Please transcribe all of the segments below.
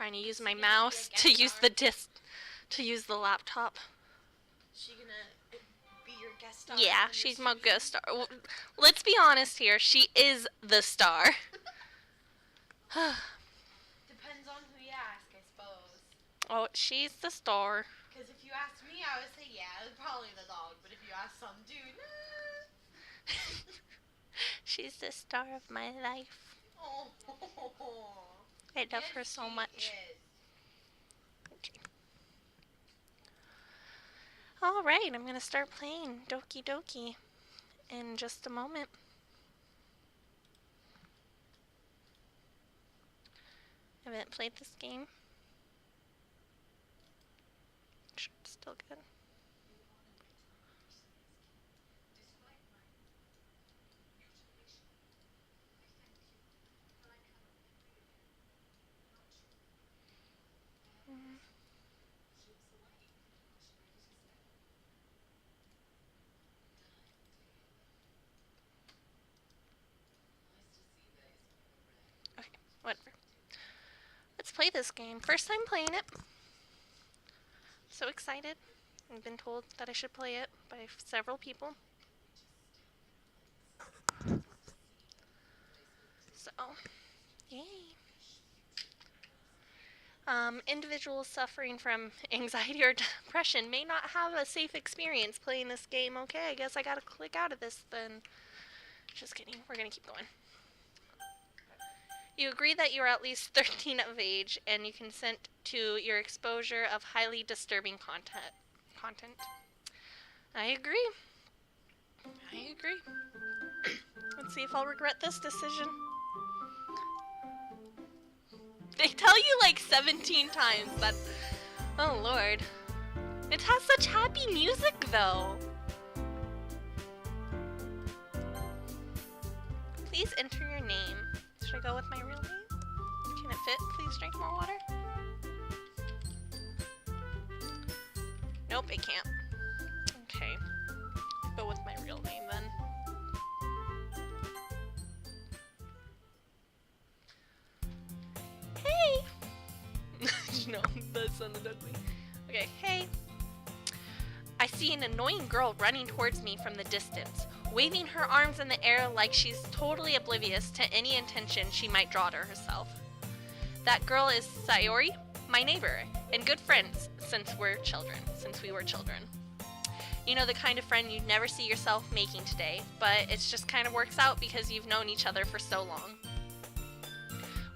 trying to use my mouse to use the laptop. She gonna be your guest star? Yeah, she's my guest star. Well, let's be honest here. She is the star. Depends on who you ask, I suppose. Oh, she's the star. Because if you ask me, I would say, yeah, probably the dog. But if you ask some dude, She's the star of my life. oh. I love her so much. Okay. Alright, I'm going to start playing Doki Doki in just a moment. I haven't played this game. Sure, it's still good. Okay, whatever. Let's play this game. First time playing it. So excited. I've been told that I should play it by several people. So, yay. Individuals suffering from anxiety or depression may not have a safe experience playing this game. Okay, I guess I gotta click out of this then. Just kidding. We're gonna keep going. You agree that you are at least 13 of age and you consent to your exposure of highly disturbing content. I agree. I agree. Let's see if I'll regret this decision. They tell you like 17 times that... Oh lord. It has such happy music though. Please enter your name. Should I go with my real name? Can it fit? Please drink more water. Nope, it can't. Okay. Go with my real name then. Hey! No, that sounded ugly. Okay, hey. I see an annoying girl running towards me from the distance, waving her arms in the air like she's totally oblivious to any intention she might draw to herself. That girl is Sayori, my neighbor, and good friends since we were children. You know, the kind of friend you'd never see yourself making today, but it just kind of works out because you've known each other for so long.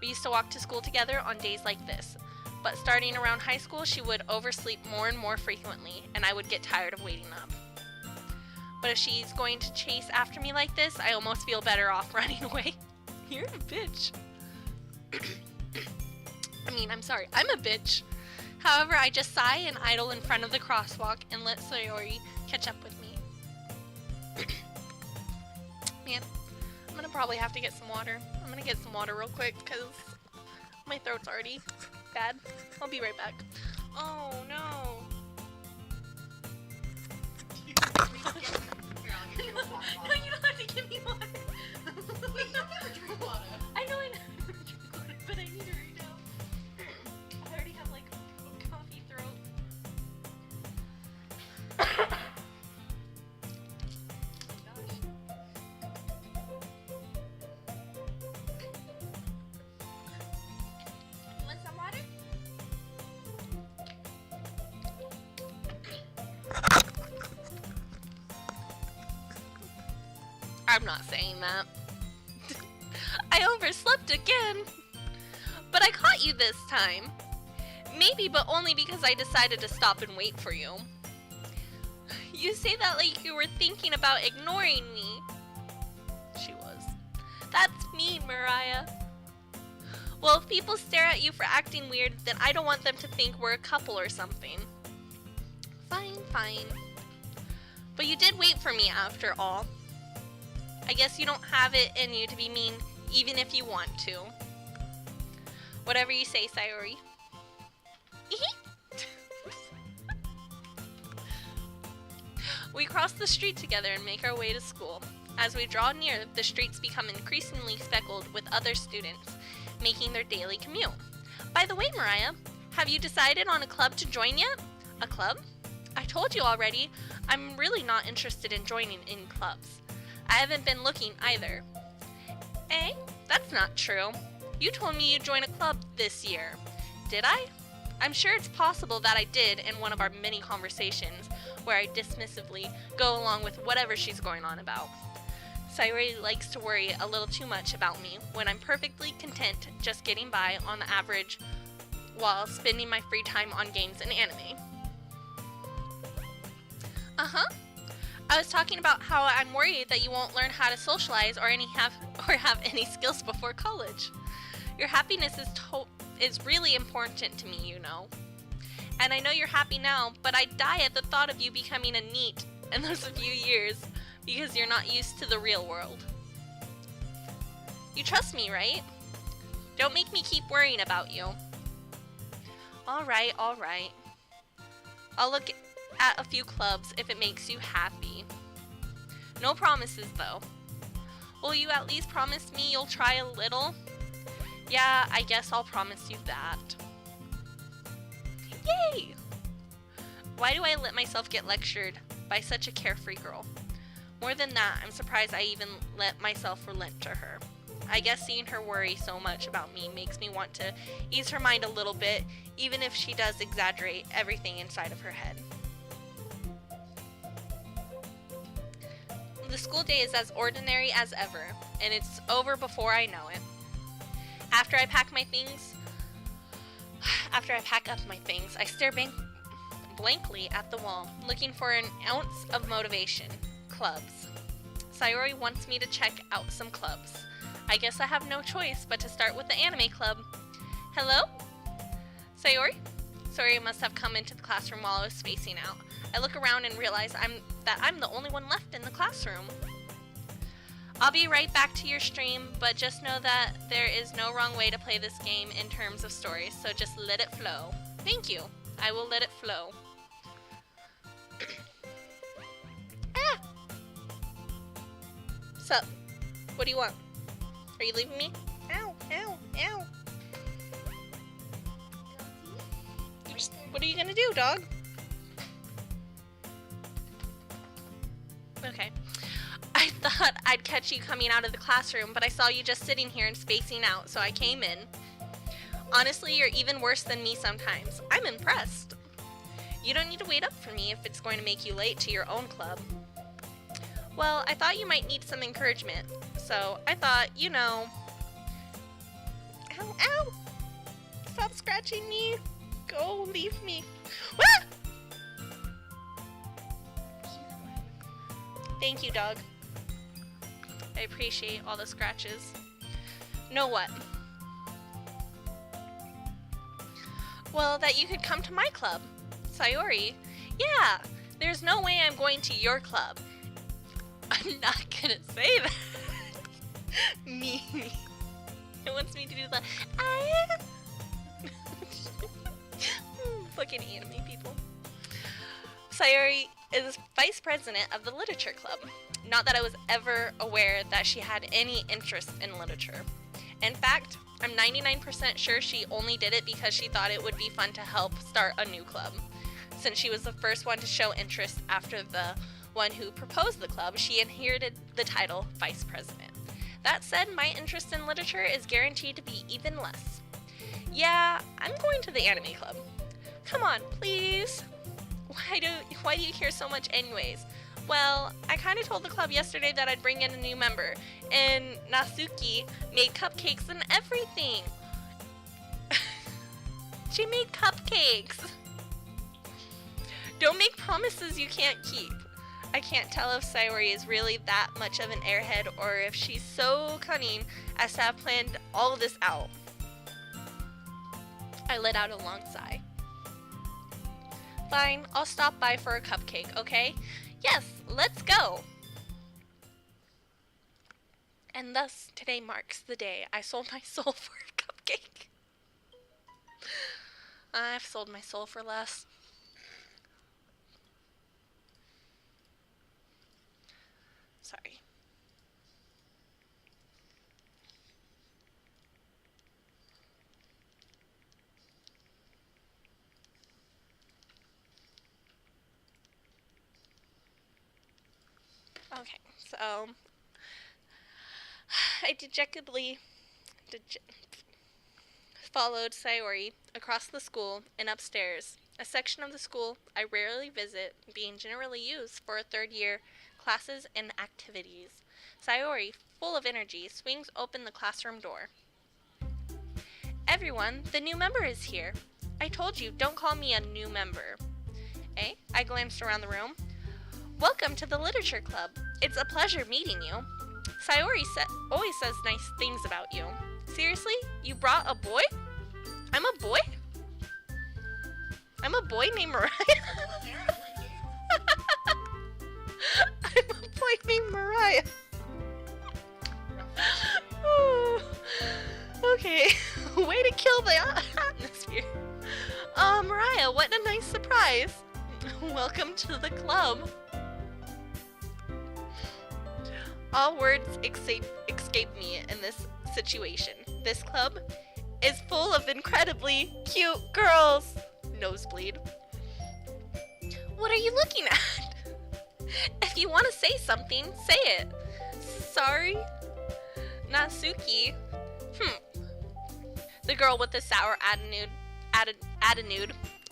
We used to walk to school together on days like this, but starting around high school, she would oversleep more and more frequently, and I would get tired of waiting up. But if she's going to chase after me like this, I almost feel better off running away. You're a bitch. I'm sorry, I'm a bitch. However, I just sigh and idle in front of the crosswalk and let Sayori catch up with me. Man, I'm gonna probably have to get some water. I'm gonna get some water real quick because my throat's already bad. I'll be right back. Oh no. No, you don't have to give me water. Wait, you never drink water. I know I never drink water, but I need it right now. I already have like coffee throat. Want some water? I'm not saying that. I overslept again. But I caught you this time. Maybe, but only because I decided to stop and wait for you. You say that like you were thinking about ignoring me. She was. That's mean, Mariah. Well, if people stare at you for acting weird, then I don't want them to think we're a couple or something. Fine, fine. But you did wait for me after all. I guess you don't have it in you to be mean, even if you want to. Whatever you say, Sayori. We cross the street together and make our way to school. As we draw near, the streets become increasingly speckled with other students making their daily commute. By the way, Mariah, have you decided on a club to join yet? A club? I told you already, I'm really not interested in joining any clubs. I haven't been looking either. Eh? That's not true. You told me you'd join a club this year. Did I? I'm sure it's possible that I did in one of our many conversations, where I dismissively go along with whatever she's going on about. Sayori likes to worry a little too much about me when I'm perfectly content just getting by on the average while spending my free time on games and anime. Uh-huh. I was talking about how I'm worried that you won't learn how to socialize or have any skills before college. Your happiness is really important to me, you know. And I know you're happy now, but I'd die at the thought of you becoming a NEET in those few years because you're not used to the real world. You trust me, right? Don't make me keep worrying about you. Alright. I'll look at a few clubs if it makes you happy. No promises, though. Will you at least promise me you'll try a little? Yeah, I guess I'll promise you that. Yay! Why do I let myself get lectured by such a carefree girl? More than that, I'm surprised I even let myself relent to her. I guess seeing her worry so much about me makes me want to ease her mind a little bit, even if she does exaggerate everything inside of her head. The school day is as ordinary as ever, and it's over before I know it. After I pack up my things, I stare blankly at the wall, looking for an ounce of motivation. Clubs. Sayori wants me to check out some clubs. I guess I have no choice but to start with the anime club. Hello? Sayori? Sayori must have come into the classroom while I was spacing out. I look around and realize that I'm the only one left in the classroom. I'll be right back to your stream, but just know that there is no wrong way to play this game in terms of stories, so just let it flow. Thank you. I will let it flow. Ah! Sup? What do you want? Are you leaving me? Ow, ow, ow. What are you gonna do, dog? Okay. I thought I'd catch you coming out of the classroom, but I saw you just sitting here and spacing out, so I came in. Honestly, you're even worse than me sometimes. I'm impressed. You don't need to wait up for me if it's going to make you late to your own club. Well, I thought you might need some encouragement, so I thought, you know... Ow, ow! Stop scratching me! Go, leave me. Ah! Thank you, dog. I appreciate all the scratches. Know what? Well, that you could come to my club. Sayori. Yeah, there's no way I'm going to your club. I'm not gonna say that. Me. It wants me to do the fucking anime people. Sayori is vice president of the literature club. Not that I was ever aware that she had any interest in literature. In fact, I'm 99% sure she only did it because she thought it would be fun to help start a new club. Since she was the first one to show interest after the one who proposed the club, she inherited the title vice president. That said, my interest in literature is guaranteed to be even less. Yeah, I'm going to the anime club. Come on, please. Why do you care so much anyways? Well, I kind of told the club yesterday that I'd bring in a new member, and Natsuki made cupcakes and everything. She made cupcakes. Don't make promises you can't keep. I can't tell if Sayori is really that much of an airhead or if she's so cunning as to have planned all of this out. I let out a long sigh. Fine, I'll stop by for a cupcake, okay? Yes, let's go! And thus, today marks the day I sold my soul for a cupcake. I've sold my soul for less. Sorry. So I dejectedly followed Sayori across the school and upstairs, a section of the school I rarely visit, being generally used for third year classes and activities. Sayori, full of energy, swings open the classroom door. Everyone, the new member is here. I told you, don't call me a new member. Eh? I glanced around the room. Welcome to the Literature Club. It's a pleasure meeting you. Sayori always says nice things about you. Seriously? You brought a boy? I'm a boy? I'm a boy named Mariah? I'm a boy named Mariah. Ooh. Okay, way to kill the atmosphere. Mariah, what a nice surprise. Welcome to the club. All words escape me in this situation. This club is full of incredibly cute girls. Nosebleed. What are you looking at? If you want to say something, say it. Sorry? Natsuki. The girl with the sour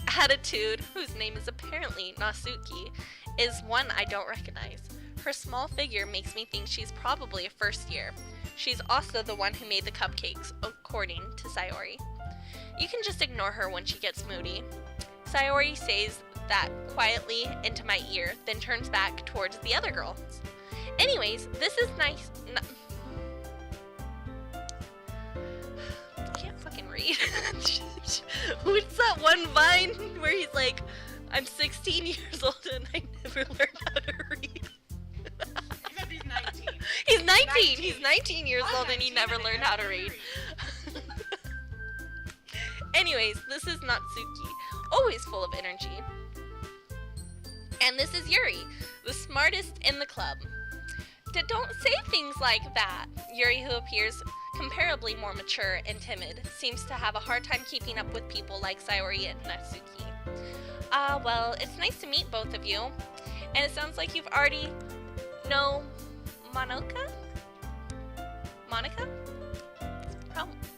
attitude, whose name is apparently Natsuki, is one I don't recognize. Her small figure makes me think she's probably a first year. She's also the one who made the cupcakes, according to Sayori. You can just ignore her when she gets moody. Sayori says that quietly into my ear, then turns back towards the other girls. Anyways, this is nice. I can't fucking read. What's that one Vine where he's like, I'm 16 years old and I never learned how to read? Except he's 19. He's 19. He's 19 years old and he never learned how to read. Anyways, this is Natsuki, always full of energy. And this is Yuri, the smartest in the club. Don't say things like that. Yuri, who appears comparably more mature and timid, seems to have a hard time keeping up with people like Sayori and Natsuki. Well, it's nice to meet both of you. And it sounds like you've already know Monica? Monica?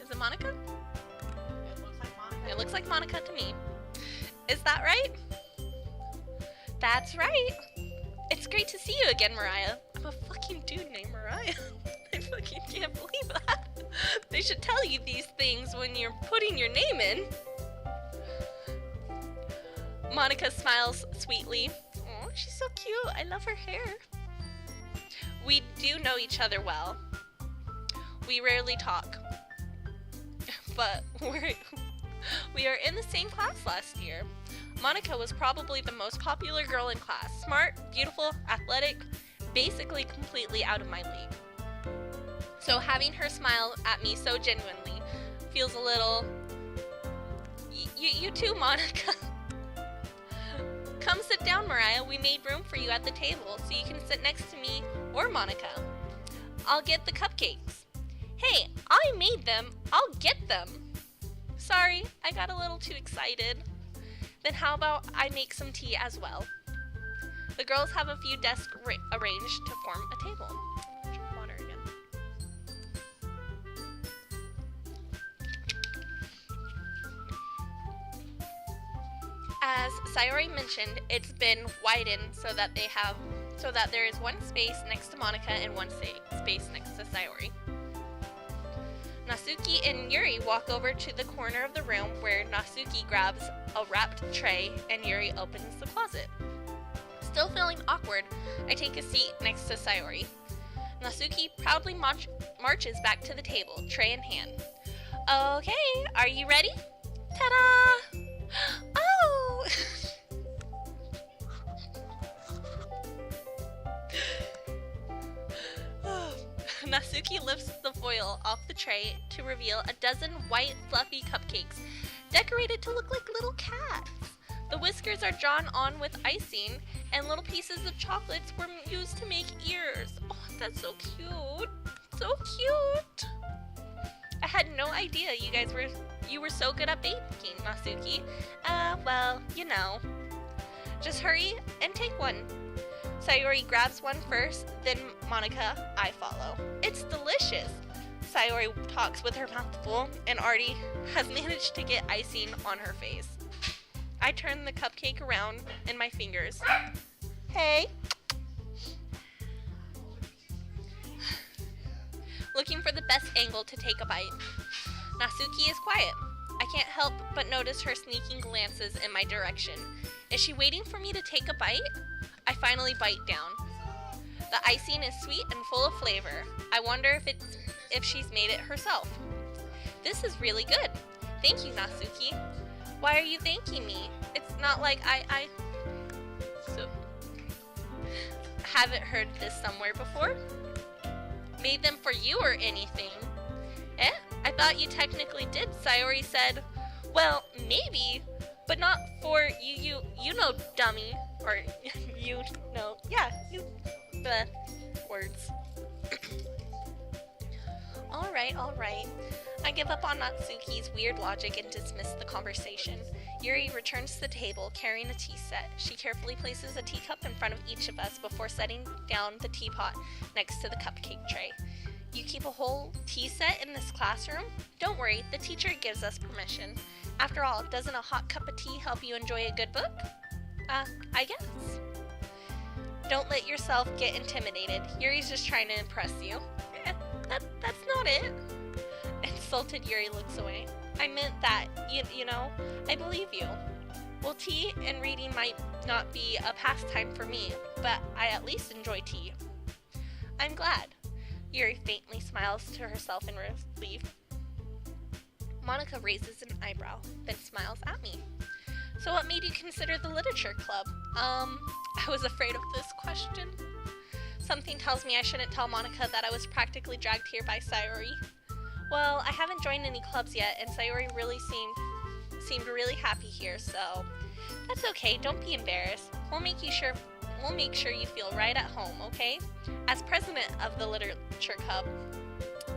Is it Monica? It looks like Monica to me. Is that right? That's right. It's great to see you again, Mariah. I'm a fucking dude named Mariah. I fucking can't believe that. They should tell you these things when you're putting your name in. Monica smiles sweetly. Oh, she's so cute. I love her hair. We do know each other well. We rarely talk. But we are in the same class last year. Monica was probably the most popular girl in class. Smart, beautiful, athletic, basically completely out of my league. So having her smile at me so genuinely feels a little... You too, Monica. Come sit down, Mariah. We made room for you at the table so you can sit next to me or Monica. I'll get the cupcakes. Hey, I made them. I'll get them. Sorry, I got a little too excited. Then how about I make some tea as well? The girls have a few desks arranged to form a table. Drink water again. As Sayori mentioned, it's been widened so that there is one space next to Monica and one space next to Sayori. Natsuki and Yuri walk over to the corner of the room where Natsuki grabs a wrapped tray and Yuri opens the closet. Still feeling awkward, I take a seat next to Sayori. Natsuki proudly marches back to the table, tray in hand. Okay, are you ready? Ta-da! Oh! Natsuki lifts the foil off the tray to reveal a dozen white, fluffy cupcakes, decorated to look like little cats. The whiskers are drawn on with icing, and little pieces of chocolates were used to make ears. Oh, that's so cute. So cute. I had no idea you were so good at baking, Natsuki. Well, you know. Just hurry and take one. Sayori grabs one first, then Monica, I follow. It's delicious. Sayori talks with her mouth full and already has managed to get icing on her face. I turn the cupcake around in my fingers. Hey. Looking for the best angle to take a bite. Natsuki is quiet. I can't help but notice her sneaking glances in my direction. Is she waiting for me to take a bite? I finally bite down. The icing is sweet and full of flavor. I wonder if she's made it herself. This is really good. Thank you, Natsuki. Why are you thanking me? It's not like I haven't heard this somewhere before. Made them for you or anything. Eh? I thought you technically did. Sayori said, well, maybe, but not for you know, dummy. Or, you know, yeah, you, the words. Alright. I give up on Natsuki's weird logic and dismiss the conversation. Yuri returns to the table carrying a tea set. She carefully places a teacup in front of each of us before setting down the teapot next to the cupcake tray. You keep a whole tea set in this classroom? Don't worry, the teacher gives us permission. After all, doesn't a hot cup of tea help you enjoy a good book? I guess. Don't let yourself get intimidated. Yuri's just trying to impress you. That's not it. Insulted Yuri looks away. I meant that, you know, I believe you. Well, tea and reading might not be a pastime for me, but I at least enjoy tea. I'm glad. Yuri faintly smiles to herself in relief. Monica raises an eyebrow, then smiles at me. So what made you consider the literature club? I was afraid of this question. Something tells me I shouldn't tell Monica that I was practically dragged here by Sayori. Well, I haven't joined any clubs yet, and Sayori really seemed really happy here, so that's okay. Don't be embarrassed. We'll make sure you feel right at home, okay? As president of the literature club,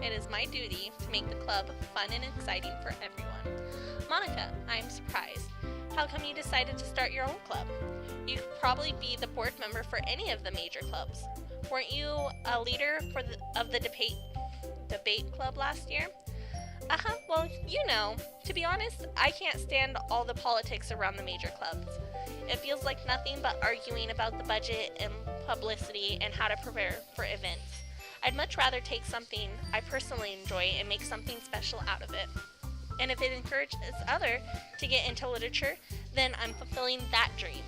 it is my duty to make the club fun and exciting for everyone. Monica, I'm surprised. How come you decided to start your own club? You could probably be the board member for any of the major clubs. Weren't you a leader of the debate club last year? Well, you know, to be honest, I can't stand all the politics around the major clubs. It feels like nothing but arguing about the budget and publicity and how to prepare for events. I'd much rather take something I personally enjoy and make something special out of it. And if it encourages others to get into literature, then I'm fulfilling that dream.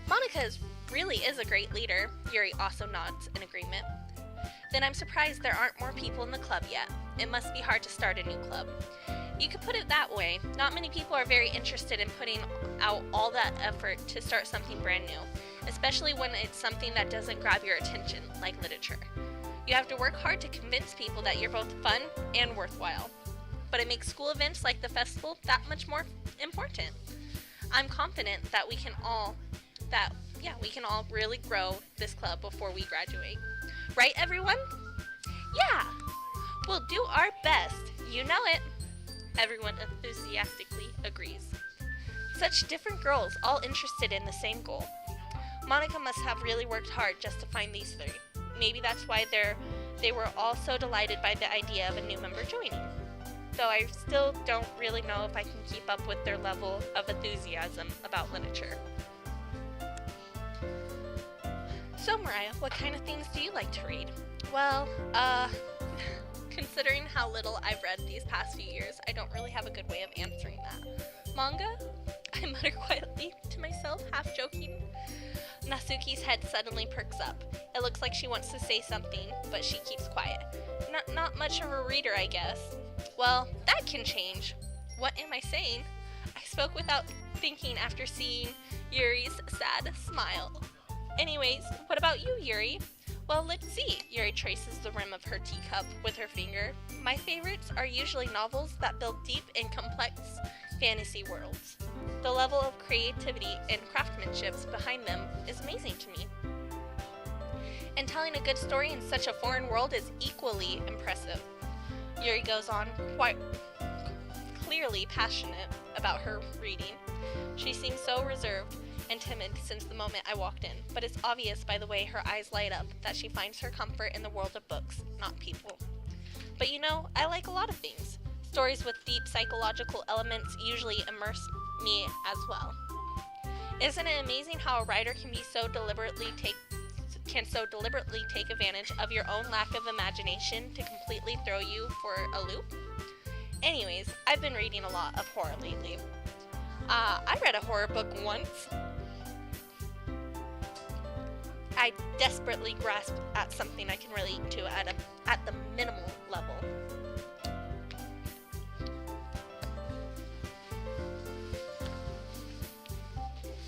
Monica really is a great leader. Yuri also nods in agreement. Then I'm surprised there aren't more people in the club yet. It must be hard to start a new club. You could put it that way. Not many people are very interested in putting out all that effort to start something brand new, especially when it's something that doesn't grab your attention, like literature. You have to work hard to convince people that you're both fun and worthwhile. But it makes school events like the festival that much more important. I'm confident that we can all really grow this club before we graduate. Right, everyone? Yeah! We'll do our best. You know it. Everyone enthusiastically agrees. Such different girls, all interested in the same goal. Monica must have really worked hard just to find these three. Maybe that's why they were all so delighted by the idea of a new member joining. Though I still don't really know if I can keep up with their level of enthusiasm about literature. So, Mariah, what kind of things do you like to read? Well, considering how little I've read these past few years, I don't really have a good way of answering that. Manga? I mutter quietly to myself, half joking. Natsuki's head suddenly perks up. It looks like she wants to say something, but she keeps quiet. Not much of a reader, I guess. Well, that can change. What am I saying? I spoke without thinking after seeing Yuri's sad smile. Anyways, what about you, Yuri? Well, let's see. Yuri traces the rim of her teacup with her finger. My favorites are usually novels that build deep and complex fantasy worlds. The level of creativity and craftsmanship behind them is amazing to me. And telling a good story in such a foreign world is equally impressive. Yuri goes on, quite clearly passionate about her reading. She seems so reserved, and timid since the moment I walked in, but it's obvious by the way her eyes light up that she finds her comfort in the world of books, not people. But you know, I like a lot of things. Stories with deep psychological elements usually immerse me as well. Isn't it amazing how a writer can so deliberately take advantage of your own lack of imagination to completely throw you for a loop? Anyways, I've been reading a lot of horror lately. I read a horror book once. I desperately grasped at something I can relate to at the minimal level.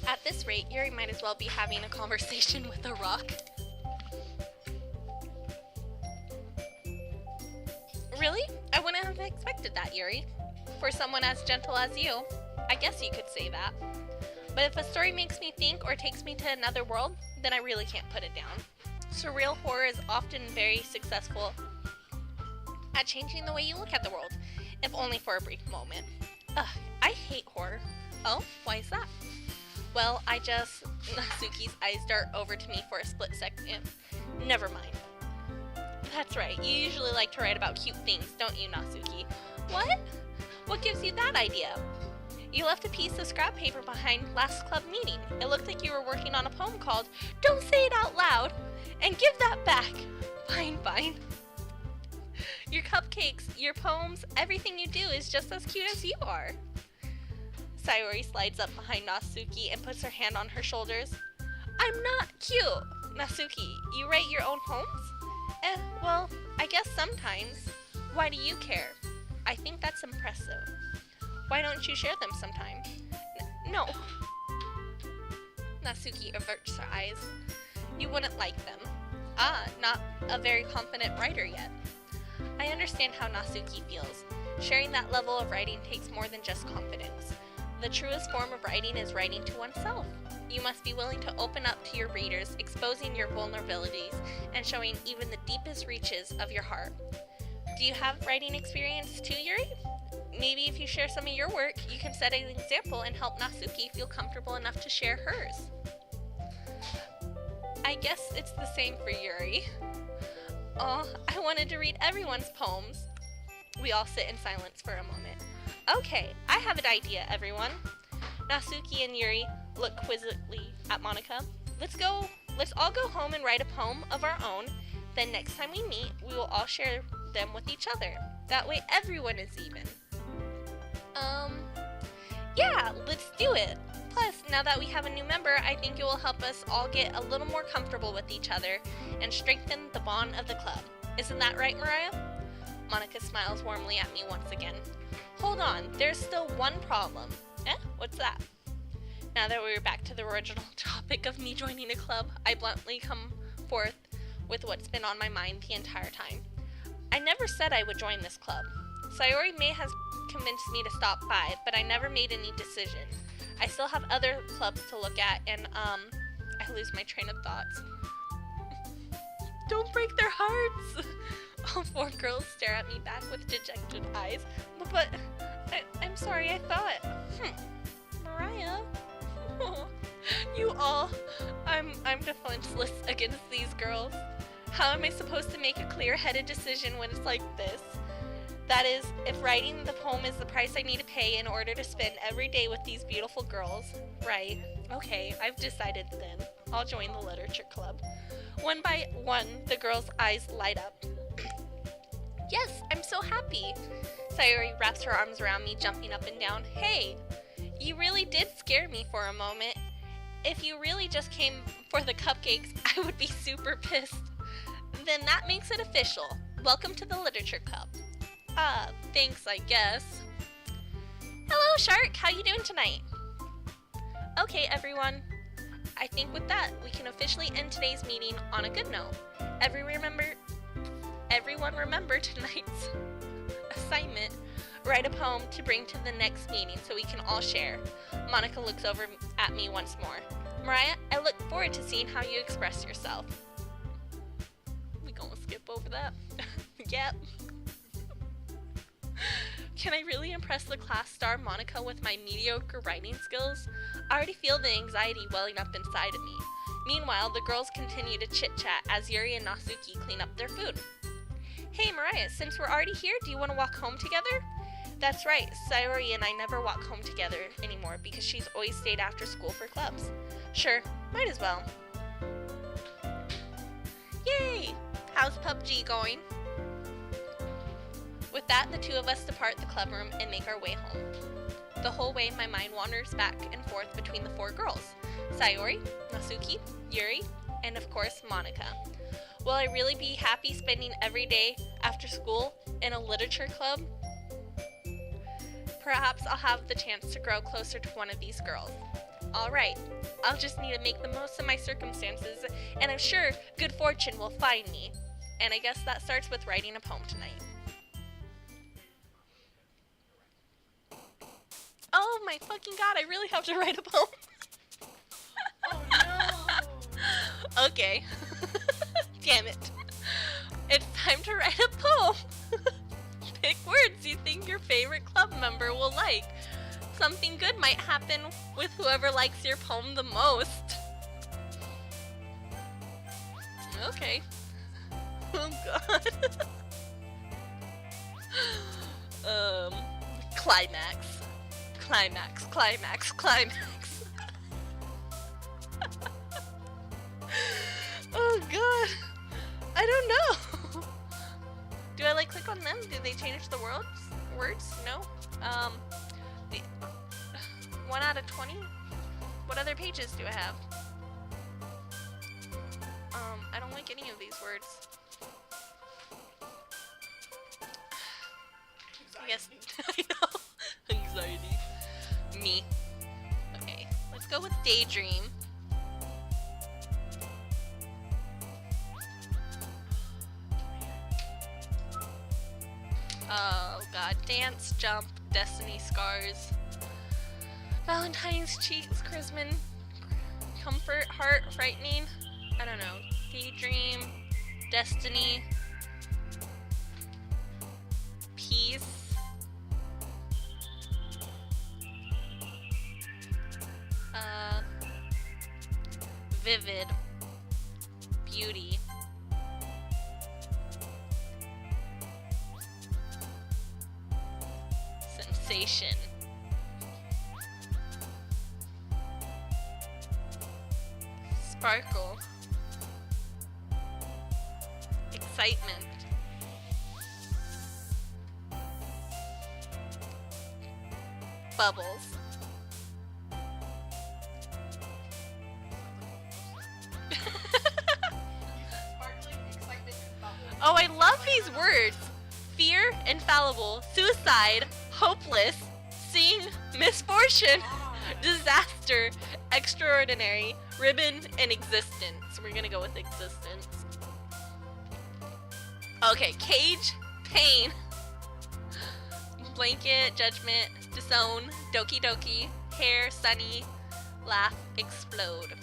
At this rate, Yuri might as well be having a conversation with a rock. Really? I wouldn't have expected that, Yuri. For someone as gentle as you, I guess you could say that. But if a story makes me think or takes me to another world, then I really can't put it down. Surreal horror is often very successful at changing the way you look at the world, if only for a brief moment. Ugh, I hate horror. Oh, why is that? Well, Natsuki's eyes dart over to me for a split second. Never mind. That's right, you usually like to write about cute things, don't you, Natsuki? What? What gives you that idea? You left a piece of scrap paper behind last club meeting. It looked like you were working on a poem called Don't Say It Out Loud, and give that back. Fine. Your cupcakes, your poems, everything you do is just as cute as you are. Sayori slides up behind Natsuki and puts her hand on her shoulders. I'm not cute! Natsuki, you write your own poems? Well, I guess sometimes. Why do you care? I think that's impressive. Why don't you share them sometime? No. Natsuki averts her eyes. You wouldn't like them. Not a very confident writer yet. I understand how Natsuki feels. Sharing that level of writing takes more than just confidence. The truest form of writing is writing to oneself. You must be willing to open up to your readers, exposing your vulnerabilities, and showing even the deepest reaches of your heart. Do you have writing experience too, Yuri? Maybe if you share some of your work, you can set an example and help Natsuki feel comfortable enough to share hers. I guess it's the same for Yuri. Oh, I wanted to read everyone's poems. We all sit in silence for a moment. Okay, I have an idea, everyone. Natsuki and Yuri look quizzically at Monika. Let's all go home and write a poem of our own. Then next time we meet, we will all share them with each other. That way everyone is even. Yeah, let's do it. Plus, now that we have a new member, I think it will help us all get a little more comfortable with each other and strengthen the bond of the club. Isn't that right, Mariah? Monika smiles warmly at me once again. Hold on, there's still one problem. What's that? Now that we're back to the original topic of me joining a club, I bluntly come forth with what's been on my mind the entire time. I never said I would join this club. Sayori may have convinced me to stop by, but I never made any decision. I still have other clubs to look at, and I lose my train of thoughts. Don't break their hearts! All four girls stare at me back with dejected eyes. But I'm sorry, I thought. Mariah? You all. I'm defenseless against these girls. How am I supposed to make a clear-headed decision when it's like this? That is, if writing the poem is the price I need to pay in order to spend every day with these beautiful girls. Right. Okay, I've decided then. I'll join the literature club. One by one, the girls' eyes light up. Yes, I'm so happy. Sayori wraps her arms around me, jumping up and down. Hey, you really did scare me for a moment. If you really just came for the cupcakes, I would be super pissed. Then that makes it official. Welcome to the literature club. Thanks, I guess. Hello, Shark. How you doing tonight? Okay, everyone. I think with that, we can officially end today's meeting on a good note. Everyone remember tonight's assignment. Write a poem to bring to the next meeting so we can all share. Monika looks over at me once more. Mariah, I look forward to seeing how you express yourself. We gonna skip over that? Yep. Can I really impress the class star Monika with my mediocre writing skills? I already feel the anxiety welling up inside of me. Meanwhile, the girls continue to chit-chat as Yuri and Natsuki clean up their food. Hey Mariah, since we're already here, do you want to walk home together? That's right, Sayori and I never walk home together anymore because she's always stayed after school for clubs. Sure, might as well. Yay! How's PUBG going? With that, the two of us depart the club room and make our way home. The whole way, my mind wanders back and forth between the four girls. Sayori, Natsuki, Yuri, and of course, Monica. Will I really be happy spending every day after school in a literature club? Perhaps I'll have the chance to grow closer to one of these girls. Alright, I'll just need to make the most of my circumstances, and I'm sure good fortune will find me. And I guess that starts with writing a poem tonight. Oh my fucking god, I really have to write a poem. Oh no! Okay. Damn it. It's time to write a poem. Pick words you think your favorite club member will like. Something good might happen with whoever likes your poem the most. Okay. Oh god. Climax. Climax, climax, climax. Oh god. I don't know. Do I like click on them? Do they change the words? No. The 1 out of 20? What other pages do I have? I don't like any of these words. I guess I know. Anxiety. Me. Okay, let's go with daydream. Oh god, dance, jump, destiny scars. Valentine's cheeks, Chrisman, comfort, heart, frightening. I don't know. Daydream, destiny, peace. Vivid, beauty. Sensation. Sparkle. Excitement. Bubbles. Sparkling, excitement, and bubbles. Oh, I love these words. Fear, infallible, suicide, hopeless, seeing, misfortune, disaster, extraordinary, ribbon, and existence. We're gonna go with existence. Okay, cage, pain, blanket, judgment, disown, doki doki, hair, sunny, laugh, explode.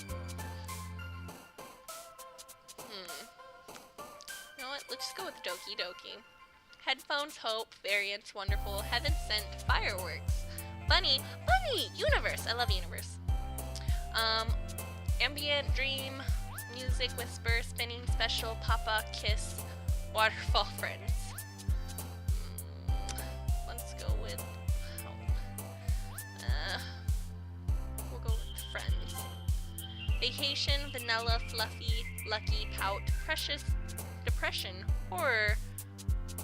You know what? Let's just go with Doki Doki. Headphones, hope, variance, wonderful, heaven sent, fireworks. Bunny, bunny, universe. I love universe. Ambient, dream, music, whisper, spinning, special, papa, kiss, waterfall, friends. Let's go with we'll go with friends. Vacation, vanilla, fluffy, lucky, pout, precious, depression, horror,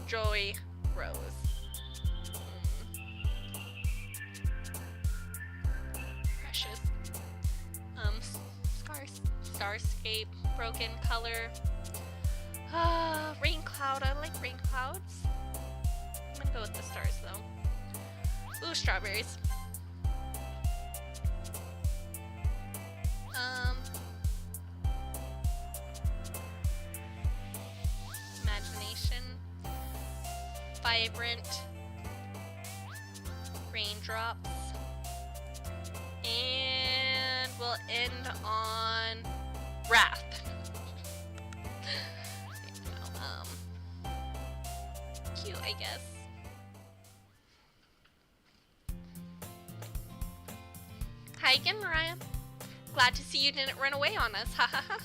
joy, rose. Precious. Starscape, broken color. Rain cloud. I like rain clouds. I'm gonna go with the stars though. Ooh, strawberries. Imagination. Vibrant. Raindrops. And we'll end on wrath. Cute, I guess. Hi Hi again, Mariah. Glad to see you didn't run away on us, hahaha.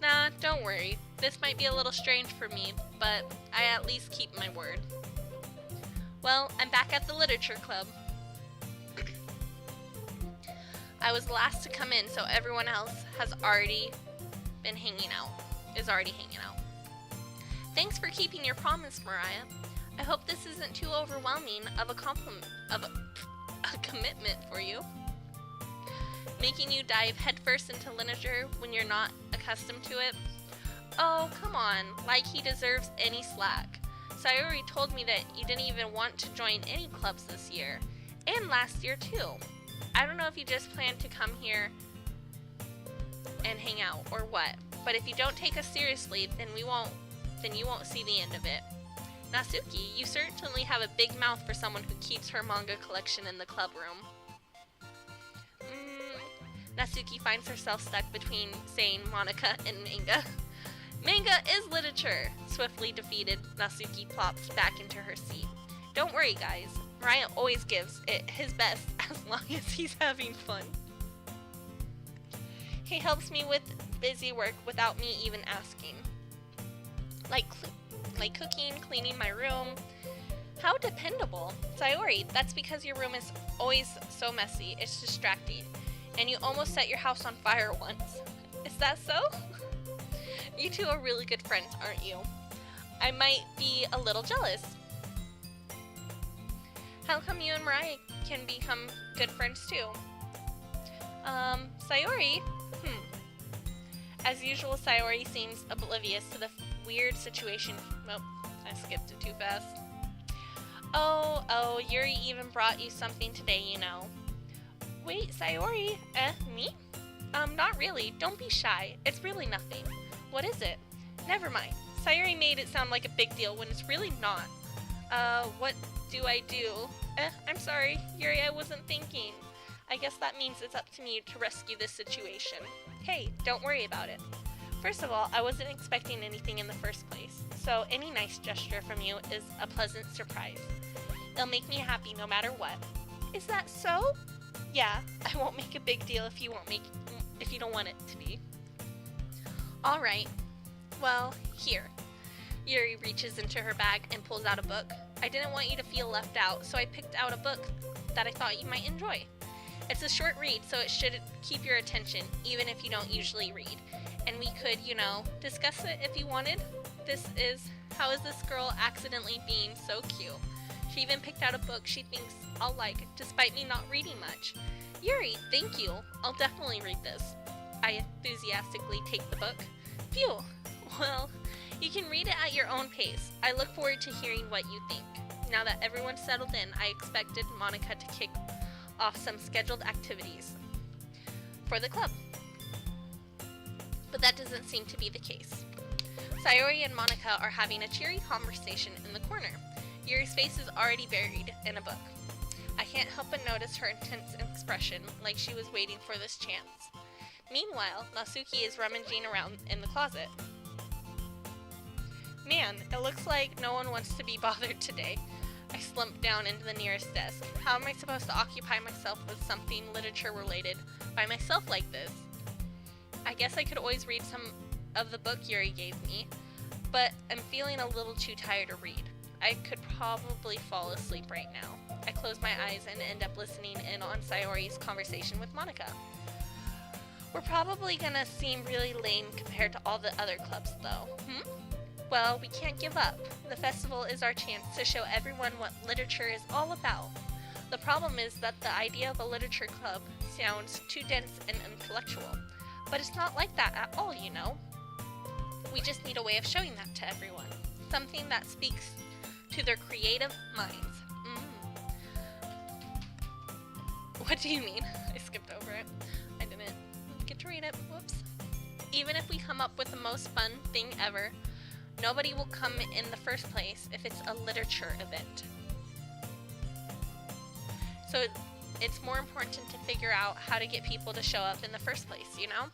Nah, don't worry. This might be a little strange for me, but I at least keep my word. Well, I'm back at the literature club. I was last to come in, so everyone else has already been hanging out. Thanks for keeping your promise, Mariah. I hope this isn't too overwhelming of a commitment for you. Making you dive headfirst into literature when you're not accustomed to it? Oh, come on, like he deserves any slack. Sayori told me that you didn't even want to join any clubs this year, and last year too. I don't know if you just plan to come here and hang out or what, but if you don't take us seriously, then you won't see the end of it. Natsuki, you certainly have a big mouth for someone who keeps her manga collection in the club room. Natsuki finds herself stuck between saying Monica and manga. Manga is literature! Swiftly defeated, Natsuki plops back into her seat. Don't worry, guys. Mariah always gives it his best as long as he's having fun. He helps me with busy work without me even asking. Like cooking, cleaning my room. How dependable. Sayori, that's because your room is always so messy. It's distracting. And you almost set your house on fire once. Is that so? You two are really good friends, aren't you? I might be a little jealous. How come you and Mariah can become good friends too? Sayori? As usual, Sayori seems oblivious to the weird situation. Nope, I skipped it too fast. Oh, Yuri even brought you something today, you know. Wait, Sayori? Me? Not really. Don't be shy. It's really nothing. What is it? Never mind. Sayori made it sound like a big deal when it's really not. What do I do? I'm sorry. Yuri, I wasn't thinking. I guess that means it's up to me to rescue this situation. Hey, don't worry about it. First of all, I wasn't expecting anything in the first place, so any nice gesture from you is a pleasant surprise. It'll make me happy no matter what. Is that so? Yeah, I won't make a big deal if you don't want it to be. All right. Well, here. Yuri reaches into her bag and pulls out a book. I didn't want you to feel left out, so I picked out a book that I thought you might enjoy. It's a short read, so it should keep your attention, even if you don't usually read. And we could, discuss it if you wanted. How is this girl accidentally being so cute? She even picked out a book she thinks I'll like, despite me not reading much. Yuri, thank you. I'll definitely read this. I enthusiastically take the book. Phew. Well, you can read it at your own pace. I look forward to hearing what you think. Now that everyone's settled in, I expected Monica to kick off some scheduled activities for the club. But that doesn't seem to be the case. Sayori and Monica are having a cheery conversation in the corner. Yuri's face is already buried in a book. I can't help but notice her intense expression, like she was waiting for this chance. Meanwhile, Natsuki is rummaging around in the closet. Man, it looks like no one wants to be bothered today. I slump down into the nearest desk. How am I supposed to occupy myself with something literature related by myself like this? I guess I could always read some of the book Yuri gave me, but I'm feeling a little too tired to read. I could probably fall asleep right now. I close my eyes and end up listening in on Sayori's conversation with Monica. We're probably gonna seem really lame compared to all the other clubs though. Well, we can't give up. The festival is our chance to show everyone what literature is all about. The problem is that the idea of a literature club sounds too dense and intellectual. But it's not like that at all, you know. We just need a way of showing that to everyone. Something that speaks to their creative minds. What do you mean? I skipped over it. I didn't get to read it. Whoops. Even if we come up with the most fun thing ever, nobody will come in the first place if it's a literature event. So it's more important to figure out how to get people to show up in the first place, you know?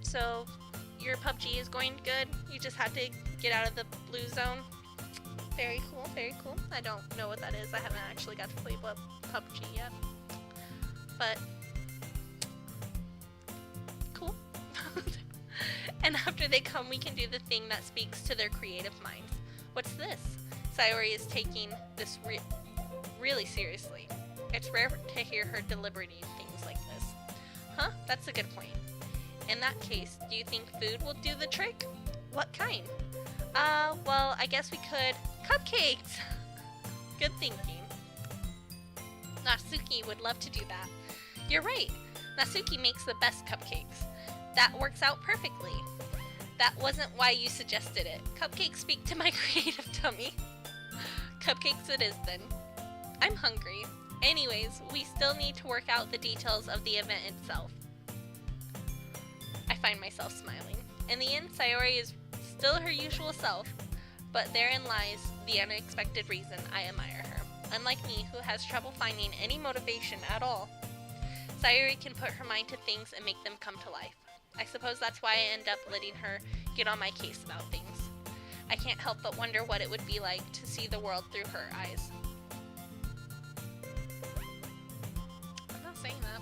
So your PUBG is going good? You just had to get out of the blue zone? Very cool, very cool. I don't know what that is. I haven't actually got to play PUBG yet. But, cool. And after they come, we can do the thing that speaks to their creative minds. What's this? Sayori is taking this really seriously. It's rare to hear her deliberating things like this. Huh? That's a good point. In that case, do you think food will do the trick? What kind? Well, I guess we could... Cupcakes! Good thinking. Natsuki would love to do that. You're right. Natsuki makes the best cupcakes. That works out perfectly. That wasn't why you suggested it. Cupcakes speak to my creative tummy. Cupcakes it is then. I'm hungry. Anyways, we still need to work out the details of the event itself. I find myself smiling. In the end, Sayori is still her usual self, but therein lies the unexpected reason I admire her. Unlike me, who has trouble finding any motivation at all, Sayori can put her mind to things and make them come to life. I suppose that's why I end up letting her get on my case about things. I can't help but wonder what it would be like to see the world through her eyes. I'm not saying that.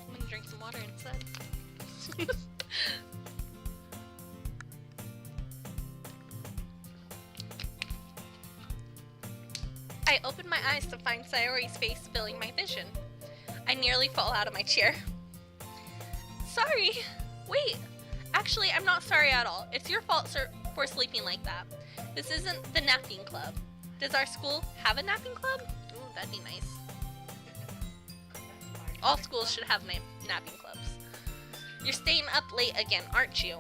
I'm gonna drink some water instead. I open my eyes to find Sayori's face filling my vision. I nearly fall out of my chair. Sorry! Wait! Actually, I'm not sorry at all. It's your fault, sir, for sleeping like that. This isn't the napping club. Does our school have a napping club? Ooh, that'd be nice. All schools should have napping clubs. You're staying up late again, aren't you?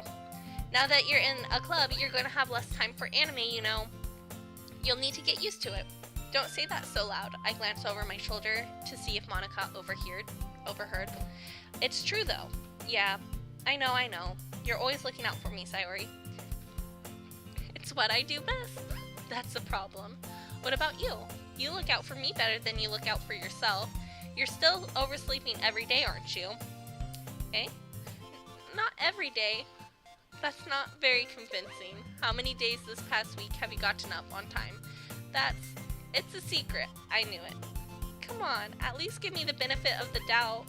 Now that you're in a club, you're going to have less time for anime, you know. You'll need to get used to it. Don't say that so loud. I glance over my shoulder to see if Monica overheard. It's true, though. Yeah, I know. You're always looking out for me, Sayori. It's what I do best. That's the problem. What about you? You look out for me better than you look out for yourself. You're still oversleeping every day, aren't you? Eh? Not every day. That's not very convincing. How many days this past week have you gotten up on time? It's a secret. I knew it. Come on, at least give me the benefit of the doubt.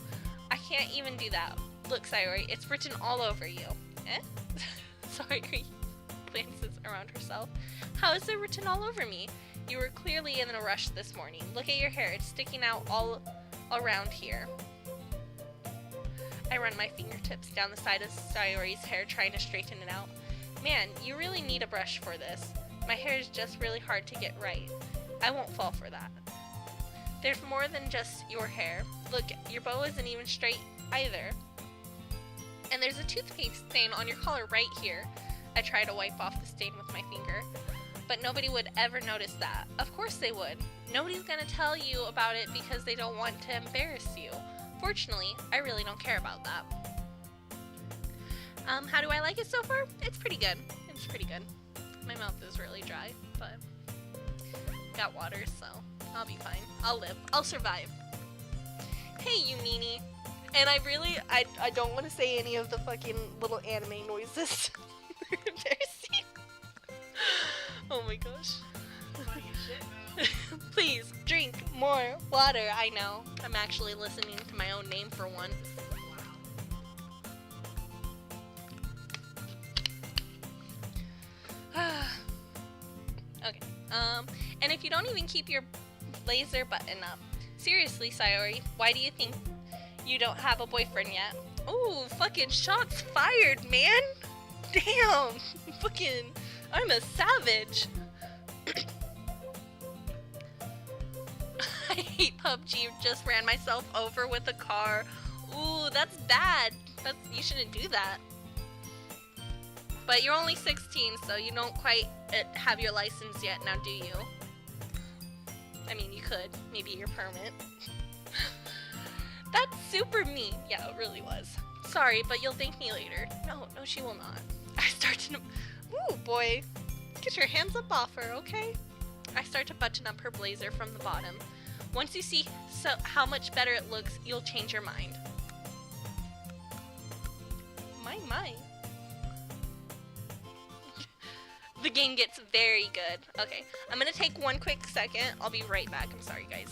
I can't even do that. Look, Sayori, it's written all over you. Eh? Sayori glances around herself. How is it written all over me? You were clearly in a rush this morning. Look at your hair. It's sticking out all around here. I run my fingertips down the side of Sayori's hair, trying to straighten it out. Man, you really need a brush for this. My hair is just really hard to get right. I won't fall for that. There's more than just your hair. Look, your bow isn't even straight either. And there's a toothpaste stain on your collar right here. I try to wipe off the stain with my finger, but nobody would ever notice that. Of course they would. Nobody's gonna tell you about it because they don't want to embarrass you. Fortunately, I really don't care about that. How do I like it so far? It's pretty good. It's pretty good. My mouth is really dry, but got water, so I'll be fine. I'll live. I'll survive. Hey, you meanie. And I don't want to say any of the fucking little anime noises. They're embarrassing. Oh my gosh. Please, drink more water. I know. I'm actually listening to my own name for once. Okay. And if you don't even keep your blazer button up. Seriously, Sayori, why do you think you don't have a boyfriend yet? Ooh, fucking shots fired, man! Damn! Fucking, I'm a savage! I hate PUBG, just ran myself over with a car. Ooh, that's bad. You shouldn't do that. But you're only 16, so you don't quite have your license yet, now do you? I mean, you could. Maybe your permit. That's super mean. Yeah, it really was. Sorry, but you'll thank me later. No, she will not. I start to... Ooh, boy. Get your hands up off her, okay? I start to button up her blazer from the bottom. Once you see how much better it looks, you'll change your mind. My. The game gets very good. Okay, I'm gonna take one quick second. I'll be right back. I'm sorry, guys.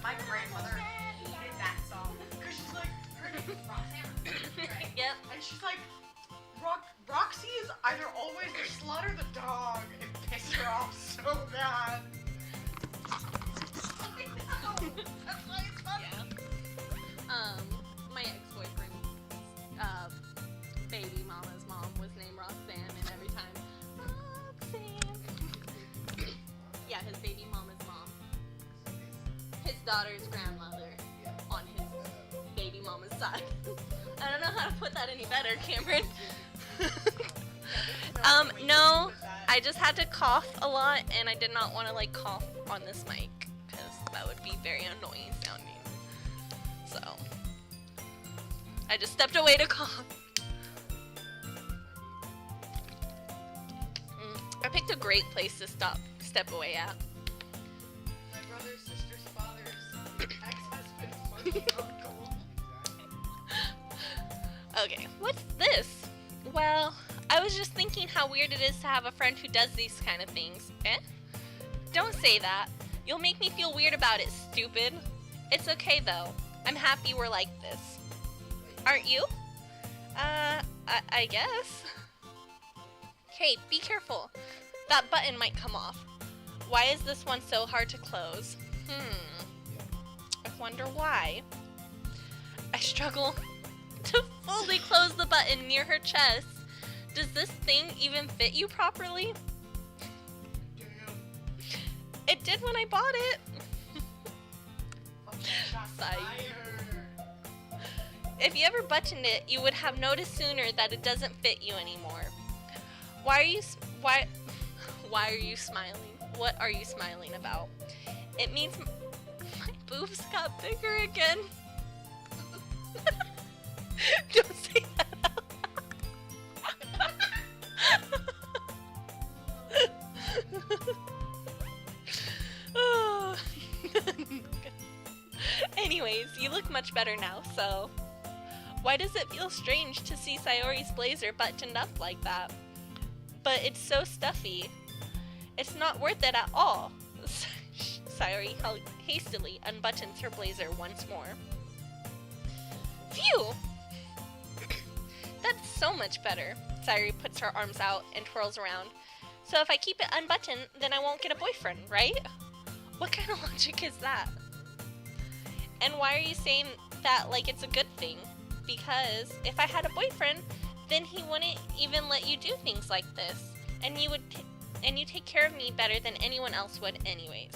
My grandmother hated that song because she's like, her name is Roxanne, right? Yep. And she's like, Roxy is either always the slut or the dog. It pissed her off so bad. I know. That's why it's funny. Yeah. My ex-boyfriend, baby mama's mom was named Roxanne, and every time, Roxanne. Yeah, his baby mama's mom. His daughter's grandmother on his baby mama's side. I don't know how to put that any better, Cameron. No, I just had to cough a lot, and I did not want to like cough on this mic because that would be very annoying sounding. So I just stepped away to cough. I picked a great place to step away at. My brother's sister's father's ex-husband's uncle. Okay, what's this? Well, I was just thinking how weird it is to have a friend who does these kind of things. Eh? Don't say that. You'll make me feel weird about it, stupid. It's okay though. I'm happy we're like this. Aren't you? I guess. Hey, be careful. That button might come off. Why is this one so hard to close? I wonder why. I struggle to fully close the button near her chest. Does this thing even fit you properly? It did when I bought it. Sigh. If you ever buttoned it, you would have noticed sooner that it doesn't fit you anymore. Why are you smiling? What are you smiling about? It means my boobs got bigger again. Don't say that out loud. Oh. Anyways, you look much better now, so why does it feel strange to see Sayori's blazer buttoned up like that? But it's so stuffy. It's not worth it at all. Sayori hastily unbuttons her blazer once more. Phew! That's so much better. Sayori puts her arms out and twirls around. So if I keep it unbuttoned, then I won't get a boyfriend, right? What kind of logic is that? And why are you saying that like it's a good thing? Because if I had a boyfriend, then he wouldn't even let you do things like this, and you take care of me better than anyone else would anyways.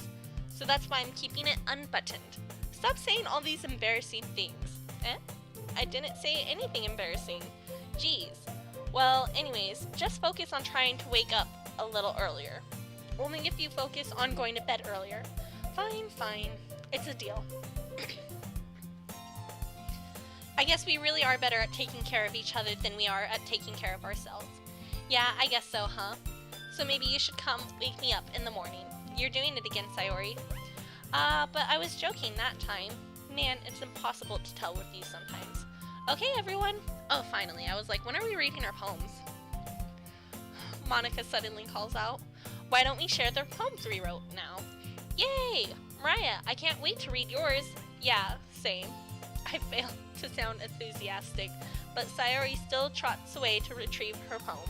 So that's why I'm keeping it unbuttoned. Stop saying all these embarrassing things. Eh? I didn't say anything embarrassing. Jeez. Well, anyways, just focus on trying to wake up a little earlier. Only if you focus on going to bed earlier. Fine. It's a deal. I guess we really are better at taking care of each other than we are at taking care of ourselves. Yeah, I guess so, huh? So maybe you should come wake me up in the morning. You're doing it again, Sayori. But I was joking that time. Man, it's impossible to tell with you sometimes. Okay, everyone. Oh, finally. I was like, when are we reading our poems? Monica suddenly calls out. Why don't we share the poems we wrote now? Yay! Mariah, I can't wait to read yours. Yeah, same. I fail to sound enthusiastic, but Sayori still trots away to retrieve her poem.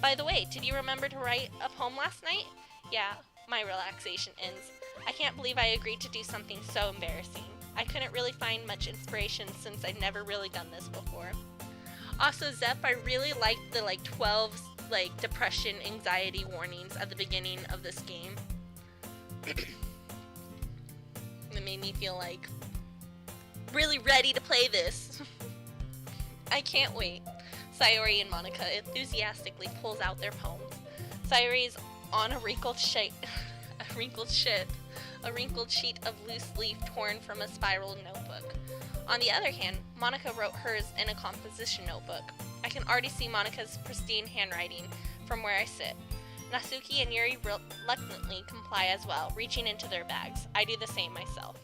By the way, did you remember to write a poem last night? Yeah, my relaxation ends. I can't believe I agreed to do something so embarrassing. I couldn't really find much inspiration since I'd never really done this before. Also, Zep, I really liked the 12 depression, anxiety warnings at the beginning of this game. It made me feel really ready to play this. I can't wait. Sayori and Monica enthusiastically pulls out their poems. Sayori is on a wrinkled sheet of loose leaf torn from a spiral notebook. On the other hand, Monica wrote hers in a composition notebook. I can already see Monica's pristine handwriting from where I sit. Natsuki and Yuri reluctantly comply as well, reaching into their bags. I do the same myself.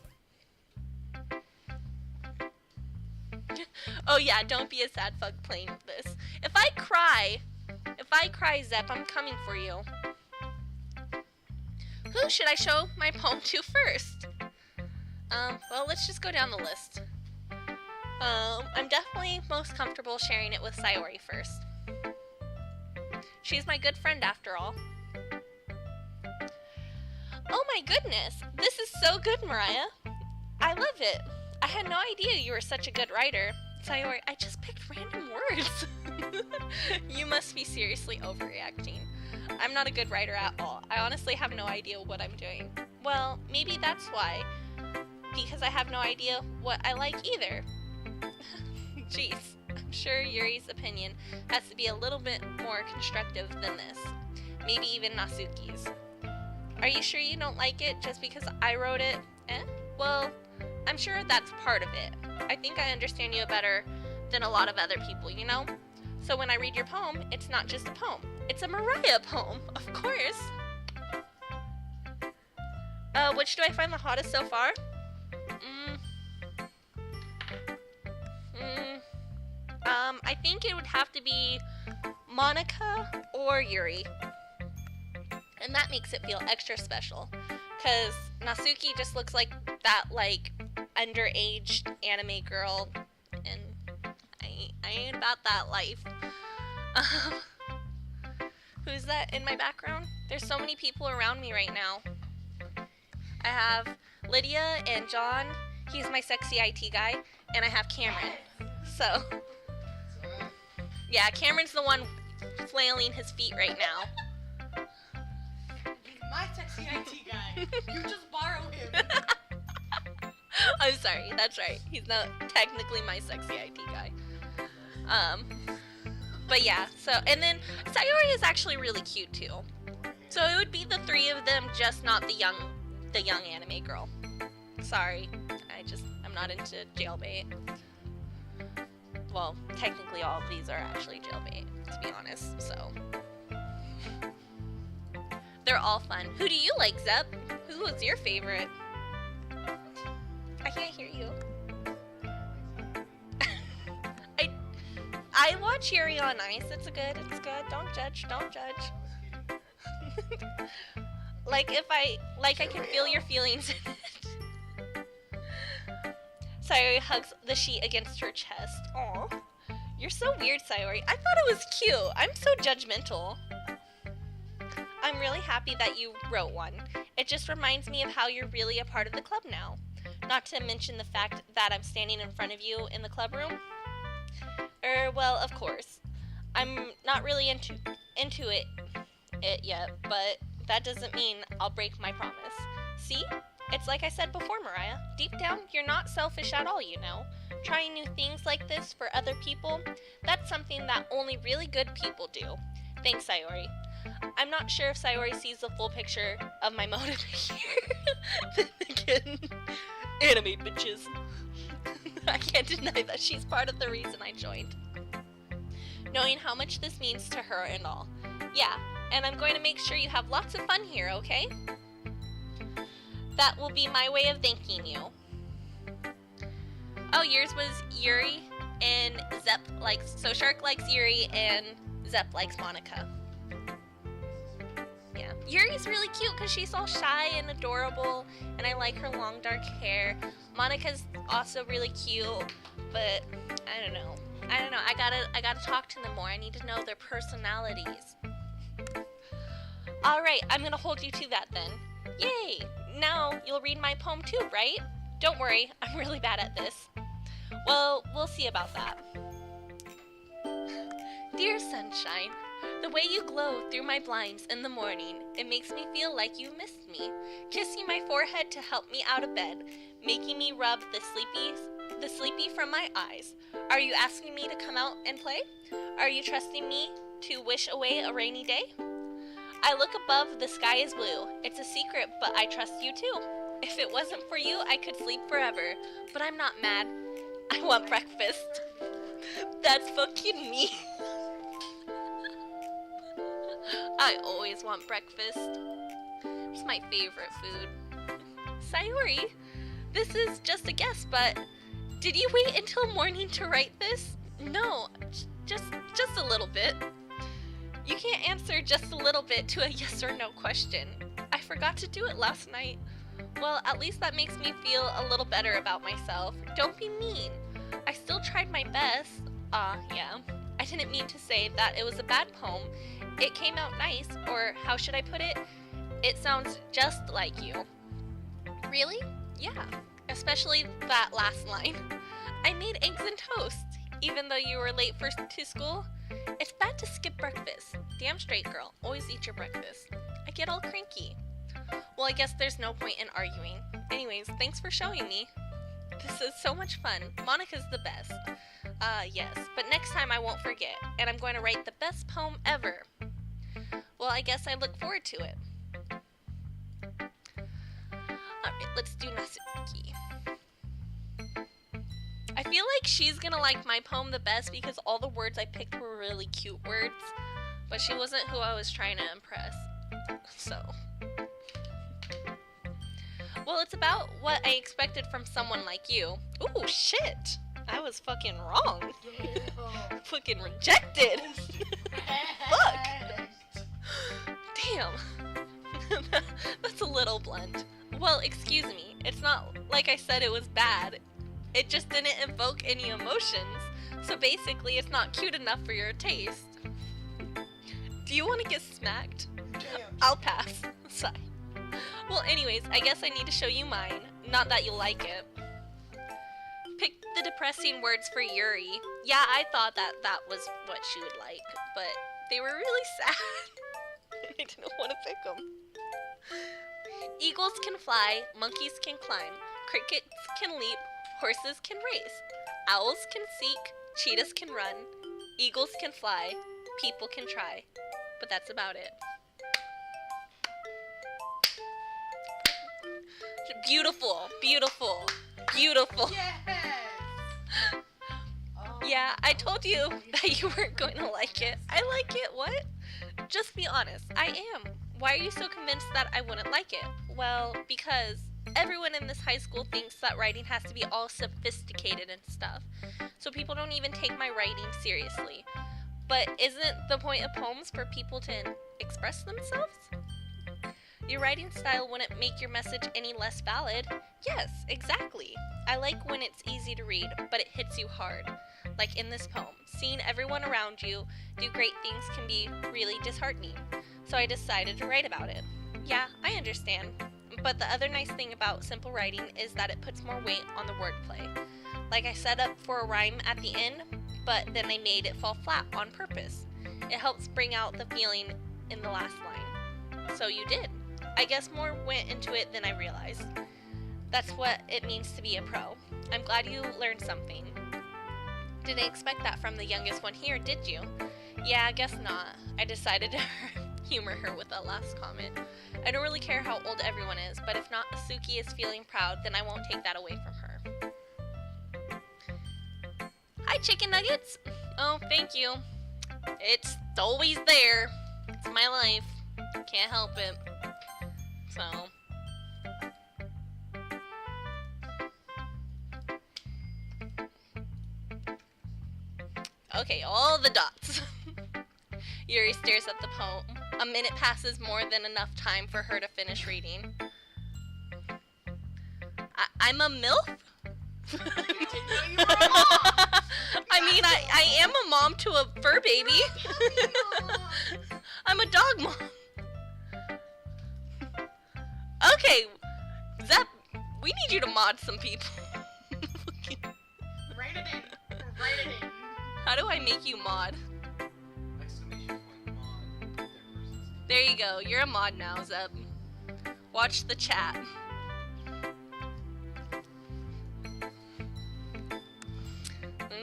Oh yeah, don't be a sad fuck playing this. If I cry, Zep, I'm coming for you. Who should I show my poem to first? Well, let's just go down the list. I'm definitely most comfortable sharing it with Sayori first. She's my good friend after all. Oh my goodness, this is so good, Mariah. I love it. I had no idea you were such a good writer. Sayori, I just picked random words. You must be seriously overreacting. I'm not a good writer at all. I honestly have no idea what I'm doing. Well, maybe that's why. Because I have no idea what I like either. Jeez, I'm sure Yuri's opinion has to be a little bit more constructive than this. Maybe even Natsuki's. Are you sure you don't like it just because I wrote it? Well, I'm sure that's part of it. I think I understand you better than a lot of other people, you know? So when I read your poem, it's not just a poem. It's a Mariah poem, of course. Which do I find the hottest so far? I think it would have to be Monica or Yuri. And that makes it feel extra special. Because Natsuki just looks like that, underage anime girl. And I ain't about that life. Who's that in my background? There's so many people around me right now. I have Lydia and John. He's my sexy IT guy. And I have Cameron. So, yeah, Cameron's the one flailing his feet right now. My sexy IT guy. You just borrow him. I'm sorry, that's right. He's not technically my sexy IT guy. But yeah, so, and then Sayori is actually really cute too. So it would be the three of them, just not the young anime girl. Sorry, I'm not into jailbait. Well, technically all of these are actually jailbait, to be honest, so. They're all fun. Who do you like, Zep? Who was your favorite? I can't hear you. I watch Yuri on Ice. It's good. Don't judge. I can feel your feelings in it. Sayori hugs the sheet against her chest. Aw. You're so weird, Sayori. I thought it was cute. I'm so judgmental. I'm really happy that you wrote one. It just reminds me of how you're really a part of the club now. Not to mention the fact that I'm standing in front of you in the club room. Well, of course. I'm not really into it yet, but that doesn't mean I'll break my promise. See? It's like I said before, Mariah. Deep down, you're not selfish at all, you know. Trying new things like this for other people, that's something that only really good people do. Thanks, Sayori. I'm not sure if Sayori sees the full picture of my motive here. Then again, anime bitches. I can't deny that she's part of the reason I joined. Knowing how much this means to her and all. Yeah, and I'm going to make sure you have lots of fun here, okay? That will be my way of thanking you. Oh, yours was Yuri and Zep likes... So Shark likes Yuri and Zep likes Monica. Yeah. Yuri's really cute because she's all shy and adorable, and I like her long dark hair. Monica's also really cute, but I don't know. I gotta talk to them more. I need to know their personalities. Alright, I'm gonna hold you to that then. Yay! Now you'll read my poem too, right? Don't worry, I'm really bad at this. Well, we'll see about that. Dear sunshine, the way you glow through my blinds in the morning, it makes me feel like you missed me. Kissing my forehead to help me out of bed, making me rub the sleepy from my eyes. Are you asking me to come out and play? Are you trusting me to wish away a rainy day? I look above, the sky is blue. It's a secret, but I trust you too. If it wasn't for you, I could sleep forever. But I'm not mad. I want breakfast. That's fucking me. I always want breakfast. It's my favorite food. Sayori, this is just a guess, but did you wait until morning to write this? No, just a little bit. You can't answer just a little bit to a yes or no question. I forgot to do it last night. Well, at least that makes me feel a little better about myself. Don't be mean. I still tried my best. Yeah. I didn't mean to say that it was a bad poem. It came out nice, or how should I put it? It sounds just like you. Really? Yeah. Especially that last line. I made eggs and toast, even though you were late to school. It's bad to skip breakfast. Damn straight, girl. Always eat your breakfast. I get all cranky. Well, I guess there's no point in arguing. Anyways, thanks for showing me. This is so much fun. Monica's the best. Yes, but next time I won't forget, and I'm going to write the best poem ever. Well, I guess I look forward to it. Alright, let's do Natsuki. I feel like she's gonna like my poem the best because all the words I picked were really cute words, but she wasn't who I was trying to impress. So. Well, it's about what I expected from someone like you. Ooh, shit! I was fucking wrong. Fucking rejected. Fuck. Damn. That's a little blunt. Well, excuse me. It's not like I said it was bad. It just didn't evoke any emotions. So basically, it's not cute enough for your taste. Do you want to get smacked? Damn. I'll pass. Sigh. Well, anyways, I guess I need to show you mine. Not that you'll like it. Pick the depressing words for Yuri. Yeah, I thought that was what she would like, but they were really sad. I didn't want to pick them. Eagles can fly, monkeys can climb, crickets can leap, horses can race, owls can seek, cheetahs can run, eagles can fly, people can try. But that's about it. Beautiful, beautiful, beautiful. Yes! Oh, Yeah, I told you that you weren't going to like it. I like it, what? Just be honest, I am. Why are you so convinced that I wouldn't like it? Well, because everyone in this high school thinks that writing has to be all sophisticated and stuff. So people don't even take my writing seriously. But isn't the point of poems for people to express themselves? Your writing style wouldn't make your message any less valid. Yes, exactly. I like when it's easy to read, but it hits you hard. Like in this poem, seeing everyone around you do great things can be really disheartening. So I decided to write about it. Yeah, I understand. But the other nice thing about simple writing is that it puts more weight on the wordplay. Like I set up for a rhyme at the end, but then I made it fall flat on purpose. It helps bring out the feeling in the last line. So you did. I guess more went into it than I realized. That's what it means to be a pro. I'm glad you learned something. Didn't expect that from the youngest one here, did you? Yeah, I guess not. I decided to humor her with that last comment. I don't really care how old everyone is, but if not Asuki is feeling proud, then I won't take that away from her. Hi, chicken nuggets! Oh, thank you. It's always there. It's my life. Can't help it. So... Okay, all the dots. Yuri stares at the poem. A minute passes more than enough time for her to finish reading. I'm a MILF? You were a mom. I mean, I am a mom to a fur baby. I'm a dog mom. Okay, Zep, we need you to mod some people. Write it in. Write it in. How do I make you mod? Exclamation point mod. Their person's There you go, you're a mod now, Zep. Watch the chat.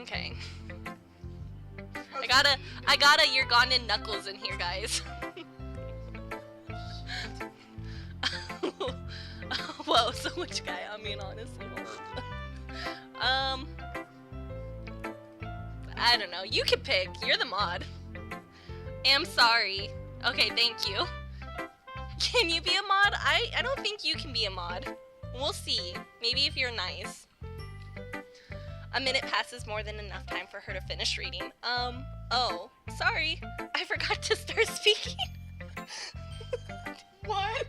Okay. I got a You're Gone in Knuckles in here, guys. Whoa, so which guy? I mean, honestly, I don't know. You can pick. You're the mod. Am sorry. Okay, thank you. Can you be a mod? I don't think you can be a mod. We'll see. Maybe if you're nice. A minute passes more than enough time for her to finish reading. Oh, sorry. I forgot to start speaking. What?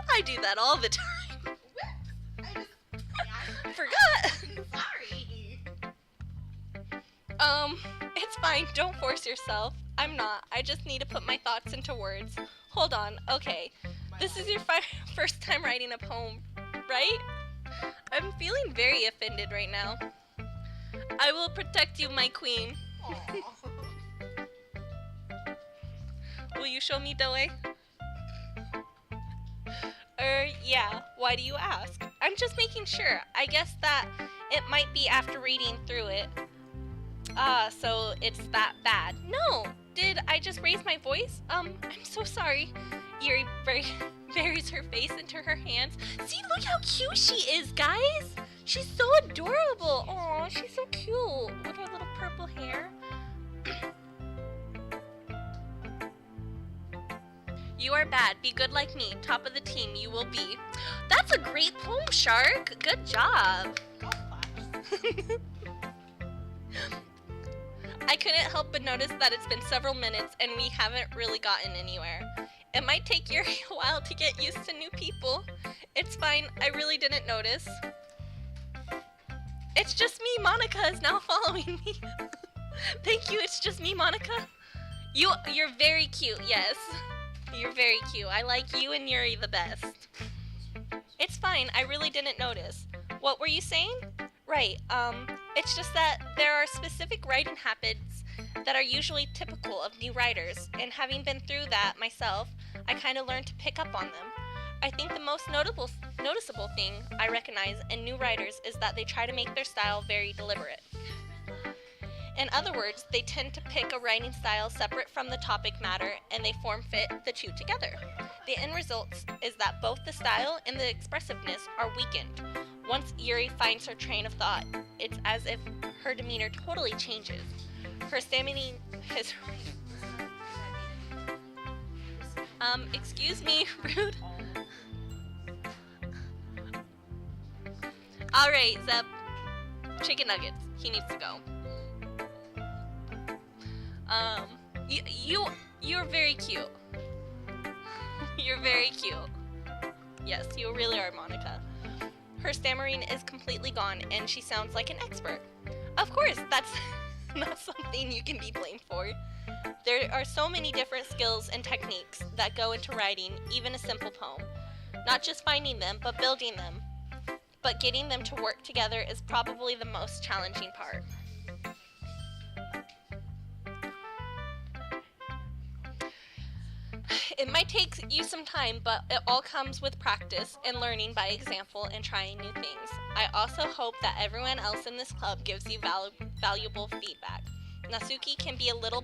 I do that all the time. I Forgot. Sorry. It's fine. Don't force yourself. I'm not. I just need to put my thoughts into words. Hold on. Okay. This is your first time writing a poem, right? I'm feeling very offended right now. I will protect you, my queen. Aw. Will you show me the way? Yeah. Why do you ask? I'm just making sure. I guess that it might be after reading through it. So it's that bad. No! Did I just raise my voice? I'm so sorry. Yuri buries her face into her hands. See, look how cute she is, guys! She's so adorable! Aw, she's so cute with her little purple hair. You are bad. Be good like me. Top of the team, you will be. That's a great poem, Shark. Good job. Golf claps. I couldn't help but notice that it's been several minutes and we haven't really gotten anywhere. It might take Yuri a while to get used to new people. It's fine. I really didn't notice. It's just me. Monica is now following me. Thank you. It's just me, Monica. You're very cute. Yes. You're very cute. I like you and Yuri the best. It's fine. I really didn't notice. What were you saying? Right. It's just that there are specific writing habits that are usually typical of new writers, and having been through that myself, I kind of learned to pick up on them. I think the most noticeable thing I recognize in new writers is that they try to make their style very deliberate. In other words, they tend to pick a writing style separate from the topic matter, and they form fit the two together. The end result is that both the style and the expressiveness are weakened. Once Yuri finds her train of thought, it's as if her demeanor totally changes. Her stammering is... excuse me, rude. Alright, Zep. Chicken nuggets. He needs to go. You're very cute. You're very cute. Yes, you really are, Monica. Her stammering is completely gone, and she sounds like an expert. Of course, that's not something you can be blamed for. There are so many different skills and techniques that go into writing even a simple poem. Not just finding them, but building them. But getting them to work together is probably the most challenging part. It might take you some time, but it all comes with practice and learning by example and trying new things. I also hope that everyone else in this club gives you valuable feedback. Natsuki can be a little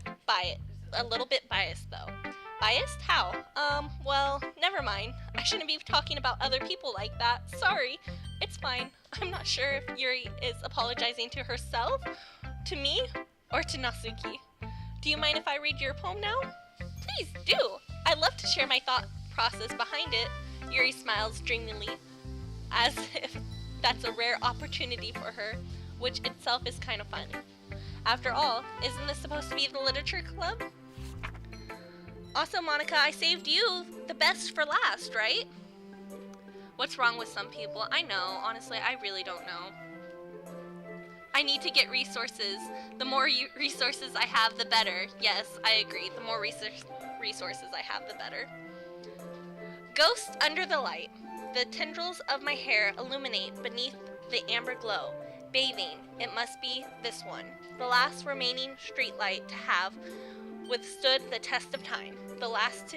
bit biased though. Biased? How? Well, never mind. I shouldn't be talking about other people like that. Sorry. It's fine. I'm not sure if Yuri is apologizing to herself, to me, or to Natsuki. Do you mind if I read your poem now? Please do. I love to share my thought process behind it. Yuri smiles dreamily, as if that's a rare opportunity for her, which itself is kind of fun. After all, isn't this supposed to be the literature club? Also, Monica, I saved you the best for last, right? What's wrong with some people? I know. Honestly, I really don't know. I need to get resources. The more resources I have, the better. Yes, I agree. The more resources I have, the better. Ghost under the light. The tendrils of my hair illuminate beneath the amber glow. Bathing. It must be this one. The last remaining streetlight to have withstood the test of time. The last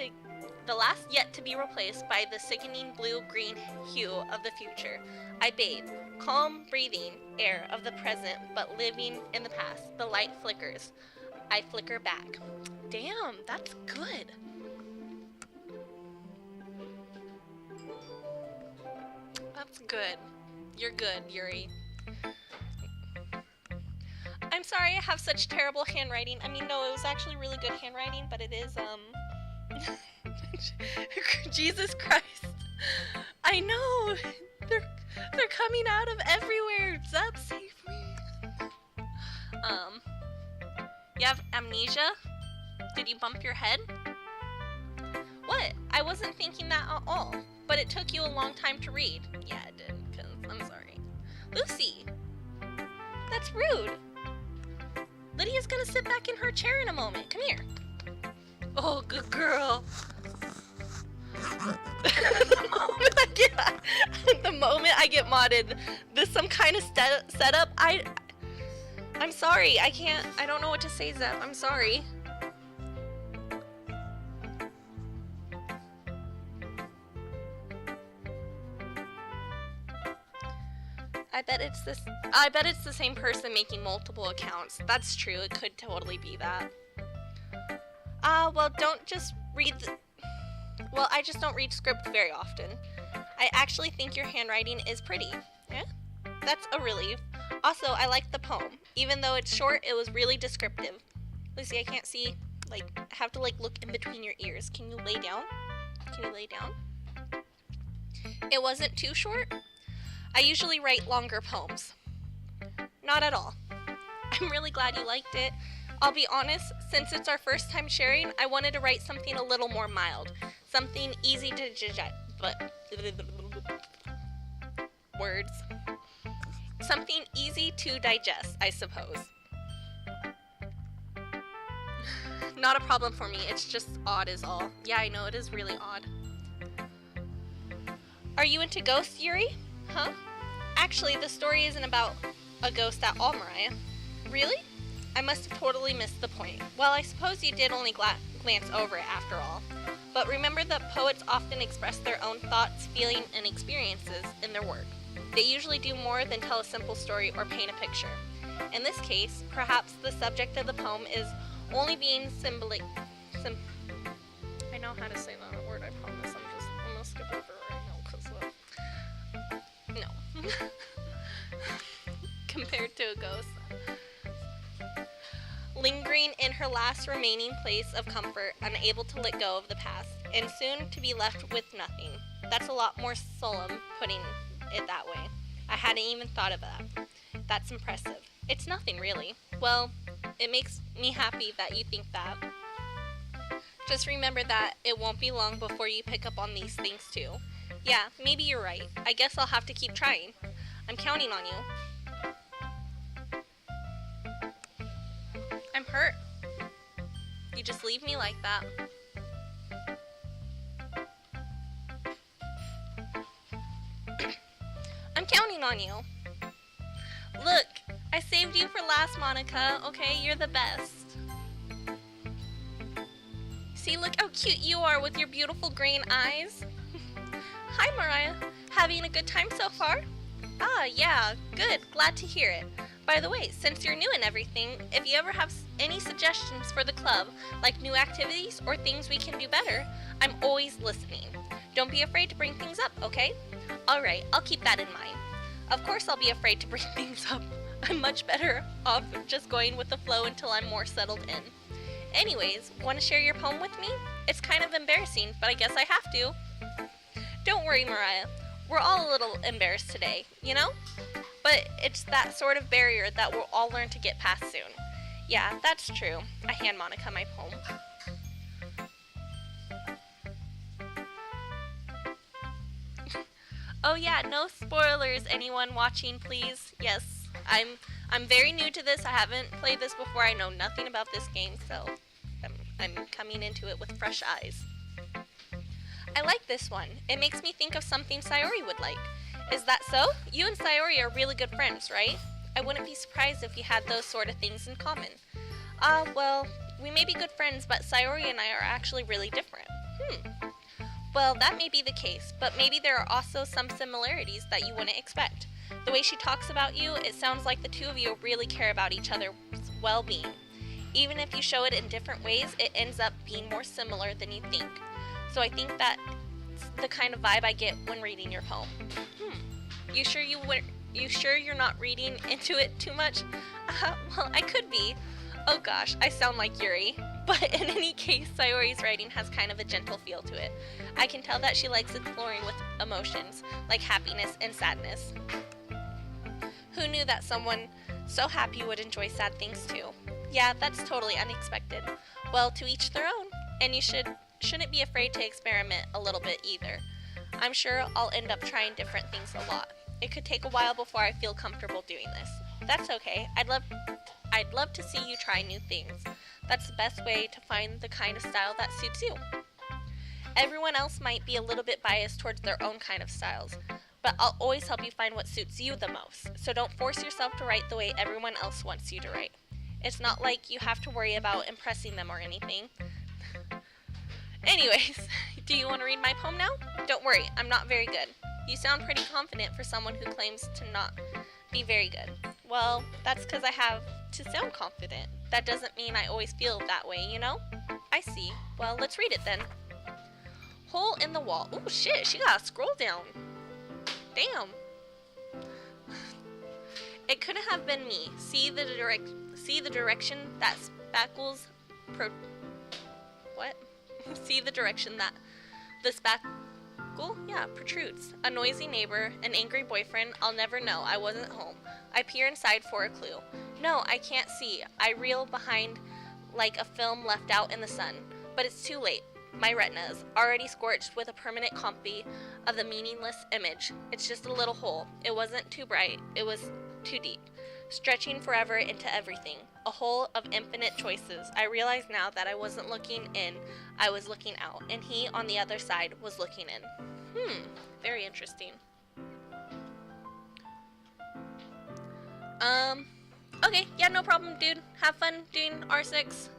yet to be replaced by the sickening blue-green hue of the future. I bathe, calm breathing air of the present, but living in the past. The light flickers. I flicker back. Damn, that's good. That's good. You're good, Yuri. I'm sorry I have such terrible handwriting. I mean, no, it was actually really good handwriting, but it is, Jesus Christ. I know. They're coming out of everywhere. Zep, save me. You have amnesia? Did you bump your head? What? I wasn't thinking that at all. But it took you a long time to read. Yeah, it did, because I'm sorry. Lucy! That's rude. Lydia's gonna sit back in her chair in a moment. Come here. Oh, good girl. the moment I get modded, this some kind of setup. I'm sorry. I don't know what to say, Zep. I'm sorry. I bet it's the same person making multiple accounts. That's true. It could totally be that. Well, don't just read well, I just don't read script very often. I actually think your handwriting is pretty. Yeah? That's a relief. Also, I like the poem. Even though it's short, it was really descriptive. Lucy, I can't see. I have to, look in between your ears. Can you lay down? Can you lay down? It wasn't too short? I usually write longer poems. Not at all. I'm really glad you liked it. I'll be honest, since it's our first time sharing, I wanted to write something a little more mild. Something easy to digest, words. Something easy to digest, I suppose. Not a problem for me, it's just odd is all. Yeah, I know, it is really odd. Are you into ghosts, Yuri? Huh? Actually, the story isn't about a ghost at all, Mariah. Really? I must have totally missed the point. Well, I suppose you did only glance over it after all. But remember that poets often express their own thoughts, feelings, and experiences in their work. They usually do more than tell a simple story or paint a picture. In this case, perhaps the subject of the poem is only being symbolic. I know how to say that word, I promise. I'm gonna skip over it right now, because no. Compared to a ghost. Lingering in her last remaining place of comfort, unable to let go of the past, and soon to be left with nothing. That's a lot more solemn, putting it that way. I hadn't even thought of that. That's impressive. It's nothing, really. Well, it makes me happy that you think that. Just remember that it won't be long before you pick up on these things, too. Yeah, maybe you're right. I guess I'll have to keep trying. I'm counting on you. I'm hurt. You just leave me like that. I'm counting on you. Look, I saved you for last, Monica. Okay, you're the best. See, look how cute you are with your beautiful green eyes. Hi, Mariah. Having a good time so far? Ah, yeah, good. Glad to hear it. By the way, since you're new and everything, if you ever have any suggestions for the club, like new activities or things we can do better, I'm always listening. Don't be afraid to bring things up, okay? Alright, I'll keep that in mind. Of course I'll be afraid to bring things up. I'm much better off just going with the flow until I'm more settled in. Anyways, want to share your poem with me? It's kind of embarrassing, but I guess I have to. Don't worry, Mariah. We're all a little embarrassed today, you know? But it's that sort of barrier that we'll all learn to get past soon. Yeah, that's true. I hand Monica my poem. Oh yeah, no spoilers, anyone watching, please. Yes, I'm very new to this. I haven't played this before. I know nothing about this game, so I'm coming into it with fresh eyes. I like this one. It makes me think of something Sayori would like. Is that so? You and Sayori are really good friends, right? I wouldn't be surprised if you had those sort of things in common. Well, we may be good friends, but Sayori and I are actually really different. Well, that may be the case, but maybe there are also some similarities that you wouldn't expect. The way she talks about you, it sounds like the two of you really care about each other's well-being. Even if you show it in different ways, it ends up being more similar than you think. So I think that's the kind of vibe I get when reading your poem. You sure you're not reading into it too much? Well, I could be. Oh gosh, I sound like Yuri. But in any case, Sayori's writing has kind of a gentle feel to it. I can tell that she likes exploring with emotions, like happiness and sadness. Who knew that someone so happy would enjoy sad things too? Yeah, that's totally unexpected. Well, to each their own. And you shouldn't be afraid to experiment a little bit either. I'm sure I'll end up trying different things a lot. It could take a while before I feel comfortable doing this. That's okay. I'd love to see you try new things. That's the best way to find the kind of style that suits you. Everyone else might be a little bit biased towards their own kind of styles, but I'll always help you find what suits you the most. So don't force yourself to write the way everyone else wants you to write. It's not like you have to worry about impressing them or anything. Anyways, do you want to read my poem now? Don't worry, I'm not very good. You sound pretty confident for someone who claims to not be very good. Well, that's because I have to sound confident. That doesn't mean I always feel that way, you know? I see. Well, let's read it then. Hole in the wall. Oh shit, she got a scroll down. Damn. It couldn't have been me. See the direction that spackles See the direction that the spackle, protrudes. A noisy neighbor, an angry boyfriend, I'll never know. I wasn't home. I peer inside for a clue. No, I can't see. I reel behind like a film left out in the sun. But it's too late. My retina's already scorched with a permanent copy of the meaningless image. It's just a little hole. It wasn't too bright. It was too deep. Stretching forever into everything. A hole of infinite choices. I realize now that I wasn't looking in, I was looking out. And he, on the other side, was looking in. Very interesting. Okay, yeah, no problem, dude. Have fun doing R6.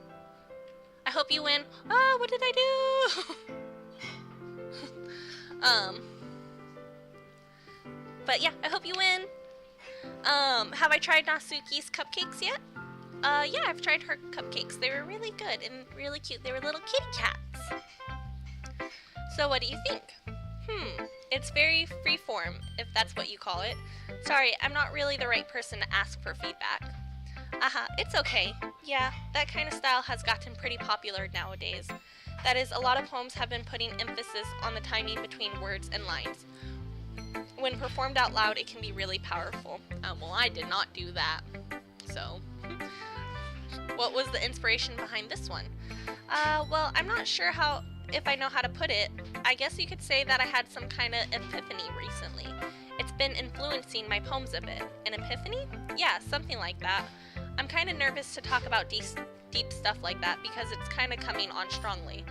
I hope you win. What did I do? But yeah, I hope you win. Have I tried Nasuki's cupcakes yet? Yeah, I've tried her cupcakes. They were really good and really cute. They were little kitty cats. So what do you think? It's very freeform, if that's what you call it. Sorry, I'm not really the right person to ask for feedback. It's okay. Yeah, that kind of style has gotten pretty popular nowadays. That is, a lot of poems have been putting emphasis on the timing between words and lines. When performed out loud, it can be really powerful. Well, I did not do that. So, what was the inspiration behind this one? Well, I'm not sure if I know how to put it. I guess you could say that I had some kind of epiphany recently. It's been influencing my poems a bit. An epiphany? Yeah, something like that. I'm kind of nervous to talk about deep stuff like that because it's kind of coming on strongly.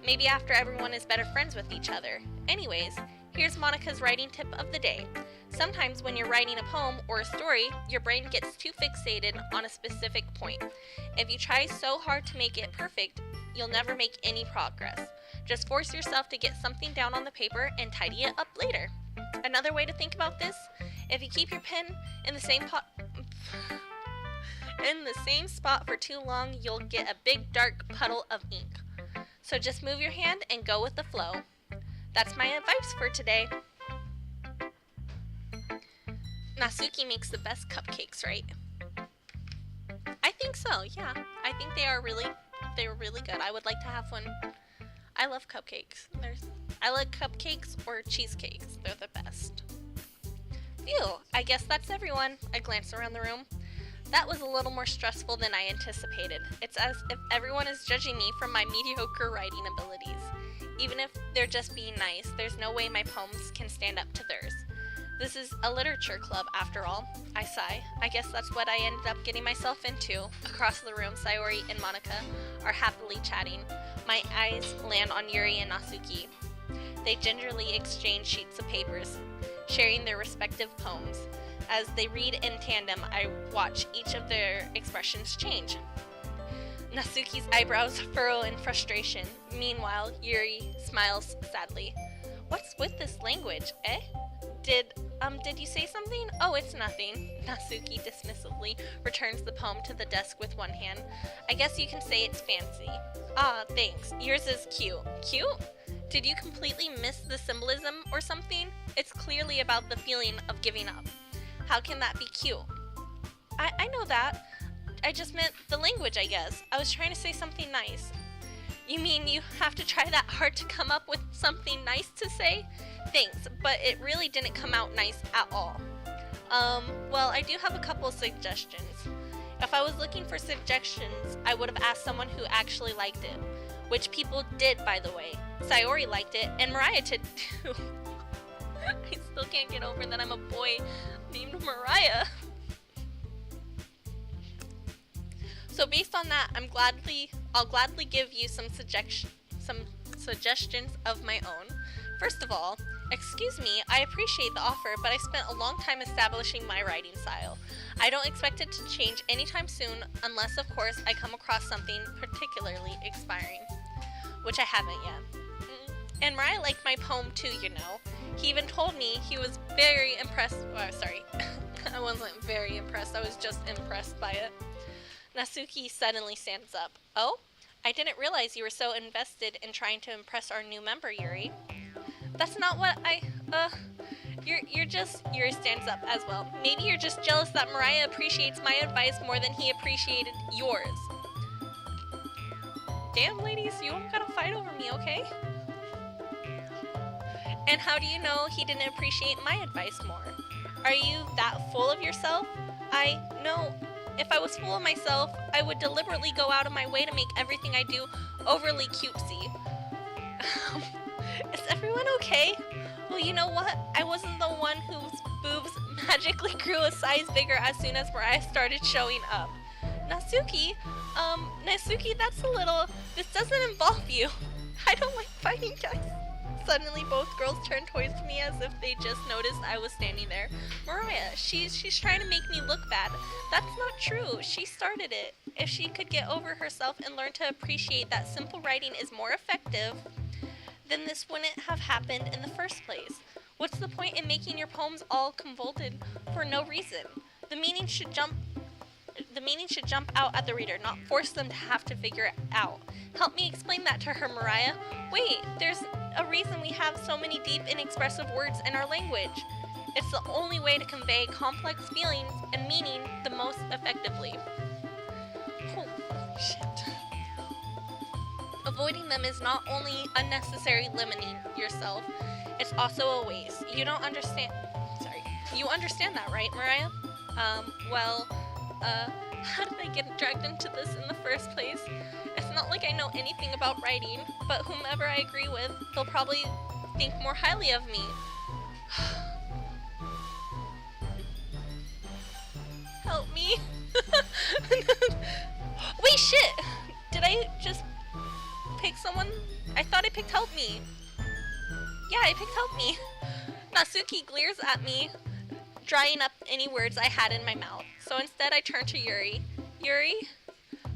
Maybe after everyone is better friends with each other. Anyways, here's Monica's writing tip of the day. Sometimes when you're writing a poem or a story, your brain gets too fixated on a specific point. If you try so hard to make it perfect, you'll never make any progress. Just force yourself to get something down on the paper and tidy it up later. Another way to think about this, if you keep your pen in the same spot for too long, you'll get a big dark puddle of ink. So just move your hand and go with the flow. That's my advice for today. Nasuki makes the best cupcakes, right? I think so, yeah. I think they were really good. I would like to have one. I love cupcakes. I like cupcakes or cheesecakes. They're the best. Phew, I guess that's everyone. I glance around the room. That was a little more stressful than I anticipated. It's as if everyone is judging me for my mediocre writing abilities. Even if they're just being nice, there's no way my poems can stand up to theirs. This is a literature club, after all. I sigh. I guess that's what I ended up getting myself into. Across the room, Sayori and Monica are happily chatting. My eyes land on Yuri and Natsuki. They gingerly exchange sheets of papers, sharing their respective poems. As they read in tandem, I watch each of their expressions change. Natsuki's eyebrows furrow in frustration. Meanwhile, Yuri smiles sadly. What's with this language, eh? Did you say something? Oh, it's nothing. Natsuki dismissively returns the poem to the desk with one hand. I guess you can say it's fancy. Ah, thanks. Yours is cute. Cute? Did you completely miss the symbolism or something? It's clearly about the feeling of giving up. How can that be cute? I know that. I just meant the language, I guess. I was trying to say something nice. You mean you have to try that hard to come up with something nice to say? Thanks, but it really didn't come out nice at all. Well, I do have a couple of suggestions. If I was looking for suggestions, I would have asked someone who actually liked it. Which people did, by the way. Sayori liked it, and Mariah did too. I still can't get over that I'm a boy named Mariah. So based on that, I'll gladly give you some suggestions of my own. First of all, excuse me, I appreciate the offer, but I spent a long time establishing my writing style. I don't expect it to change anytime soon, unless of course I come across something particularly inspiring, which I haven't yet. And Mariah liked my poem too, you know. He even told me he was very impressed. I wasn't very impressed, I was just impressed by it. Natsuki suddenly stands up. Oh? I didn't realize you were so invested in trying to impress our new member, Yuri. That's not what Yuri stands up as well. Maybe you're just jealous that Mariah appreciates my advice more than he appreciated yours. Damn, ladies, you don't gotta fight over me, okay? And how do you know he didn't appreciate my advice more? Are you that full of yourself? No. If I was full of myself, I would deliberately go out of my way to make everything I do overly cutesy. Is everyone okay? Well, you know what? I wasn't the one whose boobs magically grew a size bigger as soon as Mariah started showing up. Natsuki, that's a little... This doesn't involve you. I don't like fighting, guys. Suddenly, both girls turned towards me as if they just noticed I was standing there. Mariah, she's trying to make me look bad. That's not true. She started it. If she could get over herself and learn to appreciate that simple writing is more effective, then this wouldn't have happened in the first place. What's the point in making your poems all convoluted for no reason? The meaning should jump out at the reader, not force them to have to figure it out. Help me explain that to her, Mariah. Wait, there's a reason we have so many deep and expressive words in our language. It's the only way to convey complex feelings and meaning the most effectively. Oh, shit. Avoiding them is not only unnecessary limiting yourself, it's also a waste. You understand that, right, Mariah? How did I get dragged into this in the first place? It's not like I know anything about writing, but whomever I agree with, they'll probably think more highly of me. Help me. Wait, shit! Did I just pick someone? I thought I picked help me. Yeah, I picked help me. Natsuki glares at me, drying up any words I had in my mouth. So instead I turn to Yuri. Yuri?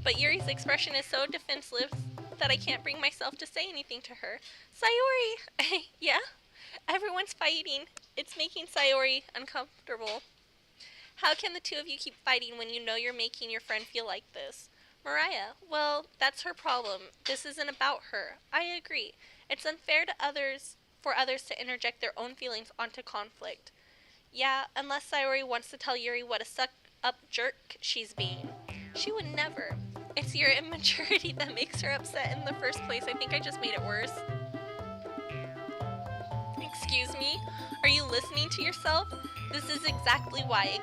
But Yuri's expression is so defensive that I can't bring myself to say anything to her. Sayori! Yeah? Everyone's fighting. It's making Sayori uncomfortable. How can the two of you keep fighting when you know you're making your friend feel like this? Mariah, well, that's her problem. This isn't about her. I agree. It's unfair for others to interject their own feelings onto conflict. Yeah, unless Sayori wants to tell Yuri what a suck-up jerk she's being. She would never. It's your immaturity that makes her upset in the first place. I think I just made it worse. Excuse me? Are you listening to yourself? This is exactly why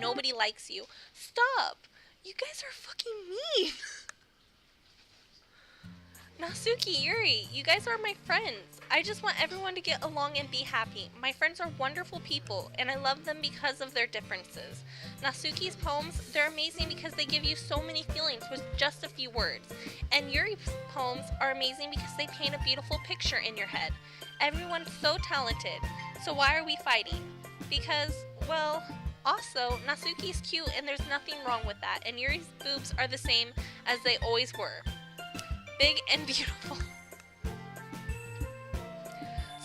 nobody likes you. Stop! You guys are fucking mean. Nasuki, Yuri, you guys are my friends. I just want everyone to get along and be happy. My friends are wonderful people, and I love them because of their differences. Nasuki's poems, they're amazing because they give you so many feelings with just a few words. And Yuri's poems are amazing because they paint a beautiful picture in your head. Everyone's so talented. So why are we fighting? Because, well, also, Nasuki's cute and there's nothing wrong with that. And Yuri's boobs are the same as they always were. Big and beautiful.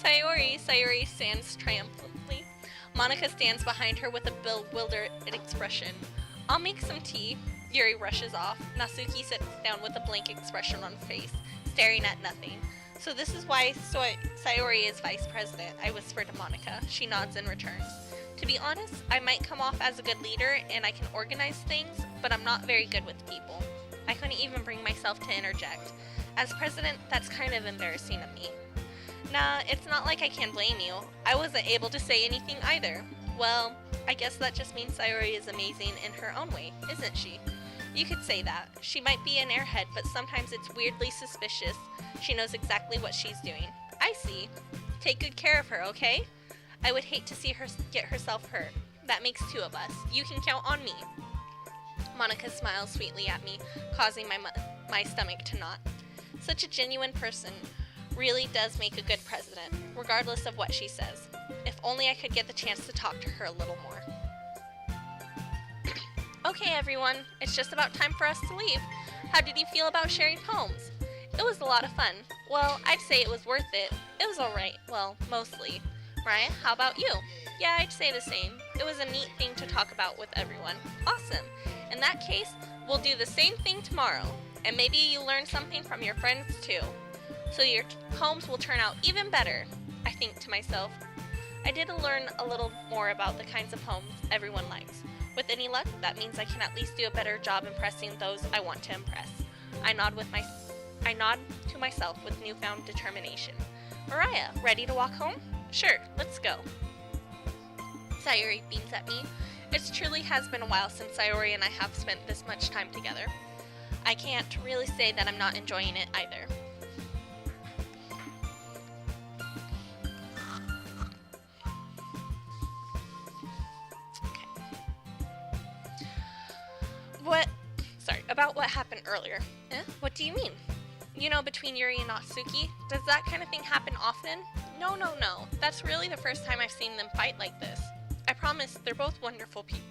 Sayori stands triumphantly. Monika stands behind her with a bewildered expression. I'll make some tea. Yuri rushes off. Nasuki sits down with a blank expression on face, staring at nothing. So this is why Sayori is vice president, I whisper to Monika. She nods and returns. To be honest, I might come off as a good leader and I can organize things, but I'm not very good with people. I couldn't even bring myself to interject. As president, that's kind of embarrassing of me. Nah, it's not like I can blame you. I wasn't able to say anything either. Well, I guess that just means Sayori is amazing in her own way, isn't she? You could say that. She might be an airhead, but sometimes it's weirdly suspicious. She knows exactly what she's doing. I see. Take good care of her, okay? I would hate to see her get herself hurt. That makes two of us. You can count on me. Monika smiles sweetly at me, causing my stomach to knot. Such a genuine person really does make a good president, regardless of what she says. If only I could get the chance to talk to her a little more. Okay, everyone, it's just about time for us to leave. How did you feel about sharing poems? It was a lot of fun. Well, I'd say it was worth it. It was alright. Well, mostly. Ryan, how about you? Yeah, I'd say the same. It was a neat thing to talk about with everyone. Awesome. In that case, we'll do the same thing tomorrow. And maybe you learn something from your friends too. So your poems will turn out even better. I think to myself, I did learn a little more about the kinds of poems everyone likes. With any luck, that means I can at least do a better job impressing those I want to impress. I nod to myself with newfound determination. Mariah, ready to walk home? Sure, let's go. Sayori beams at me. It truly has been a while since Sayori and I have spent this much time together. I can't really say that I'm not enjoying it either. About what happened earlier. Eh? What do you mean? You know, between Yuri and Natsuki, does that kind of thing happen often? No. That's really the first time I've seen them fight like this. I promise, they're both wonderful people.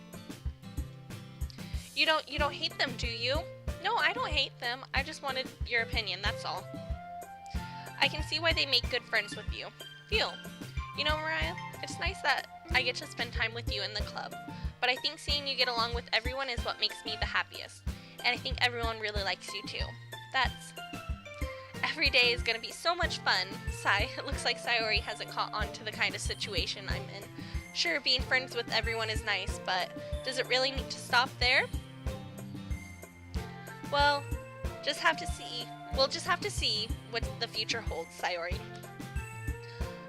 You don't hate them, do you? No, I don't hate them. I just wanted your opinion, that's all. I can see why they make good friends with you. Phew. You know, Mariah, it's nice that I get to spend time with you in the club, but I think seeing you get along with everyone is what makes me the happiest. And I think everyone really likes you too. Every day is gonna be so much fun. Sigh, it looks like Sayori hasn't caught on to the kind of situation I'm in. Sure, being friends with everyone is nice, but does it really need to stop there? Well, we'll just have to see what the future holds, Sayori.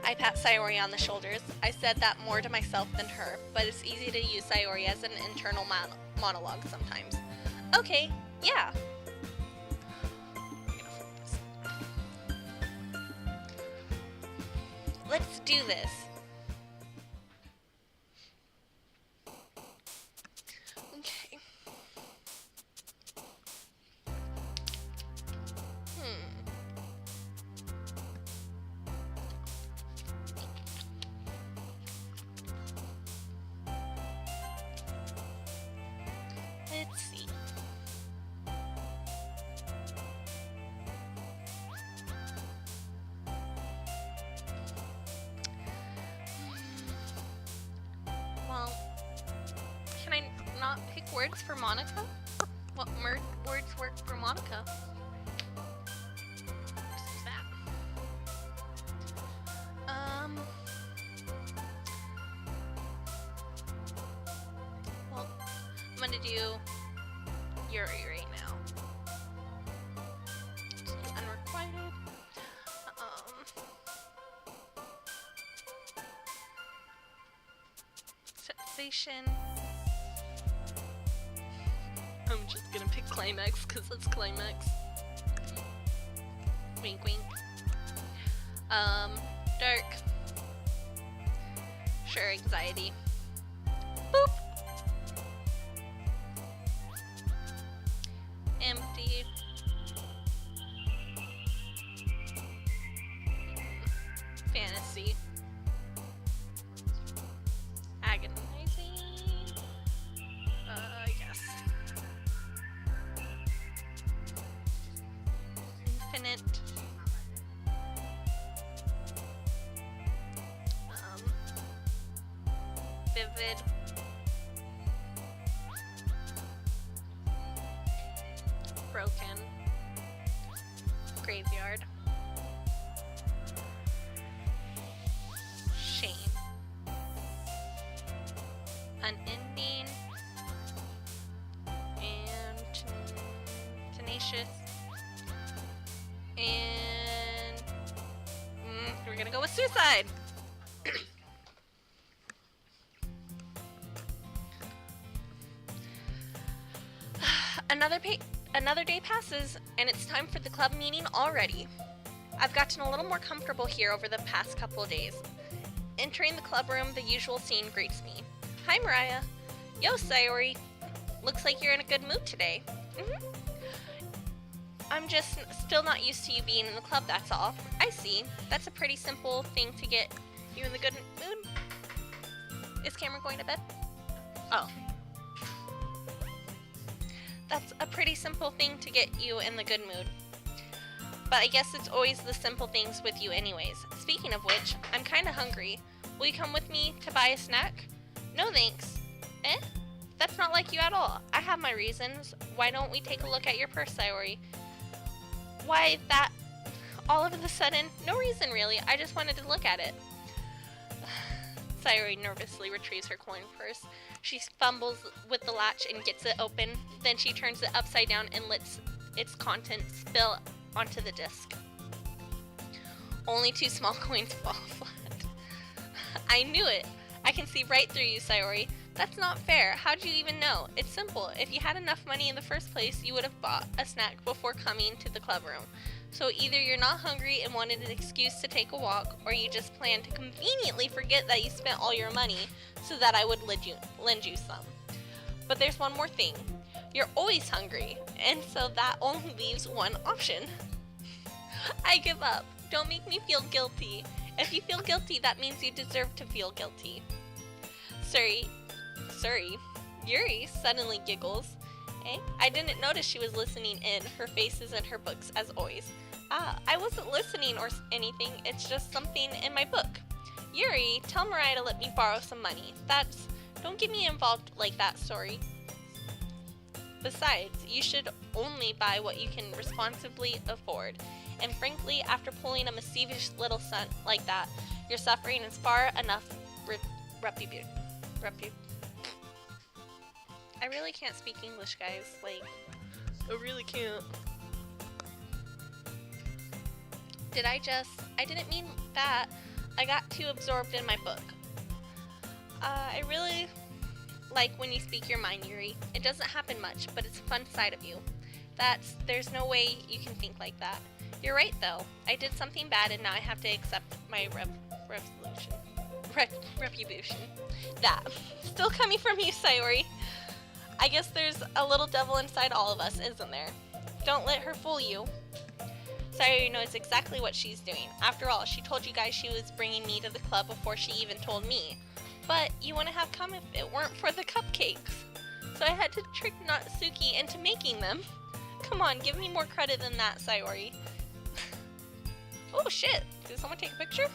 I pat Sayori on the shoulders. I said that more to myself than her, but it's easy to use Sayori as an internal monologue sometimes. Okay, yeah. Let's do this. Okay. Let's see. Well, can I not pick words for Monika? What words work for Monika? What is that? Well, I'm gonna do Yuri right now. Unrequited. Sensation. I'm just gonna pick climax because it's climax. Wink, wink. Dark. Sure, anxiety. Boop. Empty. Fantasy. Agonizing. I guess. Infinite. Vivid. Broken. Graveyard. Shame. Unending. And tenacious. And we're gonna go with suicide. Another day passes, and it's time for the club meeting already. I've gotten a little more comfortable here over the past couple of days. Entering the club room, the usual scene greets me. Hi, Mariah. Yo, Sayori. Looks like you're in a good mood today. I'm just still not used to you being in the club, that's all. I see. That's a pretty simple thing to get you in the good mood. Is Cameron going to bed? Oh. That's a pretty simple thing to get you in the good mood. But I guess it's always the simple things with you anyways. Speaking of which, I'm kinda hungry. Will you come with me to buy a snack? No thanks. Eh? That's not like you at all. I have my reasons. Why don't we take a look at your purse, Sayori? Why that all of a sudden? No reason really. I just wanted to look at it. Sayori nervously retrieves her coin purse. She fumbles with the latch and gets it open. Then she turns it upside down and lets its contents spill onto the disc. Only 2 small coins fall flat. I knew it. I can see right through you, Sayori. That's not fair. How'd you even know? It's simple. If you had enough money in the first place, you would have bought a snack before coming to the club room. So either you're not hungry and wanted an excuse to take a walk, or you just planned to conveniently forget that you spent all your money so that I would lend you some. But there's one more thing. You're always hungry, and so that only leaves one option. I give up. Don't make me feel guilty. If you feel guilty, that means you deserve to feel guilty. Yuri suddenly giggles. Eh? I didn't notice she was listening in. Her face is in her books, as always. I wasn't listening or anything. It's just something in my book. Yuri, tell Mariah to let me borrow some money. Don't get me involved like that, sorry. Besides, you should only buy what you can responsibly afford. And frankly, after pulling a mischievous little stunt like that, your suffering is far enough I really can't speak English, guys. Like, I really can't. I didn't mean that. I got too absorbed in my book. I really like when you speak your mind, Yuri. It doesn't happen much, but it's a fun side of you. There's no way you can think like that. You're right, though. I did something bad, and now I have to accept my retribution. That. Still coming from you, Sayori. I guess there's a little devil inside all of us, isn't there? Don't let her fool you. Sayori knows exactly what she's doing. After all, she told you guys she was bringing me to the club before she even told me. But you wouldn't have come if it weren't for the cupcakes. So I had to trick Natsuki into making them. Come on, give me more credit than that, Sayori. Oh shit, did someone take a picture?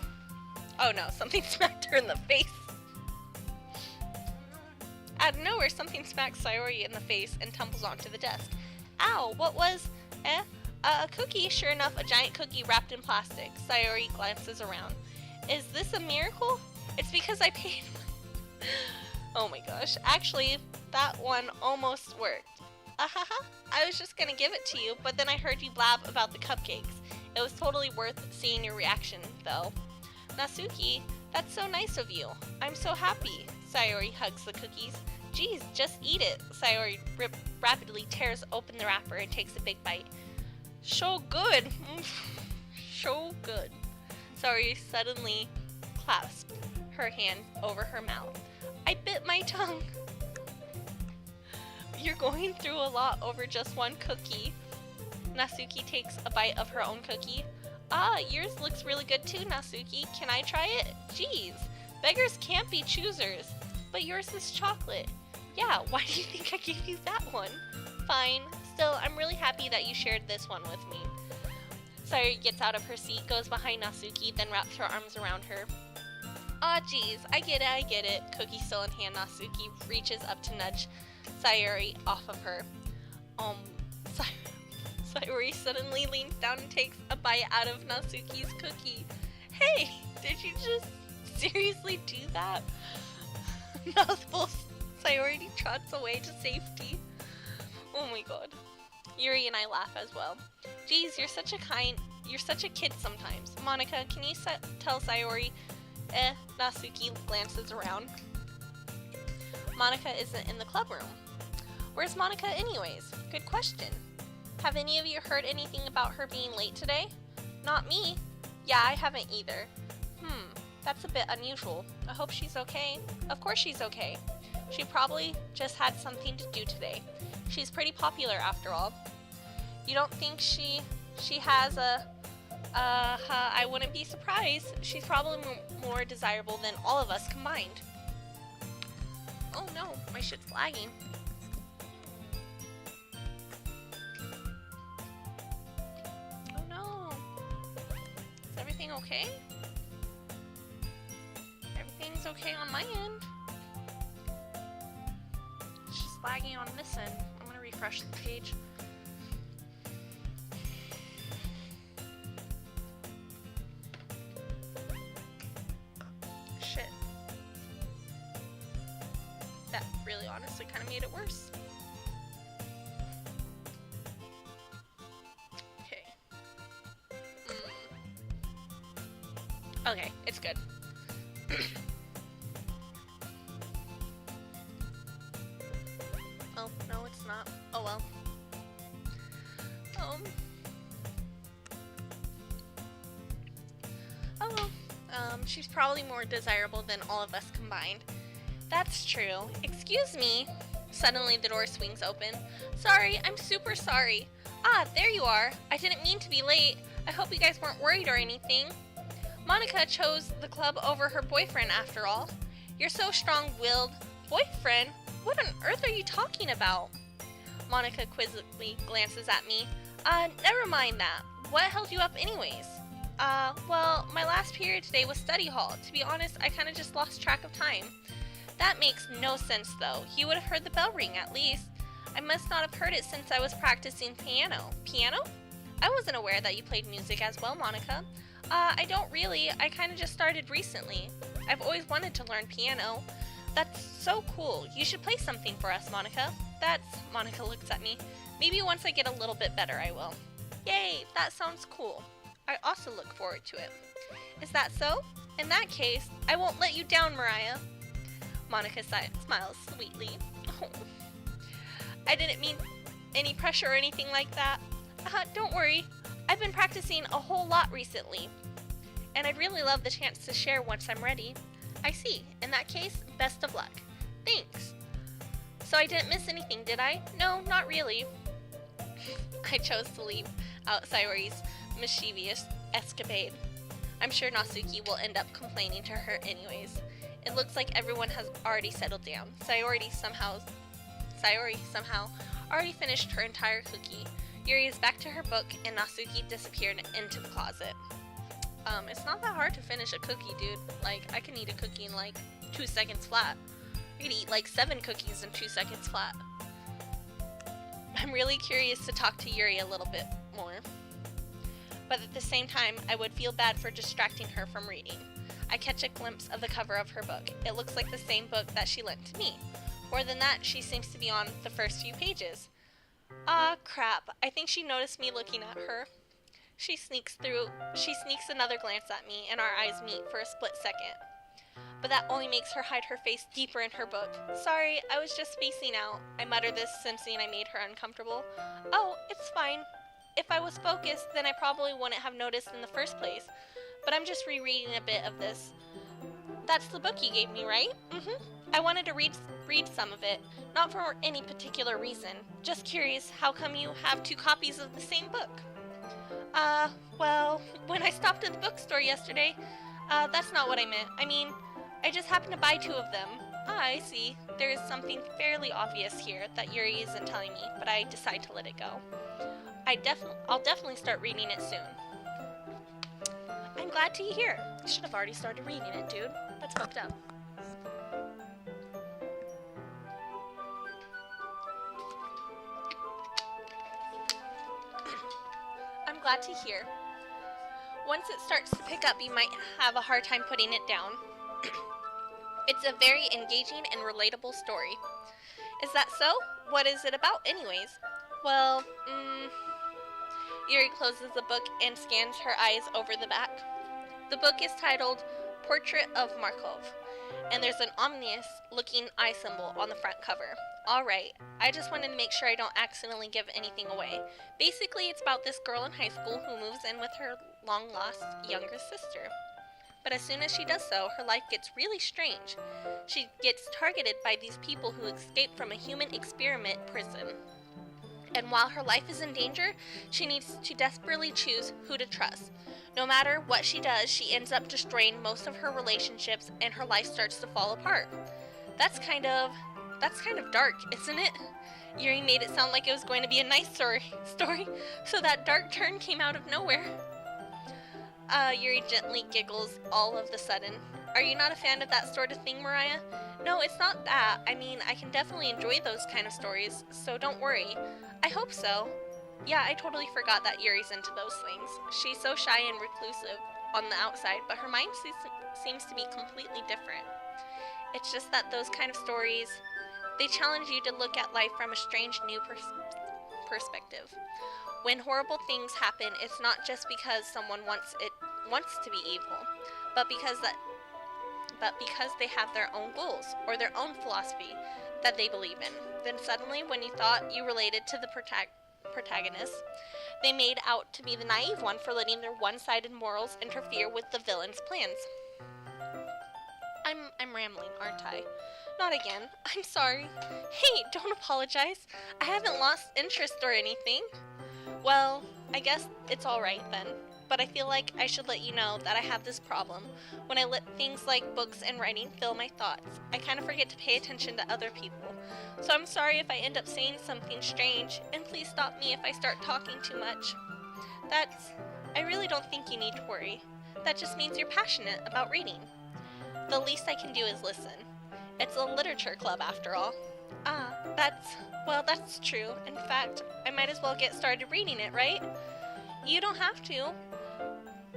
Oh no, something smacked her in the face. Out of nowhere, something smacks Sayori in the face and tumbles onto the desk. Ow, what was, a cookie? Sure enough, a giant cookie wrapped in plastic. Sayori glances around. Is this a miracle? It's because I paid. Oh my gosh, actually, that one almost worked. Ahaha, I was just gonna give it to you, but then I heard you blab about the cupcakes. It was totally worth seeing your reaction, though. Natsuki, that's so nice of you. I'm so happy. Sayori hugs the cookies. Geez, just eat it. Sayori rapidly tears open the wrapper and takes a big bite. So good. so good. Sayori suddenly clasped her hand over her mouth. I bit my tongue. You're going through a lot over just one cookie. Natsuki takes a bite of her own cookie. Ah, yours looks really good too, Natsuki. Can I try it? Jeez, beggars can't be choosers. But yours is chocolate. Yeah, why do you think I gave you that one? Fine. Still, I'm really happy that you shared this one with me. Sayori gets out of her seat, goes behind Natsuki, then wraps her arms around her. Aw, geez, I get it. Cookie still in hand, Natsuki reaches up to nudge Sayori off of her. Sayori suddenly leans down and takes a bite out of Natsuki's cookie. Hey, did you just seriously do that? Mouthful, Sayori trots away to safety. Oh my god. Yuri and I laugh as well. Geez, you're such a kid sometimes. Monica, can you tell Sayori? Natsuki glances around. Monica isn't in the club room. Where's Monica anyways? Good question. Have any of you heard anything about her being late today? Not me. Yeah, I haven't either. That's a bit unusual. I hope she's okay. Of course she's okay. She probably just had something to do today. She's pretty popular after all. You don't think she has a... I wouldn't be surprised. She's probably more desirable than all of us combined. Oh no, my shit's lagging. Oh no. Is everything okay? Everything's okay on my end. It's just lagging on this end. I'm gonna refresh the page. Shit. That really honestly kind of made it worse. Okay. Okay, it's good. Oh, no, it's not. Oh well. Oh well. She's probably more desirable than all of us combined. That's true. Excuse me. Suddenly the door swings open. Sorry, I'm super sorry. Ah, there you are. I didn't mean to be late. I hope you guys weren't worried or anything. Monica chose the club over her boyfriend after all. You're so strong-willed. Boyfriend? What on earth are you talking about? Monica quizzically glances at me. Never mind that. What held you up anyways? Well, my last period today was study hall. To be honest, I kinda just lost track of time. That makes no sense though. You would have heard the bell ring at least. I must not have heard it since I was practicing piano. Piano? I wasn't aware that you played music as well, Monica. I don't really. I kinda just started recently. I've always wanted to learn piano. That's so cool. You should play something for us, Monica. Monica looks at me. Maybe once I get a little bit better, I will. Yay, that sounds cool. I also look forward to it. Is that so? In that case, I won't let you down, Mariah. Monica smiles sweetly. Oh. I didn't mean any pressure or anything like that. Don't worry. I've been practicing a whole lot recently. And I'd really love the chance to share once I'm ready. I see. In that case, best of luck. Thanks. So I didn't miss anything, did I? No, not really. I chose to leave out Sayori's mischievous escapade. I'm sure Natsuki will end up complaining to her anyways. It looks like everyone has already settled down. Sayori somehow already finished her entire cookie. Yuri is back to her book and Natsuki disappeared into the closet. It's not that hard to finish a cookie, dude. Like, I can eat a cookie in like 2 seconds flat. I could eat like 7 cookies in 2 seconds flat. I'm really curious to talk to Yuri a little bit more. But at the same time, I would feel bad for distracting her from reading. I catch a glimpse of the cover of her book. It looks like the same book that she lent to me. More than that, she seems to be on the first few pages. Ah, crap. I think she noticed me looking at her. She sneaks another glance at me, and our eyes meet for a split second. But that only makes her hide her face deeper in her book. Sorry, I was just spacing out. I mutter this, sensing I made her uncomfortable. Oh, it's fine. If I was focused, then I probably wouldn't have noticed in the first place. But I'm just rereading a bit of this. That's the book you gave me, right? Mm-hmm. I wanted to read some of it, not for any particular reason. Just curious, how come you have 2 copies of the same book? Well, when I stopped at the bookstore yesterday, that's not what I meant. I mean, I just happened to buy 2 of them. Ah, I see. There is something fairly obvious here that Yuri isn't telling me, but I decide to let it go. I'll definitely start reading it soon. I'm glad to hear. I should have already started reading it, dude. That's fucked up. I'm glad to hear. Once it starts to pick up, you might have a hard time putting it down. It's a very engaging and relatable story. Is that so? What is it about, anyways? Well, Yuri closes the book and scans her eyes over the back. The book is titled Portrait of Markov, and there's an ominous-looking eye symbol on the front cover. Alright, I just wanted to make sure I don't accidentally give anything away. Basically, it's about this girl in high school who moves in with her long-lost younger sister. But as soon as she does so, her life gets really strange. She gets targeted by these people who escaped from a human experiment prison. And while her life is in danger, she needs to desperately choose who to trust. No matter what she does, she ends up destroying most of her relationships and her life starts to fall apart. That's kind of dark, isn't it? Yuri made it sound like it was going to be a nice story, so that dark turn came out of nowhere. Yuri gently giggles all of the sudden. Are you not a fan of that sort of thing, Mariah? No, it's not that. I mean, I can definitely enjoy those kind of stories, so don't worry. I hope so. Yeah, I totally forgot that Yuri's into those things. She's so shy and reclusive on the outside, but her mind seems to be completely different. It's just that those kind of stories, they challenge you to look at life from a strange new perspective. When horrible things happen, it's not just because someone wants to be evil, but because they have their own goals or their own philosophy that they believe in. Then suddenly, when you thought you related to the protagonist, they made out to be the naive one for letting their one-sided morals interfere with the villain's plans. I'm rambling, aren't I? Not again. I'm sorry. Hey, don't apologize. I haven't lost interest or anything. Well, I guess it's alright then. But I feel like I should let you know that I have this problem. When I let things like books and writing fill my thoughts, I kind of forget to pay attention to other people. So I'm sorry if I end up saying something strange, and please stop me if I start talking too much. I really don't think you need to worry. That just means you're passionate about reading. The least I can do is listen. It's a literature club after all. Ah, that's true. In fact, I might as well get started reading it, right? You don't have to.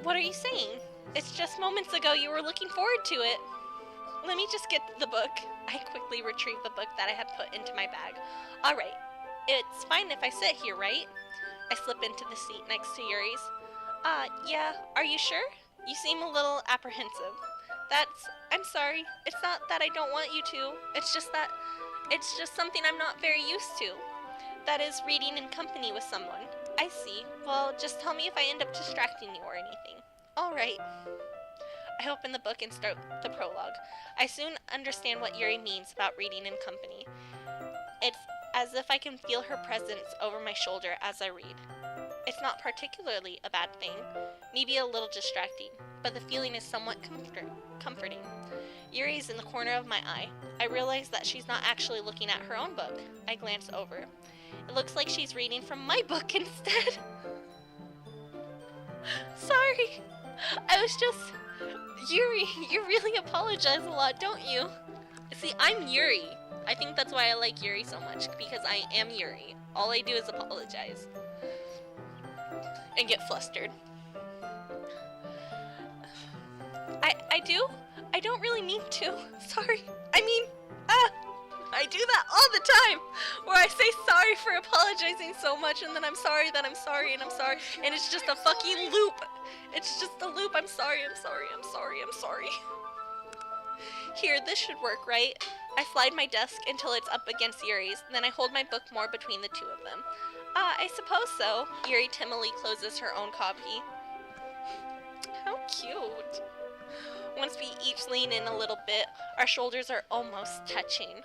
What are you saying? It's just moments ago you were looking forward to it. Let me just get the book. I quickly retrieve the book that I had put into my bag. Alright, it's fine if I sit here, right? I slip into the seat next to Yuri's. Yeah, are you sure? You seem a little apprehensive. I'm sorry. It's not that I don't want you to. It's just something I'm not very used to. That is reading in company with someone. I see. Well, just tell me if I end up distracting you or anything. Alright. I open the book and start the prologue. I soon understand what Yuri means about reading in company. It's as if I can feel her presence over my shoulder as I read. It's not particularly a bad thing, maybe a little distracting, but the feeling is somewhat comforting. Yuri is in the corner of my eye. I realize that she's not actually looking at her own book. I glance over. It looks like she's reading from my book instead. Sorry. Yuri, you really apologize a lot, don't you? See, I'm Yuri. I think that's why I like Yuri so much, because I am Yuri. All I do is apologize. And get flustered. I do? I don't really mean to. Sorry. I do that all the time, where I say sorry for apologizing so much, and then I'm sorry that I'm sorry, and I'm sorry, and it's just a fucking loop. It's just a loop. I'm sorry. Here, this should work, right? I slide my desk until it's up against Yuri's, then I hold my book more between the two of them. I suppose so. Yuri timidly closes her own copy. How cute. Once we each lean in a little bit, our shoulders are almost touching.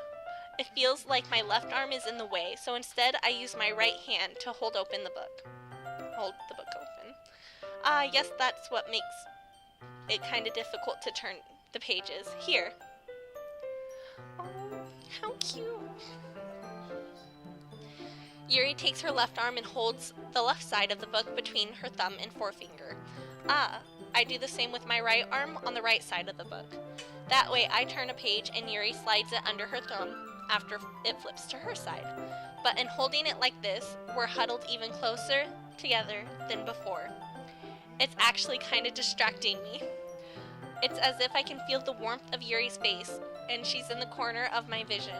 It feels like my left arm is in the way, so instead I use my right hand to hold open the book. Hold the book open. Yes, that's what makes it kind of difficult to turn the pages. Here. Oh, how cute. Yuri takes her left arm and holds the left side of the book between her thumb and forefinger. I do the same with my right arm on the right side of the book. That way I turn a page and Yuri slides it under her thumb after it flips to her side. But in holding it like this, we're huddled even closer together than before. It's actually kind of distracting me. It's as if I can feel the warmth of Yuri's face, and she's in the corner of my vision.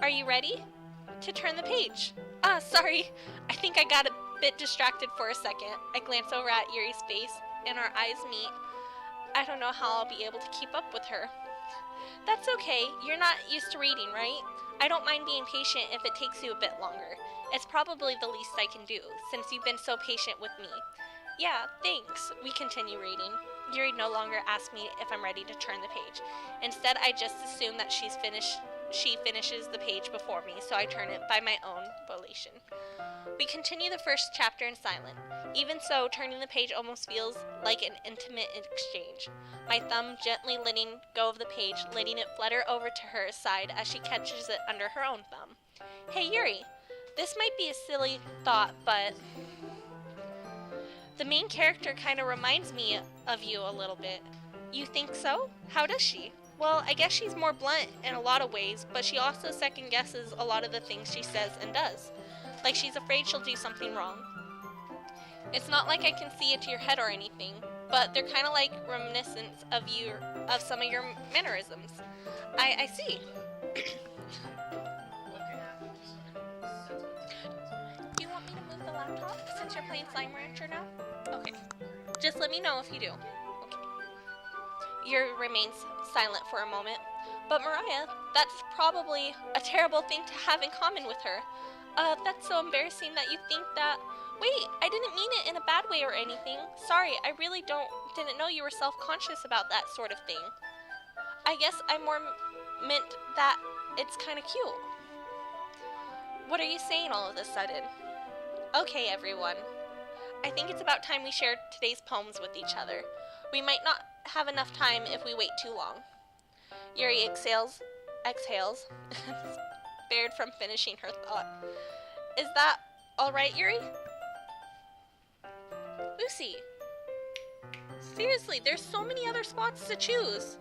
Are you ready to turn the page? Sorry. I think I got a bit distracted for a second. I glance over at Yuri's face, and our eyes meet. I don't know how I'll be able to keep up with her. That's okay. You're not used to reading, right? I don't mind being patient if it takes you a bit longer. It's probably the least I can do, since you've been so patient with me. Yeah, thanks. We continue reading. Yuri no longer asks me if I'm ready to turn the page. Instead, I just assume that she finishes the page before me, so I turn it by my own volition. We continue the first chapter in silence. Even so, turning the page almost feels like an intimate exchange. My thumb gently letting go of the page, letting it flutter over to her side as she catches it under her own thumb. Hey Yuri, this might be a silly thought, but the main character kind of reminds me of you a little bit. You think so? How does she? Well, I guess she's more blunt in a lot of ways, but she also second guesses a lot of the things she says and does. Like she's afraid she'll do something wrong. It's not like I can see into your head or anything, but they're kind of like reminiscence of some of your mannerisms. I see. Do you want me to move the laptop since you're playing Slime Rancher now? Okay. Just let me know if you do. Yuri remains silent for a moment. But Mariah, that's probably a terrible thing to have in common with her. That's so embarrassing that you think that... Wait, I didn't mean it in a bad way or anything. Sorry, I really didn't know you were self-conscious about that sort of thing. I guess I more meant that it's kind of cute. What are you saying all of a sudden? Okay, everyone. I think it's about time we shared today's poems with each other. We might not have enough time if we wait too long. Yuri exhales, spared from finishing her thought. Is that alright, Yuri? Lucy! Seriously, there's so many other spots to choose.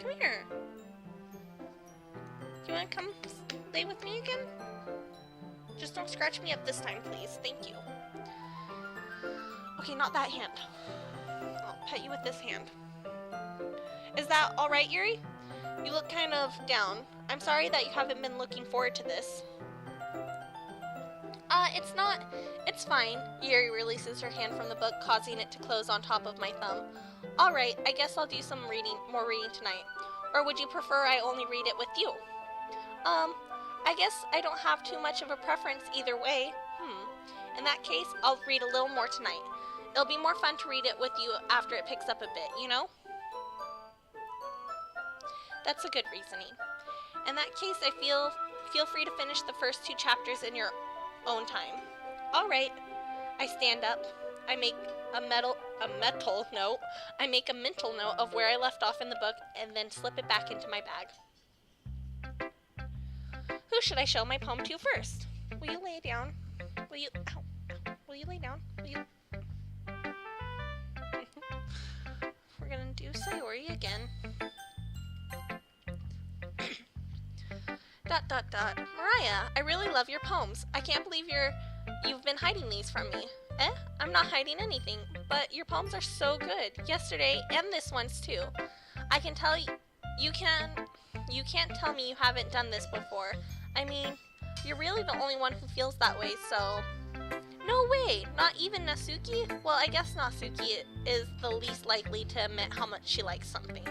Come here. Do you want to come play with me again? Just don't scratch me up this time, please. Thank you. Okay, not that hand. I'll pet you with this hand. Is that alright, Yuri? You look kind of down. I'm sorry that you haven't been looking forward to this. It's not. It's fine. Yuri releases her hand from the book, causing it to close on top of my thumb. Alright, I guess I'll do some more reading tonight. Or would you prefer I only read it with you? I guess I don't have too much of a preference either way. In that case, I'll read a little more tonight. It'll be more fun to read it with you after it picks up a bit, you know? That's a good reasoning. In that case, I feel free to finish the first 2 chapters in your own time. Alright. I stand up. I make a mental note of where I left off in the book and then slip it back into my bag. Who should I show my poem to first? Will you lay down? Will you lay down? Will you... We're gonna do Sayori again. ... Mariah, I really love your poems. I can't believe you've been hiding these from me. I'm not hiding anything, but your poems are so good. Yesterday, and this one's too. I can tell you can't tell me you haven't done this before. I mean, you're really the only one who feels that way, so... No way! Not even Natsuki? Well, I guess Natsuki is the least likely to admit how much she likes something.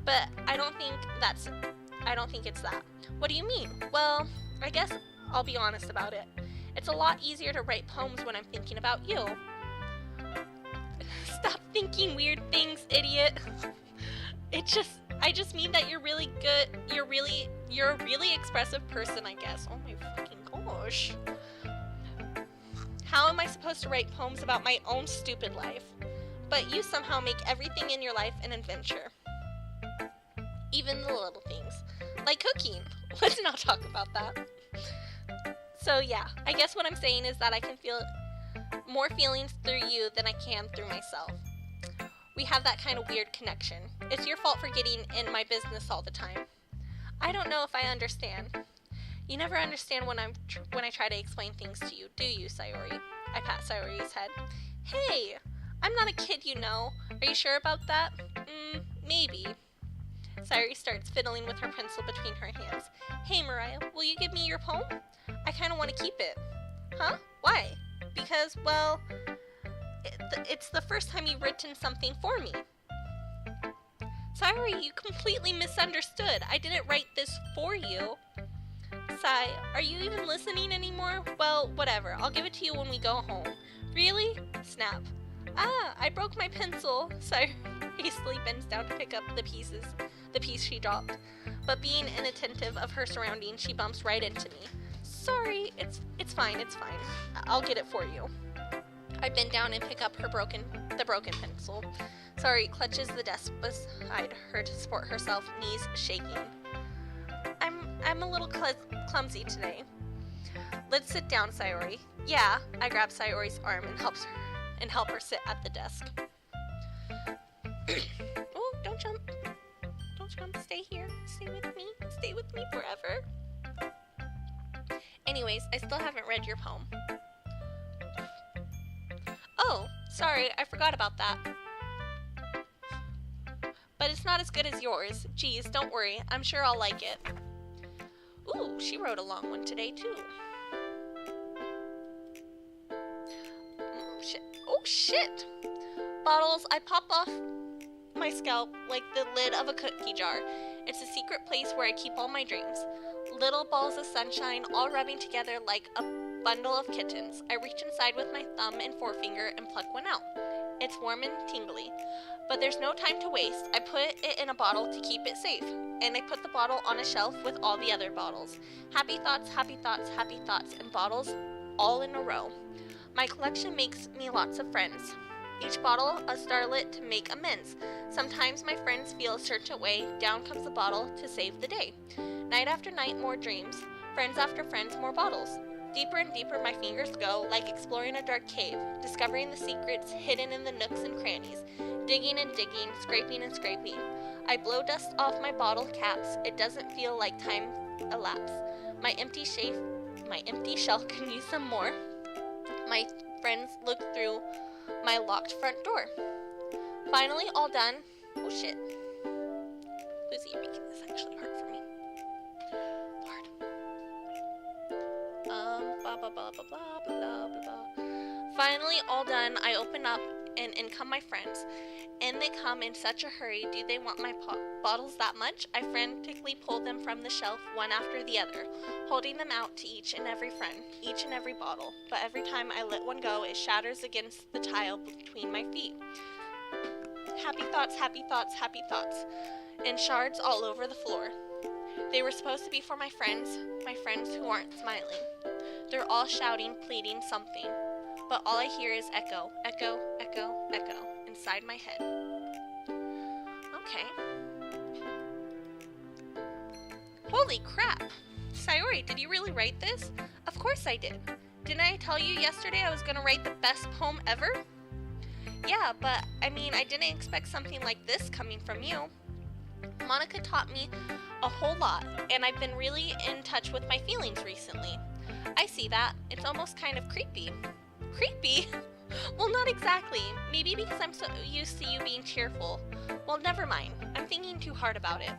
But I don't think it's that. What do you mean? Well, I guess I'll be honest about it. It's a lot easier to write poems when I'm thinking about you. Stop thinking weird things, idiot. I just mean that you're really good. You're a really expressive person, I guess. Oh my fucking gosh. How am I supposed to write poems about my own stupid life? But you somehow make everything in your life an adventure. Even the little things. Like cooking. Let's not talk about that. So yeah, I guess what I'm saying is that I can feel more feelings through you than I can through myself. We have that kind of weird connection. It's your fault for getting in my business all the time. I don't know if I understand. You never understand when I try to explain things to you, do you, Sayori? I pat Sayori's head. Hey, I'm not a kid, you know. Are you sure about that? Maybe. Sayori starts fiddling with her pencil between her hands. Hey, Mariah, will you give me your poem? I kind of want to keep it. Huh? Why? Because, well, it's the first time you've written something for me. Sayori, you completely misunderstood. I didn't write this for you. Sai, are you even listening anymore? Well, whatever. I'll give it to you when we go home. Really? Snap. Ah, I broke my pencil. Sayori hastily bends down to pick up the piece she dropped. But being inattentive of her surroundings, she bumps right into me. Sorry, it's fine. I'll get it for you. I bend down and pick up the broken pencil. Sayori clutches the desk beside her to support herself, knees shaking. I'm a little clumsy today. Let's sit down, Sayori. Yeah, I grab Sayori's arm and help her sit at the desk. Oh, don't jump. Don't jump. Stay here. Stay with me. Stay with me forever. Anyways, I still haven't read your poem. Oh, sorry, I forgot about that. But it's not as good as yours. Geez, don't worry. I'm sure I'll like it. Ooh, she wrote a long one today, too. Oh, shit. Bottles, I pop off my scalp like the lid of a cookie jar. It's a secret place where I keep all my dreams. Little balls of sunshine all rubbing together like a bundle of kittens. I reach inside with my thumb and forefinger and pluck one out. It's warm and tingly. But there's no time to waste. I put it in a bottle to keep it safe. And I put the bottle on a shelf with all the other bottles. Happy thoughts, happy thoughts, happy thoughts, and bottles all in a row. My collection makes me lots of friends. Each bottle a starlet to make amends. Sometimes my friends feel a certain way. Down comes the bottle to save the day. Night after night, more dreams. Friends after friends, more bottles. Deeper and deeper my fingers go, like exploring a dark cave, discovering the secrets hidden in the nooks and crannies, digging and digging, scraping and scraping. I blow dust off my bottle caps. It doesn't feel like time elapsed. My empty shell can use some more. My friends look through my locked front door. Finally, all done. Oh shit. Lucy, you're making this actually hard for me. Lord. Blah blah blah blah blah blah blah blah. Finally, all done. I open up and in come my friends. And they come in such a hurry. Do they want my bottles that much? I frantically pull them from the shelf one after the other, holding them out to each and every friend, each and every bottle. But every time I let one go, it shatters against the tile between my feet. Happy thoughts, happy thoughts, happy thoughts, and shards all over the floor. They were supposed to be for my friends who aren't smiling. They're all shouting, pleading something. But all I hear is echo, echo, echo, echo, inside my head. Okay. Holy crap! Sayori, did you really write this? Of course I did. Didn't I tell you yesterday I was gonna write the best poem ever? Yeah, but I mean, I didn't expect something like this coming from you. Monica taught me a whole lot, and I've been really in touch with my feelings recently. I see that. It's almost kind of creepy. Creepy? Well, not exactly. Maybe because I'm so used to you being cheerful. Well, never mind. I'm thinking too hard about it.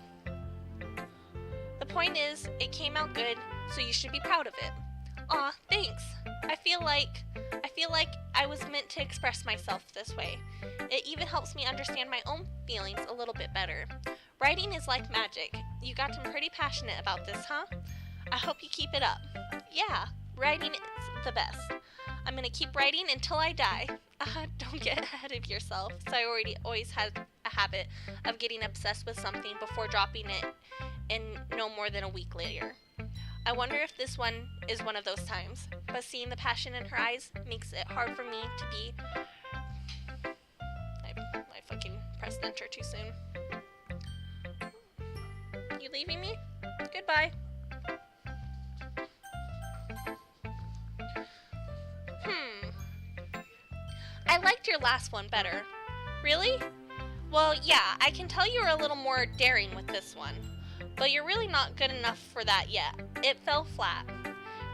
The point is, it came out good, so you should be proud of it. Aw, thanks. I feel like I was meant to express myself this way. It even helps me understand my own feelings a little bit better. Writing is like magic. You got pretty passionate about this, huh? I hope you keep it up. Yeah, writing is the best. I'm gonna keep writing until I die. Don't get ahead of yourself. So I always had a habit of getting obsessed with something before dropping it in no more than a week later. I wonder if this one is one of those times, but seeing the passion in her eyes makes it hard for me to be... I fucking pressed enter too soon. You leaving me? Goodbye. I liked your last one better. Really? Well, yeah, I can tell you were a little more daring with this one. But you're really not good enough for that yet. It fell flat.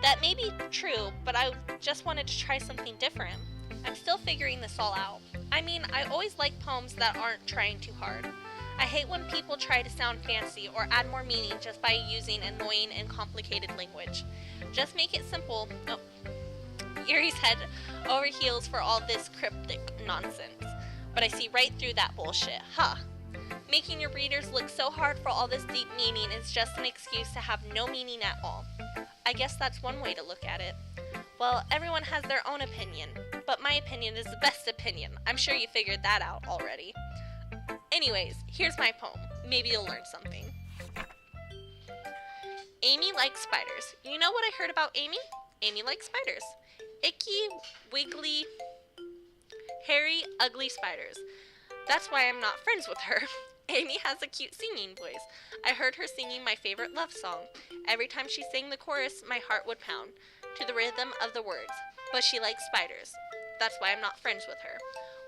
That may be true, but I just wanted to try something different. I'm still figuring this all out. I mean, I always like poems that aren't trying too hard. I hate when people try to sound fancy or add more meaning just by using annoying and complicated language. Just make it simple. Oh. Yuri's head over heels for all this cryptic nonsense. But I see right through that bullshit, huh? Making your readers look so hard for all this deep meaning is just an excuse to have no meaning at all. I guess that's one way to look at it. Well, everyone has their own opinion, but my opinion is the best opinion. I'm sure you figured that out already. Anyways, here's my poem. Maybe you'll learn something. Amy likes spiders. You know what I heard about Amy? Amy likes spiders. Icky, wiggly, hairy, ugly spiders. That's why I'm not friends with her. Amy has a cute singing voice. I heard her singing my favorite love song. Every time she sang the chorus, my heart would pound to the rhythm of the words. But she likes spiders. That's why I'm not friends with her.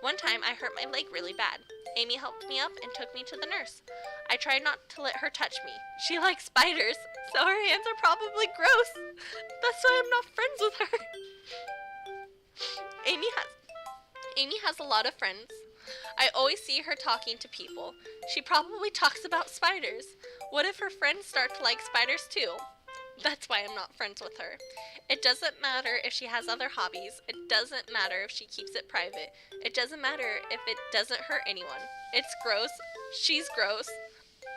One time, I hurt my leg really bad. Amy helped me up and took me to the nurse. I tried not to let her touch me. She likes spiders, so her hands are probably gross. That's why I'm not friends with her. Amy has a lot of friends. I always see her talking to people. She probably talks about spiders. What if her friends start to like spiders too? That's why I'm not friends with her. It doesn't matter if she has other hobbies. It doesn't matter if she keeps it private. It doesn't matter if it doesn't hurt anyone. It's gross. She's gross.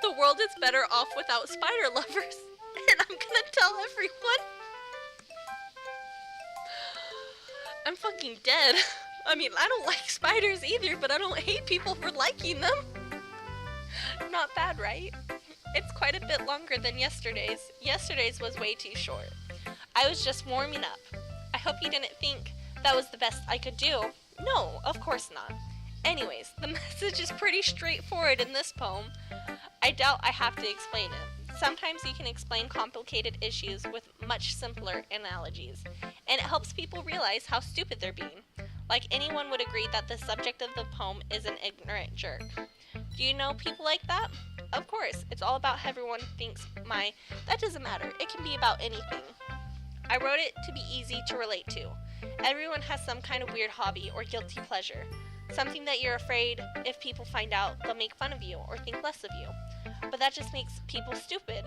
The world is better off without spider lovers. And I'm gonna tell everyone. I'm fucking dead. I mean, I don't like spiders either, but I don't hate people for liking them. Not bad, right? It's quite a bit longer than yesterday's. Yesterday's was way too short. I was just warming up. I hope you didn't think that was the best I could do. No, of course not. Anyways, the message is pretty straightforward in this poem. I doubt I have to explain it. Sometimes you can explain complicated issues with much simpler analogies, and it helps people realize how stupid they're being. Like anyone would agree that the subject of the poem is an ignorant jerk. Do you know people like that? Of course, it's all about how everyone thinks that doesn't matter. It can be about anything. I wrote it to be easy to relate to. Everyone has some kind of weird hobby or guilty pleasure. Something that you're afraid if people find out, they'll make fun of you or think less of you. But that just makes people stupid.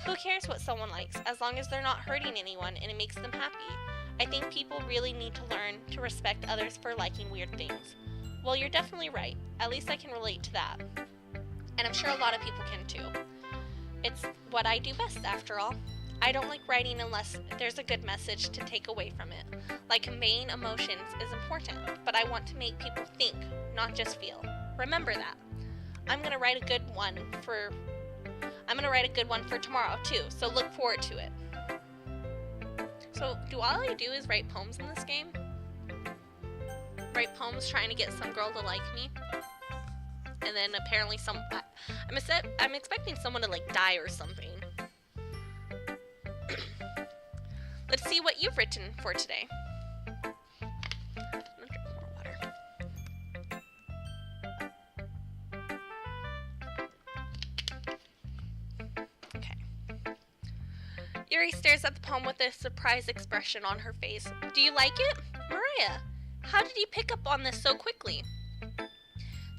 Who cares what someone likes, as long as they're not hurting anyone and it makes them happy? I think people really need to learn to respect others for liking weird things. Well, you're definitely right. At least I can relate to that. And I'm sure a lot of people can too. It's what I do best, after all. I don't like writing unless there's a good message to take away from it. Like conveying emotions is important, but I want to make people think, not just feel. Remember that. I'm gonna write a good one for tomorrow too, so look forward to it. So, do all I do is write poems in this game? Write poems trying to get some girl to like me? And then apparently I'm expecting someone to like die or something. Let's see what you've written for today. I'm gonna drink more water. Okay. Yuri stares at the poem with a surprised expression on her face. Do you like it? Mariah, how did you pick up on this so quickly?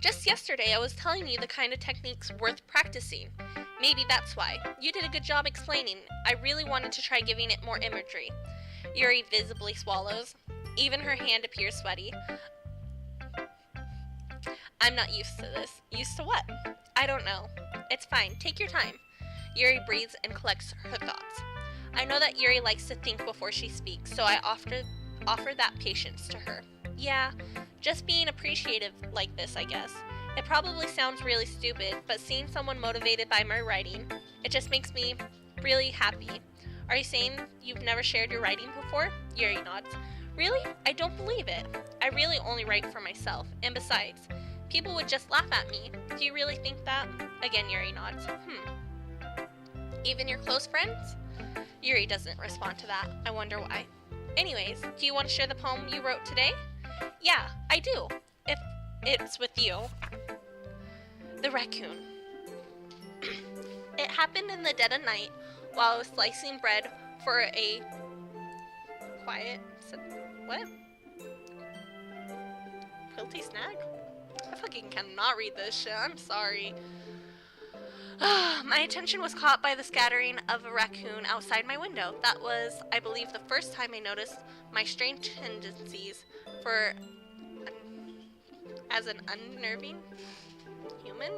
Just yesterday, I was telling you the kind of techniques worth practicing. Maybe that's why. You did a good job explaining. I really wanted to try giving it more imagery. Yuri visibly swallows. Even her hand appears sweaty. I'm not used to this. Used to what? I don't know. It's fine. Take your time. Yuri breathes and collects her thoughts. I know that Yuri likes to think before she speaks, so I offer that patience to her. Yeah, just being appreciative like this, I guess. It probably sounds really stupid, but seeing someone motivated by my writing, it just makes me really happy. Are you saying you've never shared your writing before? Yuri nods. Really? I don't believe it. I really only write for myself, and besides, people would just laugh at me. Do you really think that? Again, Yuri nods. Even your close friends? Yuri doesn't respond to that. I wonder why. Anyways, do you want to share the poem you wrote today? Yeah, I do. If it's with you. The raccoon. It happened in the dead of night while I was slicing bread for a what? Quilty snack? I fucking cannot read this shit. I'm sorry. My attention was caught by the scattering of a raccoon outside my window. That was, I believe, the first time I noticed my strange tendencies for as an unnerving human.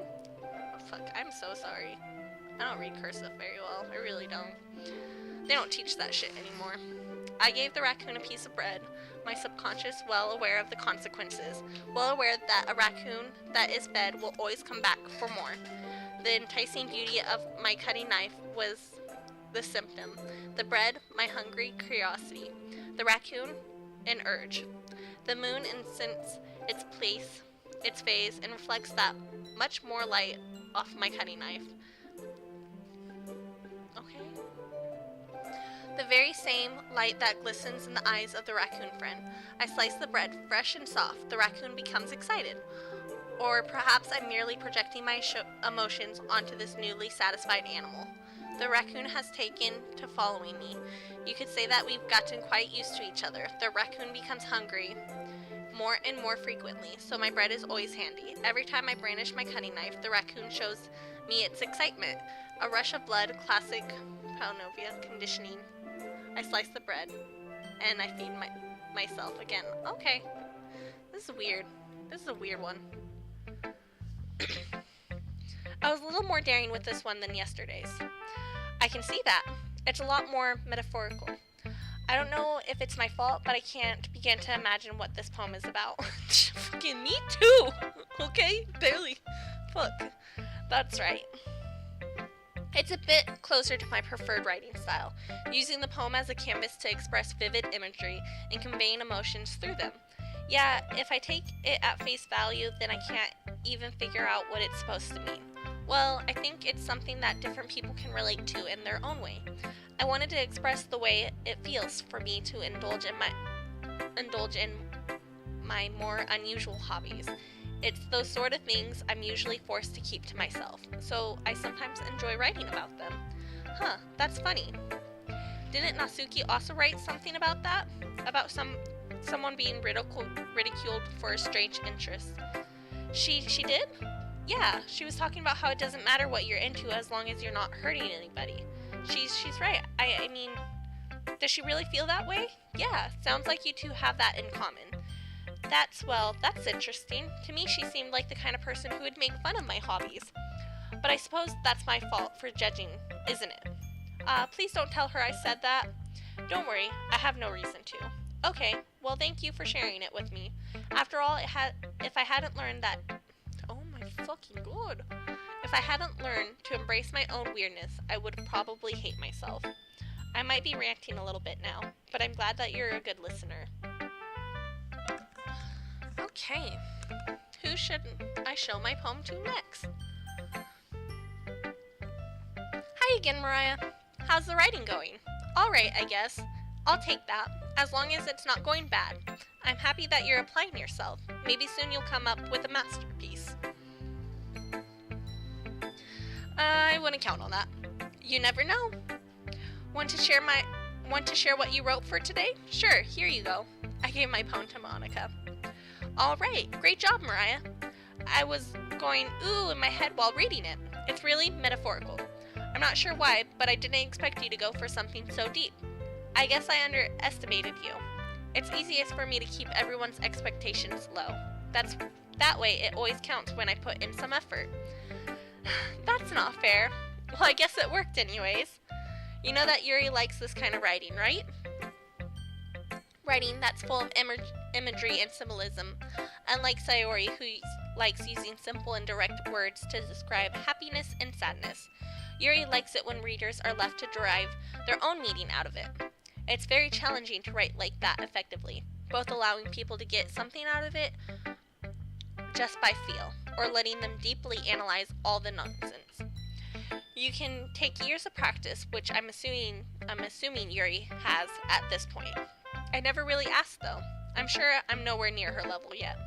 Oh, fuck, I'm so sorry. I don't read cursive very well. I really don't. They don't teach that shit anymore. I gave the raccoon a piece of bread, my subconscious well aware of the consequences, well aware that a raccoon that is fed will always come back for more. The enticing beauty of my cutting knife was the symptom. The bread, my hungry curiosity. The raccoon, an urge. The moon incense its place, its phase, and reflects that much more light off my cutting knife. Okay. The very same light that glistens in the eyes of the raccoon friend. I slice the bread, fresh and soft. The raccoon becomes excited. Or perhaps I'm merely projecting my emotions onto this newly satisfied animal. The raccoon has taken to following me. You could say that we've gotten quite used to each other. The raccoon becomes hungry more and more frequently, so my bread is always handy. Every time I brandish my cutting knife, the raccoon shows me its excitement. A rush of blood, classic Pavlovian conditioning. I slice the bread, and I feed myself again. Okay, this is weird. This is a weird one. I was a little more daring with this one than yesterday's. I can see that. It's a lot more metaphorical. I don't know if it's my fault, but I can't begin to imagine what this poem is about. Fucking me too! Okay? Barely. Fuck. That's right. It's a bit closer to my preferred writing style, using the poem as a canvas to express vivid imagery and conveying emotions through them. Yeah, if I take it at face value, then I can't even figure out what it's supposed to mean. Well, I think it's something that different people can relate to in their own way. I wanted to express the way it feels for me to indulge in my more unusual hobbies. It's those sort of things I'm usually forced to keep to myself, so I sometimes enjoy writing about them. Huh, that's funny. Didn't Natsuki also write something about that? About someone being ridiculed for a strange interest? She did? Yeah, she was talking about how it doesn't matter what you're into as long as you're not hurting anybody. She's right. I mean, does she really feel that way? Yeah, sounds like you two have that in common. That's interesting. To me, she seemed like the kind of person who would make fun of my hobbies. But I suppose that's my fault for judging, isn't it? Please don't tell her I said that. Don't worry, I have no reason to. Okay, well thank you for sharing it with me. After all, if I hadn't learned that... Oh my fucking god. If I hadn't learned to embrace my own weirdness, I would probably hate myself. I might be ranting a little bit now, but I'm glad that you're a good listener. Okay, who should I show my poem to next? Hi again, Mariah. How's the writing going? Alright, I guess. I'll take that, as long as it's not going bad. I'm happy that you're applying yourself. Maybe soon you'll come up with a masterpiece. I wouldn't count on that. You never know. Want to share what you wrote for today? Sure, here you go. I gave my poem to Monica. Alright, great job, Mariah. I was going ooh in my head while reading it. It's really metaphorical. I'm not sure why, but I didn't expect you to go for something so deep. I guess I underestimated you. It's easiest for me to keep everyone's expectations low. That way it always counts when I put in some effort. That's not fair. Well, I guess it worked anyways. You know that Yuri likes this kind of writing, right? Writing that's full of imagery and symbolism, unlike Sayori, who likes using simple and direct words to describe happiness and sadness. Yuri likes it when readers are left to derive their own meaning out of it. It's very challenging to write like that effectively, both allowing people to get something out of it just by feel, or letting them deeply analyze all the nonsense. You can take years of practice, which I'm assuming Yuri has at this point. I never really asked though. I'm sure I'm nowhere near her level yet.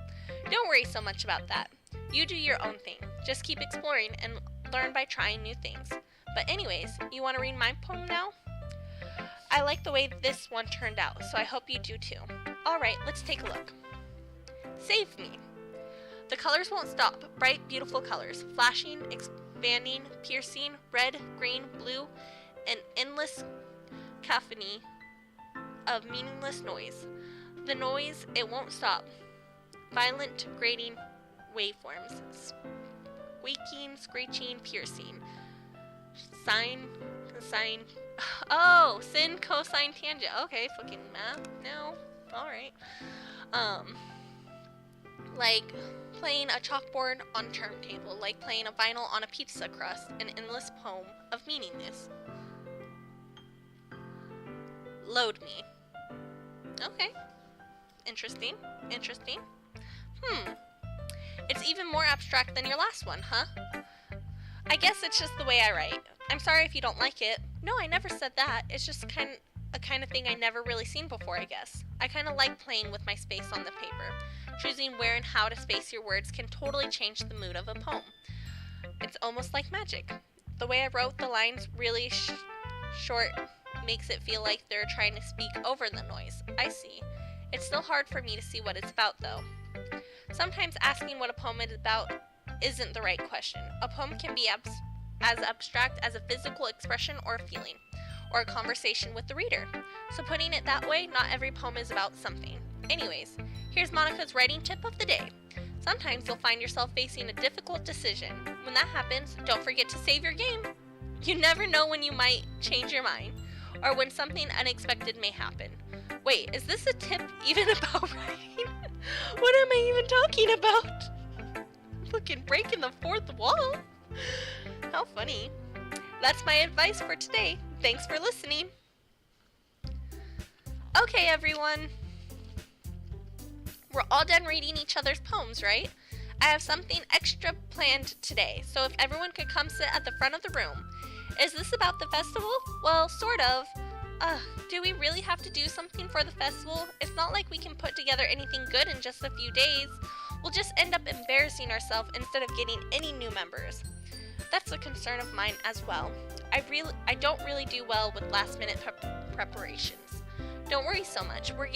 Don't worry so much about that. You do your own thing. Just keep exploring and learn by trying new things. But anyways, you want to read my poem now? I like the way this one turned out, so I hope you do too. Alright, let's take a look. Save me. The colors won't stop. Bright, beautiful colors. Flashing, expanding, piercing, red, green, blue, an endless cacophony of meaningless noise. The noise, it won't stop. Violent, grating waveforms. Squeaking, screeching, piercing. Sine, cosine. Oh, sin, cosine, tangent. Okay, fucking math. No. Alright. Like playing a chalkboard on a turntable. Like playing a vinyl on a pizza crust. An endless poem of meaningless. Load me. Okay. Interesting. Interesting. It's even more abstract than your last one, huh? I guess it's just the way I write. I'm sorry if you don't like it. No, I never said that. It's just a kind of thing I never really seen before, I guess. I kind of like playing with my space on the paper. Choosing where and how to space your words can totally change the mood of a poem. It's almost like magic. The way I wrote the lines really short makes it feel like they're trying to speak over the noise. I see. It's still hard for me to see what it's about, though. Sometimes asking what a poem is about isn't the right question. A poem can be as abstract as a physical expression or a feeling, or a conversation with the reader. So putting it that way, not every poem is about something. Anyways, here's Monica's writing tip of the day. Sometimes you'll find yourself facing a difficult decision. When that happens, don't forget to save your game. You never know when you might change your mind, or when something unexpected may happen. Wait, is this a tip even about writing? What am I even talking about? Fucking breaking the fourth wall. How funny. That's my advice for today. Thanks for listening. Okay, everyone. We're all done reading each other's poems, right? I have something extra planned today, so if everyone could come sit at the front of the room. Is this about the festival? Well, sort of. Do we really have to do something for the festival? It's not like we can put together anything good in just a few days. We'll just end up embarrassing ourselves instead of getting any new members. That's a concern of mine as well. I don't really do well with last-minute preparations. Don't worry so much. We're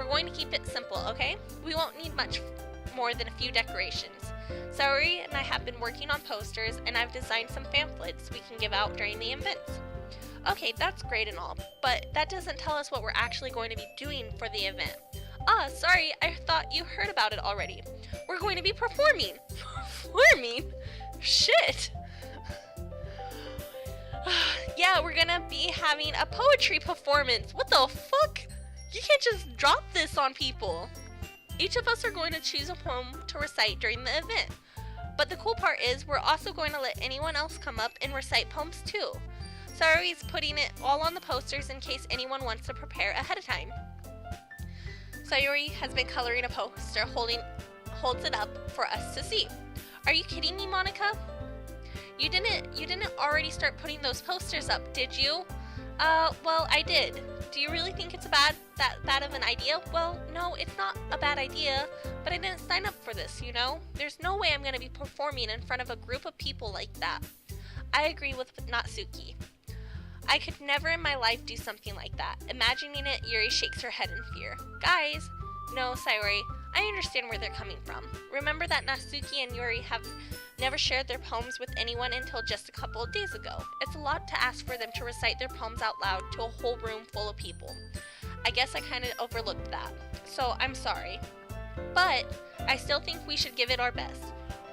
going to keep it simple, okay? We won't need much more than a few decorations. Saori and I have been working on posters, and I've designed some pamphlets we can give out during the events. Okay, that's great and all, but that doesn't tell us what we're actually going to be doing for the event. Sorry, I thought you heard about it already. We're going to be performing. Performing? Shit! Yeah, we're gonna be having a poetry performance. What the fuck? You can't just drop this on people. Each of us are going to choose a poem to recite during the event. But the cool part is we're also going to let anyone else come up and recite poems too. Sayori's putting it all on the posters in case anyone wants to prepare ahead of time. Sayori has been coloring a poster, holds it up for us to see. Are you kidding me, Monica? You didn't already start putting those posters up, did you? Well, I did. Do you really think it's that bad of an idea? Well, no, it's not a bad idea, but I didn't sign up for this, you know? There's no way I'm gonna be performing in front of a group of people like that. I agree with Natsuki. I could never in my life do something like that. Imagining it, Yuri shakes her head in fear. Guys! No, Sayori, I understand where they're coming from. Remember that Natsuki and Yuri have never shared their poems with anyone until just a couple of days ago. It's a lot to ask for them to recite their poems out loud to a whole room full of people. I guess I kind of overlooked that. So I'm sorry. But I still think we should give it our best.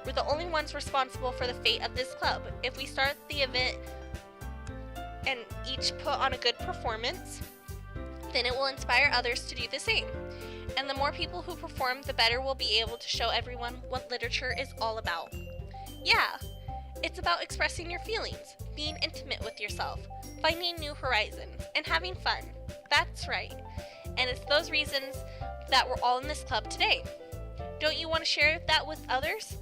We're the only ones responsible for the fate of this club. If we start the event and each put on a good performance, then it will inspire others to do the same. And the more people who perform, the better we'll be able to show everyone what literature is all about. Yeah, it's about expressing your feelings, being intimate with yourself, finding new horizons, and having fun. That's right. And it's those reasons that we're all in this club today. Don't you want to share that with others?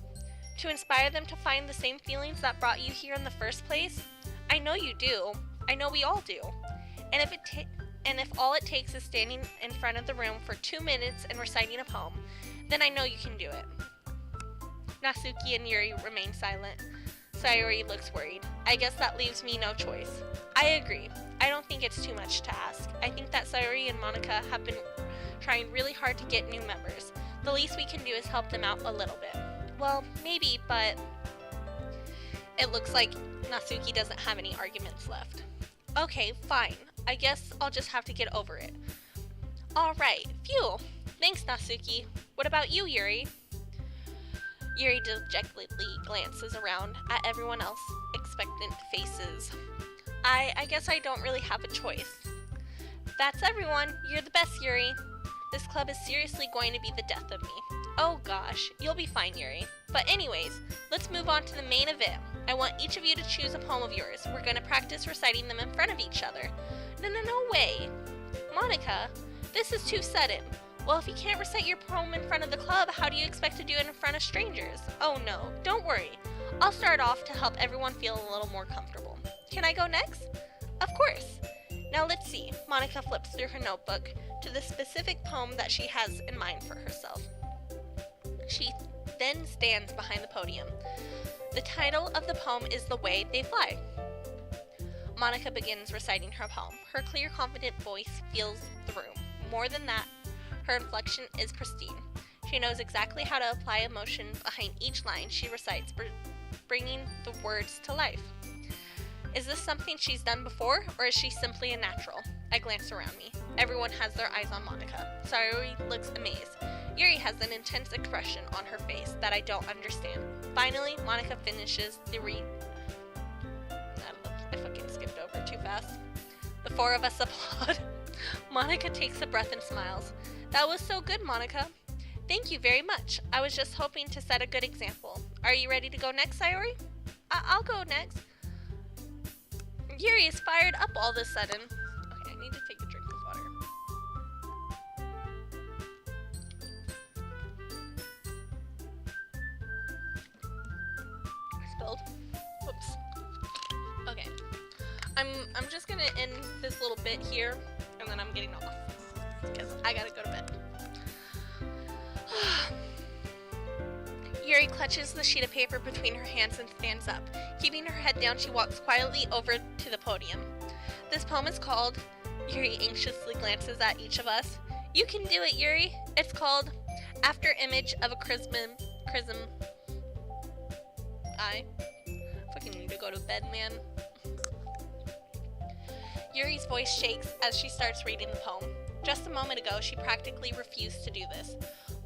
To inspire them to find the same feelings that brought you here in the first place? I know you do. I know we all do. And if all it takes is standing in front of the room for 2 minutes and reciting a poem, then I know you can do it. Natsuki and Yuri remain silent. Sayori looks worried. I guess that leaves me no choice. I agree. I don't think it's too much to ask. I think that Sayori and Monica have been trying really hard to get new members. The least we can do is help them out a little bit. Well, maybe, but it looks like Natsuki doesn't have any arguments left. Okay, fine. I guess I'll just have to get over it. Alright, phew. Thanks, Natsuki. What about you, Yuri? Yuri dejectedly glances around at everyone else, expectant faces. I guess I don't really have a choice. That's everyone. You're the best, Yuri. This club is seriously going to be the death of me. Oh gosh, you'll be fine, Yuri. But anyways, let's move on to the main event. I want each of you to choose a poem of yours. We're going to practice reciting them in front of each other. No way. Monica, this is too sudden. Well, if you can't recite your poem in front of the club, how do you expect to do it in front of strangers? Oh no, don't worry. I'll start off to help everyone feel a little more comfortable. Can I go next? Of course. Now let's see. Monica flips through her notebook to the specific poem that she has in mind for herself. She then stands behind the podium. The title of the poem is The Way They Fly. Monica begins reciting her poem. Her clear, confident voice fills the room. More than that, her inflection is pristine. She knows exactly how to apply emotion behind each line she recites, bringing the words to life. Is this something she's done before, or is she simply a natural? I glance around me. Everyone has their eyes on Monica. Sayori looks amazed. Yuri has an intense expression on her face that I don't understand. Finally, Monica finishes the read. I fucking skipped over too fast. The four of us applaud. Monica takes a breath and smiles. That was so good, Monica. Thank you very much. I was just hoping to set a good example. Are you ready to go next, Sayori? I'll go next. Yuri is fired up all of a sudden. Okay, I need to take a drink of water. I spilled. Whoops. Okay. I'm just gonna end this little bit here, and then I'm getting off because I gotta go to bed. Yuri clutches the sheet of paper between her hands and stands up. Keeping her head down, she walks quietly over to the podium. This poem is called... Yuri anxiously glances at each of us. You can do it, Yuri. It's called After Image of a Chrism... I fucking need to go to bed, man. Yuri's voice shakes as she starts reading the poem. Just a moment ago, she practically refused to do this.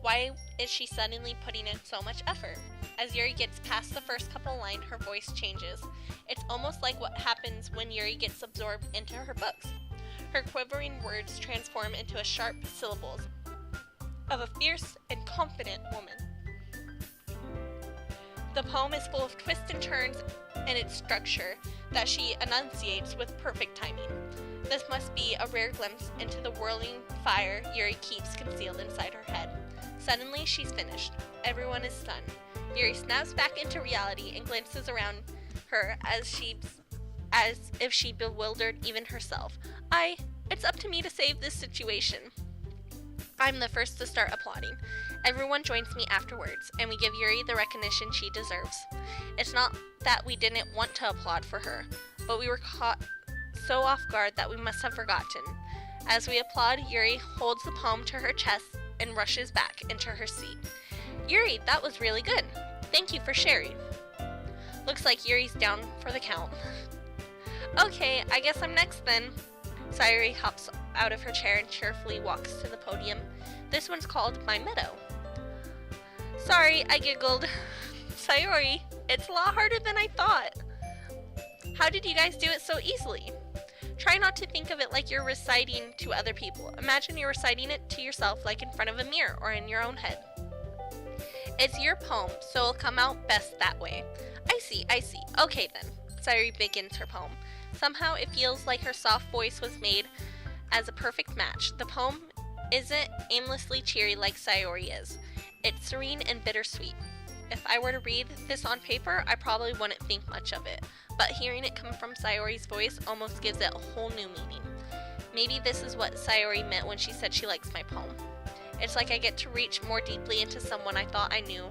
Why is she suddenly putting in so much effort? As Yuri gets past the first couple lines, her voice changes. It's almost like what happens when Yuri gets absorbed into her books. Her quivering words transform into a sharp syllables of a fierce and confident woman. The poem is full of twists and turns in its structure that she enunciates with perfect timing. This must be a rare glimpse into the whirling fire Yuri keeps concealed inside her head. Suddenly, she's finished. Everyone is stunned. Yuri snaps back into reality and glances around her as if she bewildered even herself. It's up to me to save this situation. I'm the first to start applauding. Everyone joins me afterwards, and we give Yuri the recognition she deserves. It's not that we didn't want to applaud for her, but we were caught so off guard that we must have forgotten. As we applaud, Yuri holds the poem to her chest and rushes back into her seat. Yuri, that was really good. Thank you for sharing. Looks like Yuri's down for the count. Okay, I guess I'm next then. Sayori hops out of her chair and cheerfully walks to the podium. This one's called My Meadow. Sorry, I giggled. Sayori, it's a lot harder than I thought. How did you guys do it so easily? Try not to think of it like you're reciting to other people. Imagine you're reciting it to yourself, like in front of a mirror or in your own head. It's your poem, so it'll come out best that way. I see. Okay then. Sayori begins her poem. Somehow it feels like her soft voice was made as a perfect match. The poem isn't aimlessly cheery like Sayori is. It's serene and bittersweet. If I were to read this on paper, I probably wouldn't think much of it. But hearing it come from Sayori's voice almost gives it a whole new meaning. Maybe this is what Sayori meant when she said she likes my poem. It's like I get to reach more deeply into someone I thought I knew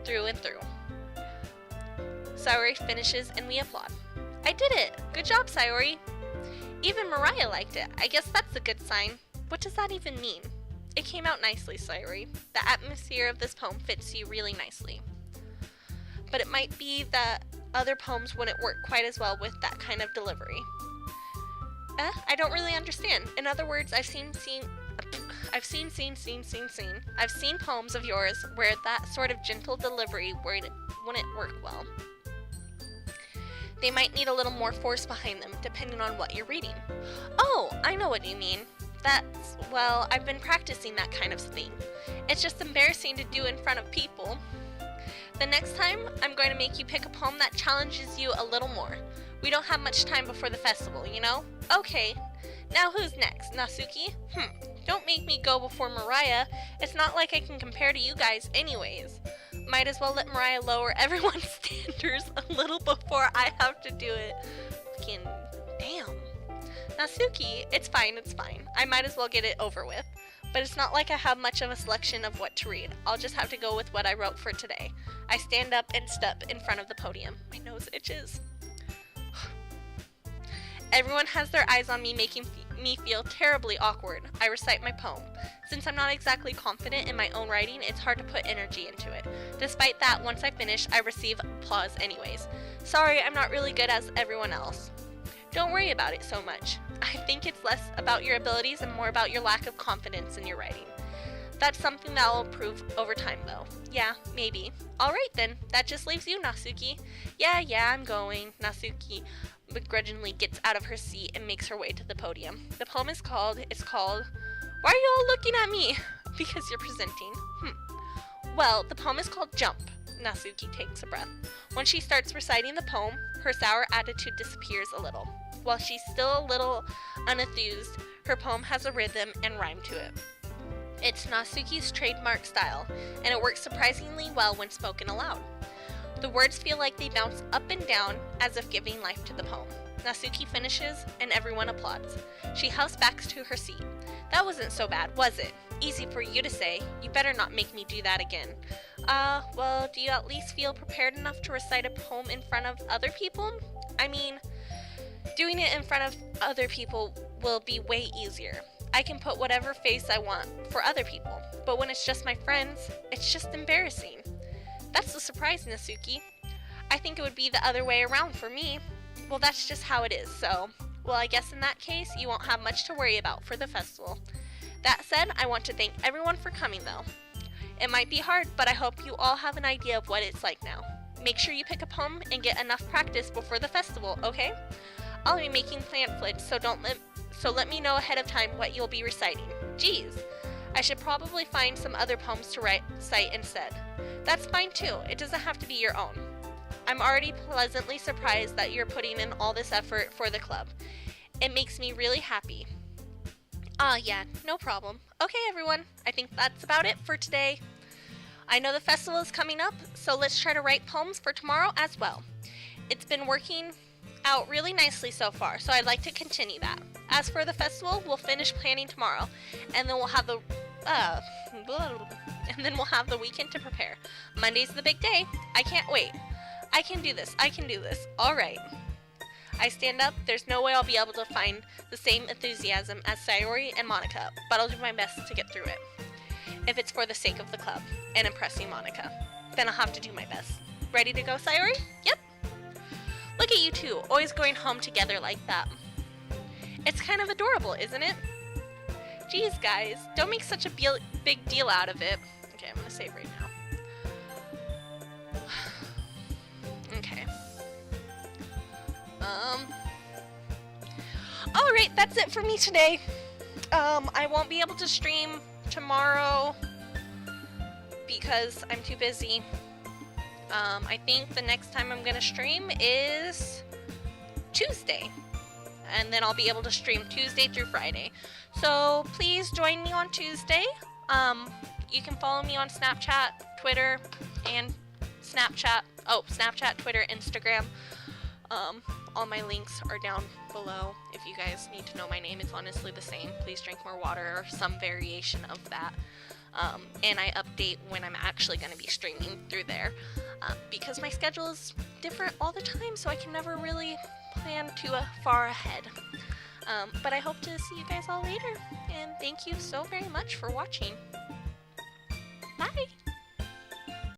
through and through. Sayori finishes and we applaud. I did it! Good job, Sayori! Even Mariah liked it. I guess that's a good sign. What does that even mean? It came out nicely, Sayori. The atmosphere of this poem fits you really nicely. But it might be that other poems wouldn't work quite as well with that kind of delivery. I don't really understand. In other words, I've seen poems of yours where that sort of gentle delivery wouldn't work well. They might need a little more force behind them, depending on what you're reading. Oh, I know what you mean. Well, I've been practicing that kind of thing. It's just embarrassing to do in front of people. The next time, I'm going to make you pick a poem that challenges you a little more. We don't have much time before the festival, you know? Okay. Now who's next? Natsuki? Don't make me go before Mariah. It's not like I can compare to you guys anyways. Might as well let Mariah lower everyone's standards a little before I have to do it. Fucking damn. Natsuki, it's fine. I might as well get it over with. But it's not like I have much of a selection of what to read. I'll just have to go with what I wrote for today. I stand up and step in front of the podium. My nose itches. Everyone has their eyes on me, making me feel terribly awkward. I recite my poem. Since I'm not exactly confident in my own writing, it's hard to put energy into it. Despite that, once I finish, I receive applause anyways. Sorry, I'm not really good as everyone else. Don't worry about it so much. I think it's less about your abilities and more about your lack of confidence in your writing. That's something that I'll improve over time though. Yeah, maybe. Alright then, that just leaves you, Natsuki. Yeah, I'm going. Natsuki begrudgingly gets out of her seat and makes her way to the podium. The poem is called, why are you all looking at me? Because you're presenting. Well, the poem is called Jump. Natsuki takes a breath. When she starts reciting the poem, her sour attitude disappears a little. While she's still a little unenthused, her poem has a rhythm and rhyme to it. It's Natsuki's trademark style, and it works surprisingly well when spoken aloud. The words feel like they bounce up and down as if giving life to the poem. Natsuki finishes, and everyone applauds. She house backs to her seat. That wasn't so bad, was it? Easy for you to say. You better not make me do that again. Well, do you at least feel prepared enough to recite a poem in front of other people? I mean, doing it in front of other people will be way easier. I can put whatever face I want for other people, but when it's just my friends, it's just embarrassing. That's the surprise, Natsuki. I think it would be the other way around for me. Well, that's just how it is, so... Well, I guess in that case, you won't have much to worry about for the festival. That said, I want to thank everyone for coming, though. It might be hard, but I hope you all have an idea of what it's like now. Make sure you pick a poem and get enough practice before the festival, okay? I'll be making pamphlets, so let me know ahead of time what you'll be reciting. Geez, I should probably find some other poems to recite instead. That's fine too, it doesn't have to be your own. I'm already pleasantly surprised that you're putting in all this effort for the club. It makes me really happy. Yeah, no problem. Okay everyone, I think that's about it for today. I know the festival is coming up, so let's try to write poems for tomorrow as well. It's been working out really nicely so far, so I'd like to continue that. As for the festival, we'll finish planning tomorrow, and then we'll have the weekend to prepare. Monday's the big day. I can't wait. I can do this. All right. I stand up. There's no way I'll be able to find the same enthusiasm as Sayori and Monica, but I'll do my best to get through it. If it's for the sake of the club and impressing Monica, then I'll have to do my best. Ready to go, Sayori? Yep. Look at you two, always going home together like that. It's kind of adorable, isn't it? Geez, guys, don't make such a big deal out of it. Okay, I'm gonna save right now. Okay. Alright, that's it for me today. I won't be able to stream tomorrow because I'm too busy. I think the next time I'm gonna stream is Tuesday. And then I'll be able to stream Tuesday through Friday. So please join me on Tuesday. You can follow me on Snapchat, Twitter, and Snapchat, Twitter, Instagram. All my links are down below. If you guys need to know my name, it's honestly the same. Please drink more water or some variation of that. And I update when I'm actually going to be streaming through there. Because my schedule is different all the time, so I can never really plan too far ahead. But I hope to see you guys all later. And thank you so very much for watching. Bye!